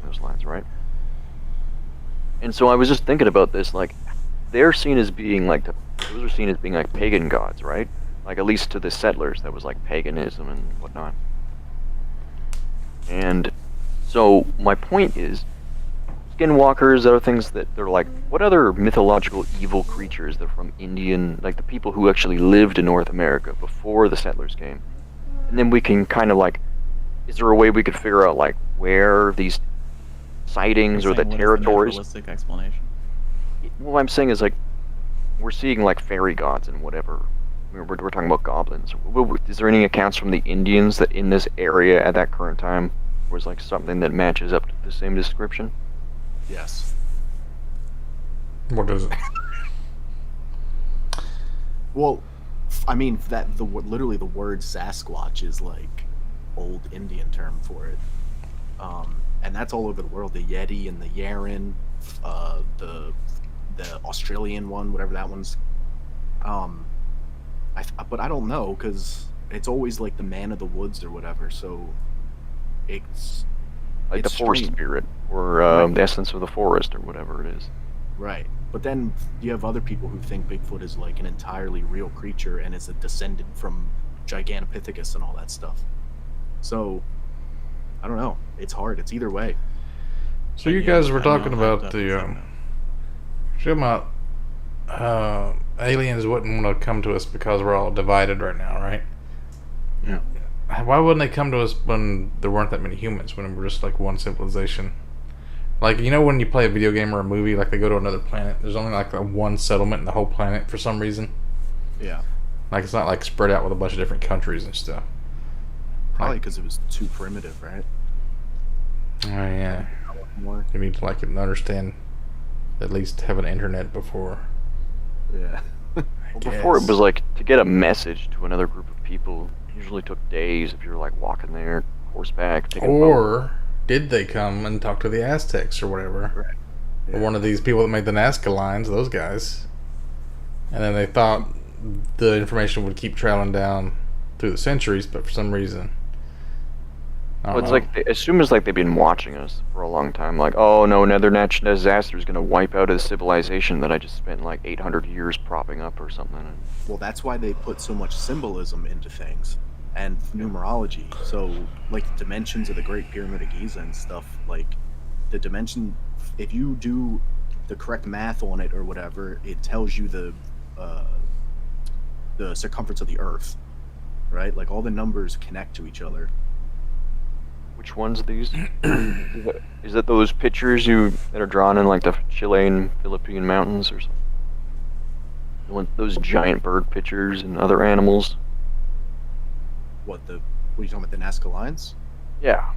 along those lines, right? And so I was just thinking about this, like they're seen as being like those are seen as being like pagan gods, right? Like at least to the settlers, that was like paganism and whatnot. And so my point is, skinwalkers, other things that they're like, what other mythological evil creatures that are from Indian, like the people who actually lived in North America before the settlers came? And then we can kind of like, is there a way we could figure out like where these sightings or the territories? Naturalistic explanation. What I'm saying is like, we're seeing like fairy gods and whatever. We're talking about goblins. Is there any accounts from the Indians that in this area at that current time was like something that matches up to the same description? Yes. What is it? Well, I mean literally the word Sasquatch is like old Indian term for it, and that's all over the world. The Yeti and the Yaren, the Australian one, whatever that one's. But I don't know because it's always like the man of the woods or whatever. So it's Like it's the forest strange. spirit, or Right. the essence of the forest, or whatever it is. Right. But then you have other people who think Bigfoot is like an entirely real creature and is a descendant from Gigantopithecus and all that stuff. So I don't know. It's hard. It's either way. So you Yeah, guys were I know talking how about that the is, talking about aliens wouldn't want to come to us because we're all divided right now, right? Yeah. Why wouldn't they come to us when there weren't that many humans? When we're just like one civilization? Like, you know, when you play a video game or a movie, like they go to another planet, there's only like one settlement in the whole planet for some reason. Yeah. Like it's not like spread out with a bunch of different countries and stuff. Probably because it was too primitive, right? Oh yeah, More. you need to like understand, at least have an internet before. Yeah. I Before it guess. was like to get a message to another group of people usually took days if you were like walking there, horseback, taking a boat. Or did they come and talk to the Aztecs or whatever? Right. Or Yeah. one of these people that made the Nazca lines, those guys. And then they thought the information would keep traveling down through the centuries, but for some reason, I Well, don't it's know. like they assume it's like they've been watching us for a long time. Like, oh no, another natural disaster is going to wipe out a civilization that I just spent like 800 years propping up or something. And Well, that's why they put so much symbolism into things and numerology. So, like dimensions of the Great Pyramid of Giza and stuff, like the dimension, if you do the correct math on it or whatever, it tells you the circumference of the Earth, right? Like all the numbers connect to each other. which ones are these? Is that those pictures that are drawn in like the Chilean, Philippine mountains or something? Those giant bird pictures and other animals? What are you talking about? The Nazca lines? Yeah.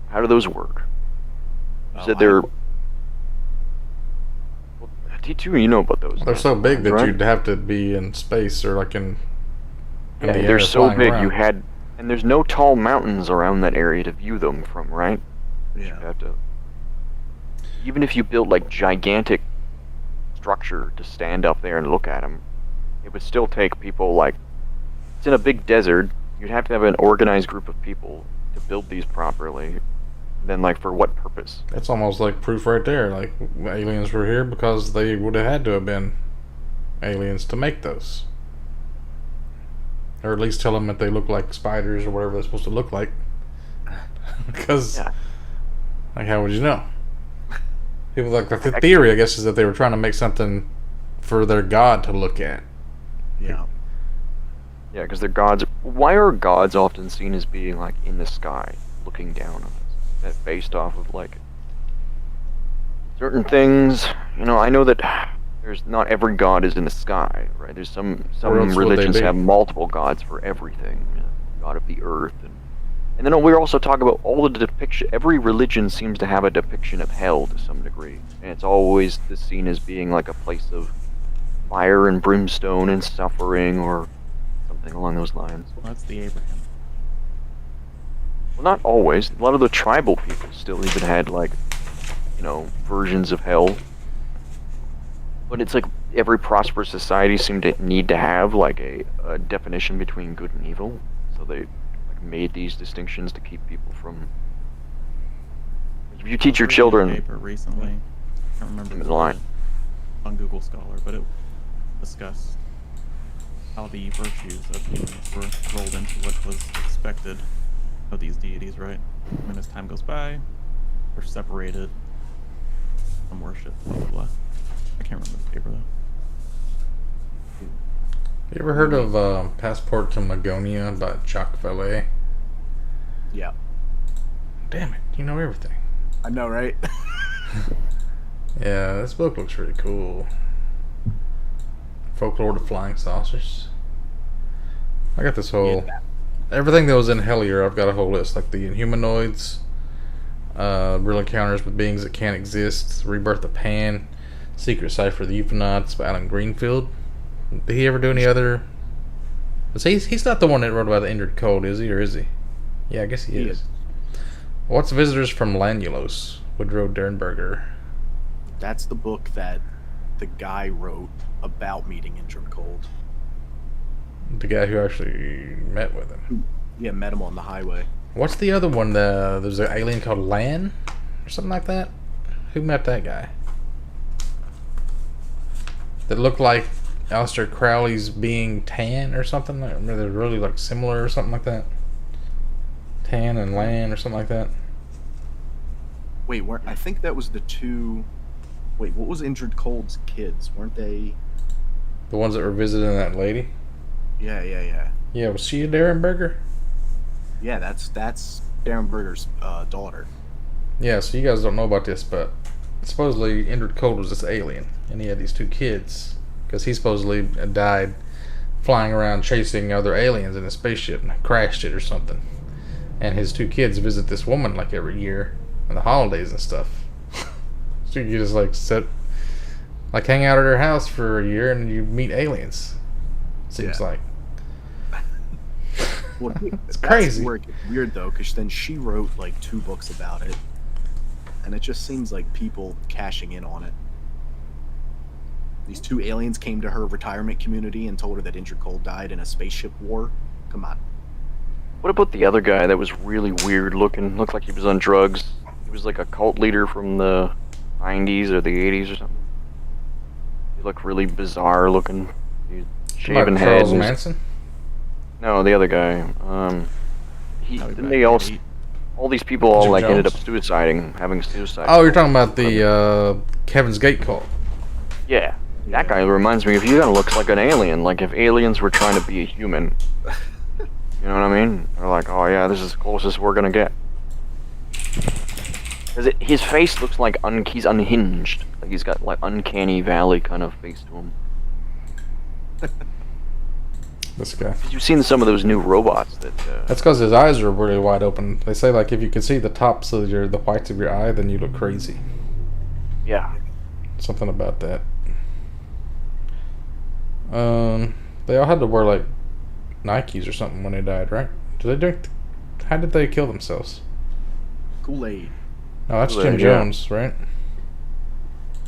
How do those work? You Oh, said they're. Well, T2, you know about those. They're so big that right? you'd have to be in space or like in Yeah, the air they're so flying big. around. And there's no tall mountains around that area to view them from, right? You'd Yeah. have to. Even if you built like gigantic structure to stand up there and look at them, it would still take people like. It's in a big desert. You'd have to have an organized group of people to build these properly. Then, like, for what purpose? That's almost like proof right there. Like aliens were here because they would have had to have been aliens to make those, or at least tell them that they look like spiders or whatever they're supposed to look like. Because, Yeah. like, how would you know? People like the theory, I guess, is that they were trying to make something for their god to look at. Yeah. Yeah, because they're gods. Why are gods often seen as being like in the sky, looking down on us? That's based off of like certain things. You know, I know that there's not every god is in the sky, right? There's some Where else would they religions be? have multiple gods for everything. You know, god of the earth, and then we're also talking about all the depiction. Every religion seems to have a depiction of hell to some degree, and it's always seen as being like a place of fire and brimstone and suffering, or something along those lines. Well, that's the Abraham. Well, not always. A lot of the tribal people still even had, like, versions of hell. But it's like every prosperous society seemed to need to have, like, a definition between good and evil. So they made these distinctions to keep people from... If you teach your children... A paper recently, I can't remember the line. On Google Scholar, but it discussed how the virtues of humans were rolled into what was expected of these deities, right? I mean, as time goes by, they're separated from worship, blah, blah, blah. I can't remember the paper, though. You ever heard of Passport to Magonia by Jacques Vallée? Yeah. Damn it, you know everything. I know, right? Yeah, this book looks really cool. Folklore to Flying Saucers. I got this whole... Everything that was in Hellier, I've got a whole list. Like the Inhumanoids, Real Encounters with Beings That Can't Exist, Rebirth of Pan, Secret Cipher of the Euphonauts by Alan Greenfield. Did he ever do any other... He's not the one that wrote about the Entered Cold, is he? Or is he? Yeah, I guess he is. What's Visitors from Lanulos? Woodrow Dernberger. That's the book that the guy wrote about meeting Injured Cold. The guy who actually met with him. Yeah, met him on the highway. What's the other one? There's an alien called Lan? Or something like that? Who met that guy? That looked like Aleister Crowley's being Tan or something? They're really like similar or something like that. Tan and Lan or something like that. Wait, I think that was the two... Wait, what was Injured Cold's kids? Weren't they... The ones that were visiting that lady? Yeah. Yeah, was she a Derenberger? Yeah, that's Darren Berger's daughter. Yeah, so you guys don't know about this, but supposedly Injured Cold was this alien, and he had these two kids, because he supposedly had died flying around chasing other aliens in a spaceship and crashed it or something. And his two kids visit this woman like every year on the holidays and stuff. So you just hang out at her house for a year and you meet aliens. Seems like. Well, it's crazy. Where it gets weird though, because then she wrote like 2 books about it, and it just seems like people cashing in on it. These 2 aliens came to her retirement community and told her that Injured Cold died in a spaceship war. Come on. What about the other guy that was really weird looking? Looked like he was on drugs. He was like a cult leader from the 90s or the 80s or something. He looked really bizarre looking. Shaven head. Charles Manson? No, the other guy. All these people all Jim like ended Jones? up suiciding, having suicide. Oh, you're talking about the Kevin's Gate cult. Yeah. That guy reminds me of you. Kind of looks like an alien. Like if aliens were trying to be a human. You know what I mean? They're like, oh yeah, this is the closest we're gonna get. Cause his face looks like he's unhinged. Like he's got like uncanny valley kind of face to him. This guy. You've seen some of those new robots that... That's because his eyes are really wide open. They say like if you can see the tops of the whites of your eye, then you look crazy. Yeah. Something about that. They all had to wear like Nikes or something when they died, right? Did they drink? How did they kill themselves? Kool-Aid. No, that's Kool-Aid, Jim yeah. Jones, right?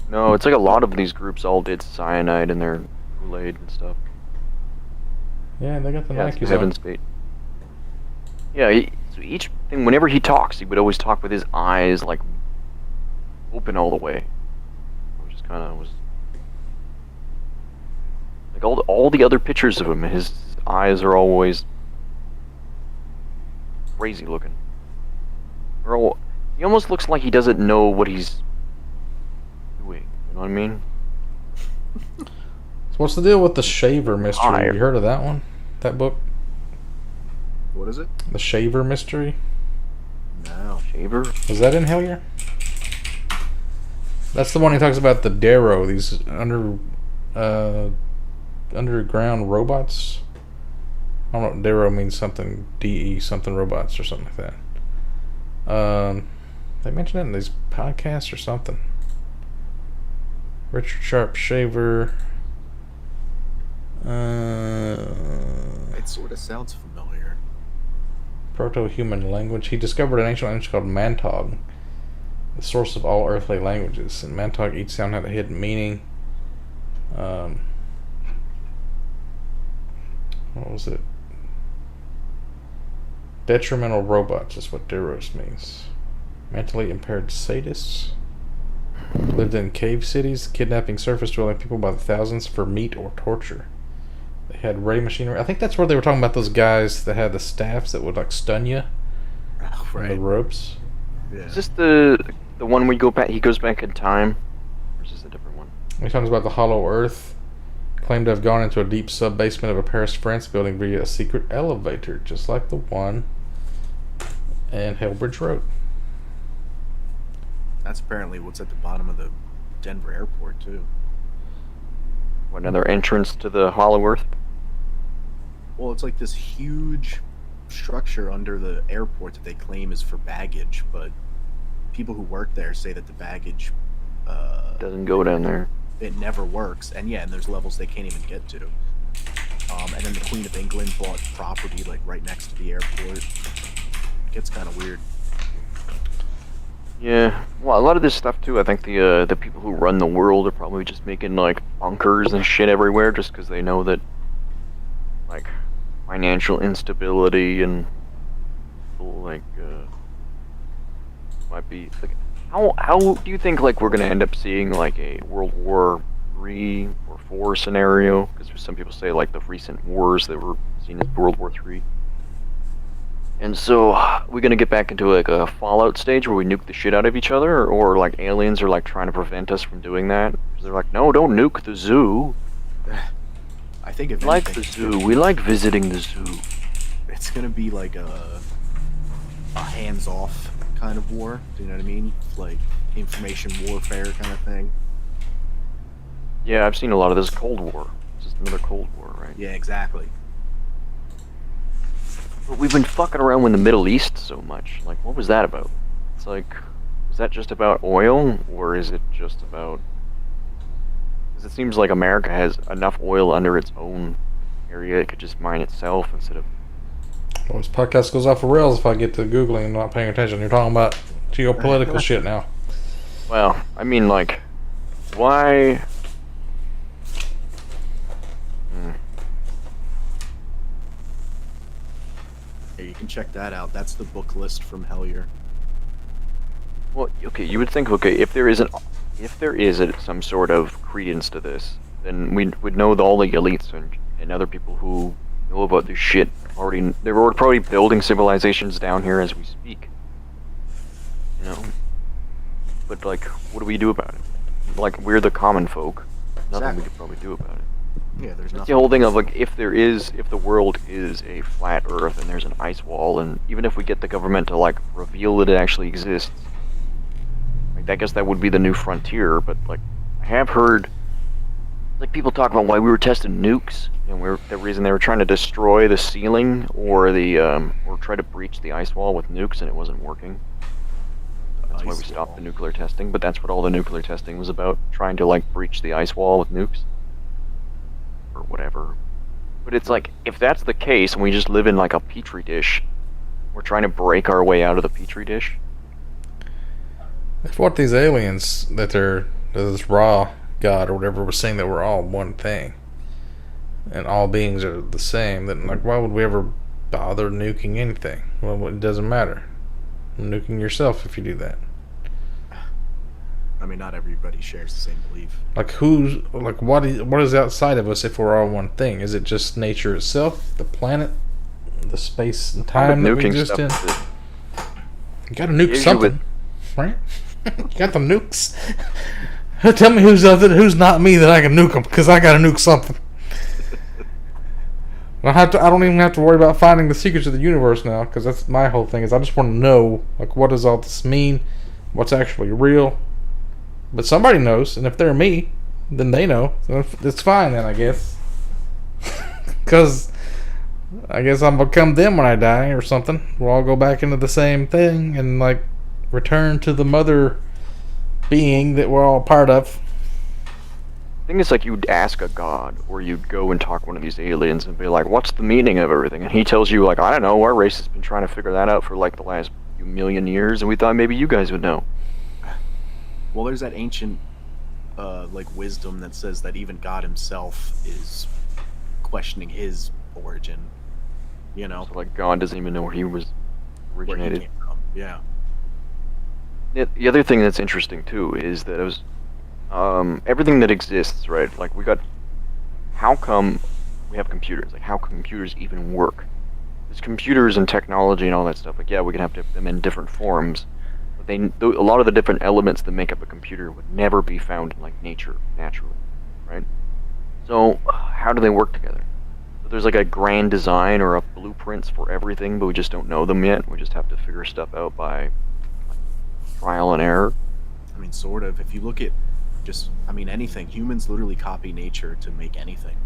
No, it's like a lot of these groups all did cyanide in their Kool-Aid and stuff. Yeah, they got the Yeah, it's Nikes Heaven's on. Gate. Yeah, so each thing, whenever he talks, he would always talk with his eyes, like, open all the way. Which is kind of was... Like, all the other pictures of him, his eyes are always crazy looking. He almost looks like he doesn't know what he's doing. You know what I mean? So what's the deal with the Shaver Mystery? Fire. You heard of that one? That book? What is it? The Shaver Mystery? No. Shaver? Was that in Hellier? That's the one he talks about the Darrow, these underground robots. I don't know, Darrow means something, DE, something robots or something like that. They mentioned it in these podcasts or something. Richard Sharp Shaver. It's sort of sounds familiar. Proto-human language. He discovered an ancient language called Mantog, the source of all earthly languages. In Mantog, each sound had a hidden meaning. What was it? Detrimental robots is what Deros means. Mentally impaired sadists. Lived in cave cities, kidnapping surface-dwelling people by the thousands for meat or torture. They had ray machinery. I think that's where they were talking about those guys that had the staffs that would like stun you. Right. The ropes. Yeah. Is this the one we go back? He goes back in time, or is this a different one? He talks about the Hollow Earth. Claimed to have gone into a deep sub-basement of a Paris, France building via a secret elevator, just like the one in Hellbridge Road. That's apparently what's at the bottom of the Denver airport, too. Another entrance to the Hollow Earth? Well, it's like this huge structure under the airport that they claim is for baggage, but people who work there say that the baggage Doesn't go down there. it never works, and there's levels they can't even get to. And then the Queen of England bought property like right next to the airport. It gets kind of weird. Yeah, well, a lot of this stuff too. I think the people who run the world are probably just making like bunkers and shit everywhere, just because they know that like financial instability and like might be like how do you think like we're gonna end up seeing like a World War III or IV scenario? Because some people say like the recent wars that were seen as World War III. And so, we're gonna get back into like a Fallout stage where we nuke the shit out of each other, or like aliens are like trying to prevent us from doing that. They're like, no, don't nuke the zoo. I think if We like the anything, zoo. We like visiting the zoo. it's gonna be like a hands-off kind of war. Do you know what I mean? Like information warfare kind of thing. Yeah, I've seen a lot of this Cold War. It's just another Cold War, right? Yeah, exactly. But we've been fucking around with the Middle East so much. Like, what was that about? It's like, is that just about oil, or is it just about? Because it seems like America has enough oil under its own area; it could just mine itself instead of. Well, this podcast goes off the rails if I get to Googling and not paying attention. You're talking about geopolitical shit now. Well, I mean, like, why? Yeah, you can check that out. That's the book list from Hellier. Well, okay, you would think, okay, if there is some sort of credence to this, then we'd know that all the elites and other people who know about this shit they're probably building civilizations down here as we speak. You know? But, like, what do we do about it? Like, we're the common folk. Nothing Exactly. we could probably do about it. Yeah, there's That's nothing. the whole thing of, like, if the world is a flat Earth and there's an ice wall, and even if we get the government to, like, reveal that it actually exists, like, I guess that would be the new frontier, but, like, I have heard, like, people talk about why we were testing nukes, and the reason they were trying to destroy the ceiling or try to breach the ice wall with nukes, and it wasn't working. That's why we stopped the nuclear testing, but that's what all the nuclear testing was about, trying to, like, breach the ice wall with nukes. Or whatever. But it's like, if that's the case, and we just live in, like, a petri dish, we're trying to break our way out of the petri dish. If what these aliens that they're this Ra God or whatever was saying that we're all one thing and all beings are the same, then like why would we ever bother nuking anything? Well, it doesn't matter. Nuking yourself if you do that. I mean, not everybody shares the same belief. Like what is outside of us if we're all one thing? Is it just nature itself, the planet, the space and time that we Nuking exist in? stuff. You gotta nuke Usually something, right? You got the nukes. Tell me who's not me that I can nuke them, because I gotta nuke something. I don't even have to worry about finding the secrets of the universe now, because that's my whole thing. Is I just want to know, like, what does all this mean? What's actually real? But somebody knows, and if they're me, then they know. So it's fine then, I guess. Because I guess I'll become them when I die or something. We'll all go back into the same thing and, like, return to the mother being that we're all part of. thing is, like, you'd ask a god, or you'd go and talk to one of these aliens and be like, what's the meaning of everything? And he tells you, like, I don't know, our race has been trying to figure that out for, like, the last few million years, and we thought maybe you guys would know. Well, there's that ancient, like, wisdom that says that even God himself is questioning his origin. You know, So, like, God doesn't even know where he was where he originated. came from. Yeah. The other thing that's interesting, too, is that it was, everything that exists, right? Like, how come we have computers? Like, how computers even work? There's computers and technology and all that stuff. Like, yeah, we can have them in different forms, but a lot of the different elements that make up a computer would never be found in, like, nature, naturally, right? So, how do they work together? So there's, like, a grand design or a blueprints for everything, but we just don't know them yet. We just have to figure stuff out by, like, trial and error. I mean, sort of. If you look at anything. Humans literally copy nature to make anything.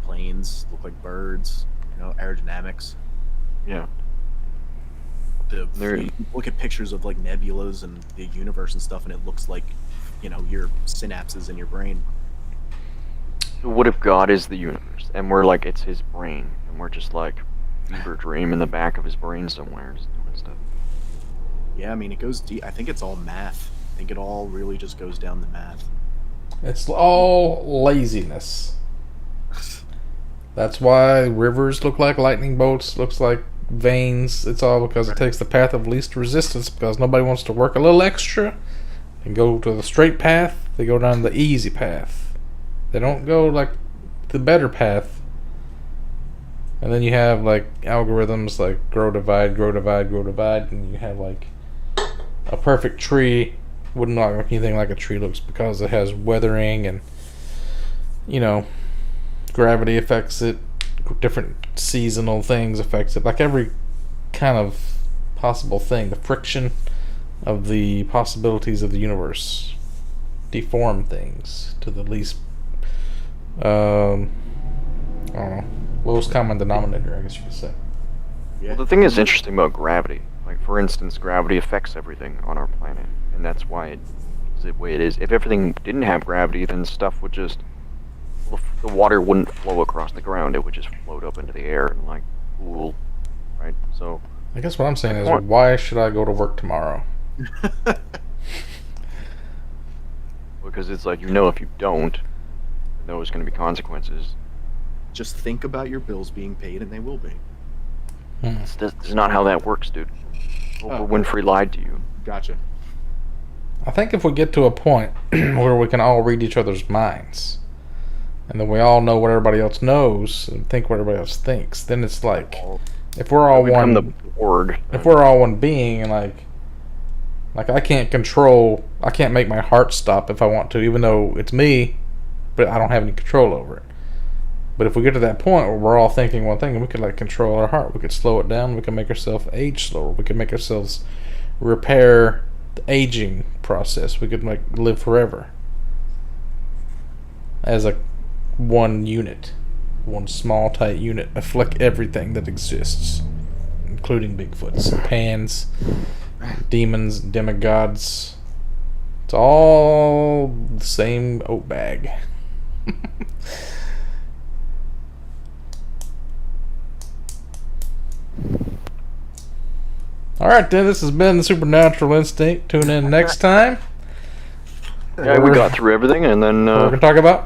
Planes look like birds, aerodynamics. Yeah. You look at pictures of, like, nebulas and the universe and stuff, and it looks like, your synapses in your brain. So what if God is the universe, and we're like, it's his brain, and we're just like fever dream in the back of his brain somewhere, just doing stuff. Yeah, I mean, it goes deep. I think it's all math. I think it all really just goes down to math. It's all laziness. That's why rivers look like lightning bolts, looks like veins. It's all because it takes the path of least resistance, because nobody wants to work a little extra and go to the straight path. They go down the easy path. They don't go, like, the better path. And then you have, like, algorithms like grow, divide, grow, divide, grow, divide, and you have, like, a perfect tree wouldn't look like anything like a tree looks, because it has weathering and, gravity affects it, different seasonal things affects it, like every kind of possible thing. The friction of the possibilities of the universe deform things to the least I don't know, lowest common denominator, I guess you could say. Yeah. Well, the thing is interesting about gravity, like, for instance, gravity affects everything on our planet, and that's why it is the way it is. If everything didn't have gravity, then stuff would just, the water wouldn't flow across the ground, it would just float up into the air and, like, cool, right? So I guess what I'm saying is, why should I go to work tomorrow? because it's like, if you don't, there's going to be consequences. Just think about your bills being paid, and they will be. That's not how that works, dude. Oprah Winfrey lied to you. Gotcha. I think if we get to a point where we can all read each other's minds, and then we all know what everybody else knows and think what everybody else thinks, then it's like, if we're all Become one, the board. if we're all one being, and like I can't make my heart stop if I want to, even though it's me, but I don't have any control over it. But if we get to that point where we're all thinking one thing, and we could, like, control our heart, we could slow it down, we could make ourselves age slower, we could make ourselves repair the aging process, we could, like, live forever as a one unit, one small tight unit, afflict everything that exists, including Bigfoots, pans, demons, demigods. It's all the same oat bag. Alright then, this has been the Supernatural Instinct. Tune in next time. Yeah, we got through everything, and then We're going to talk about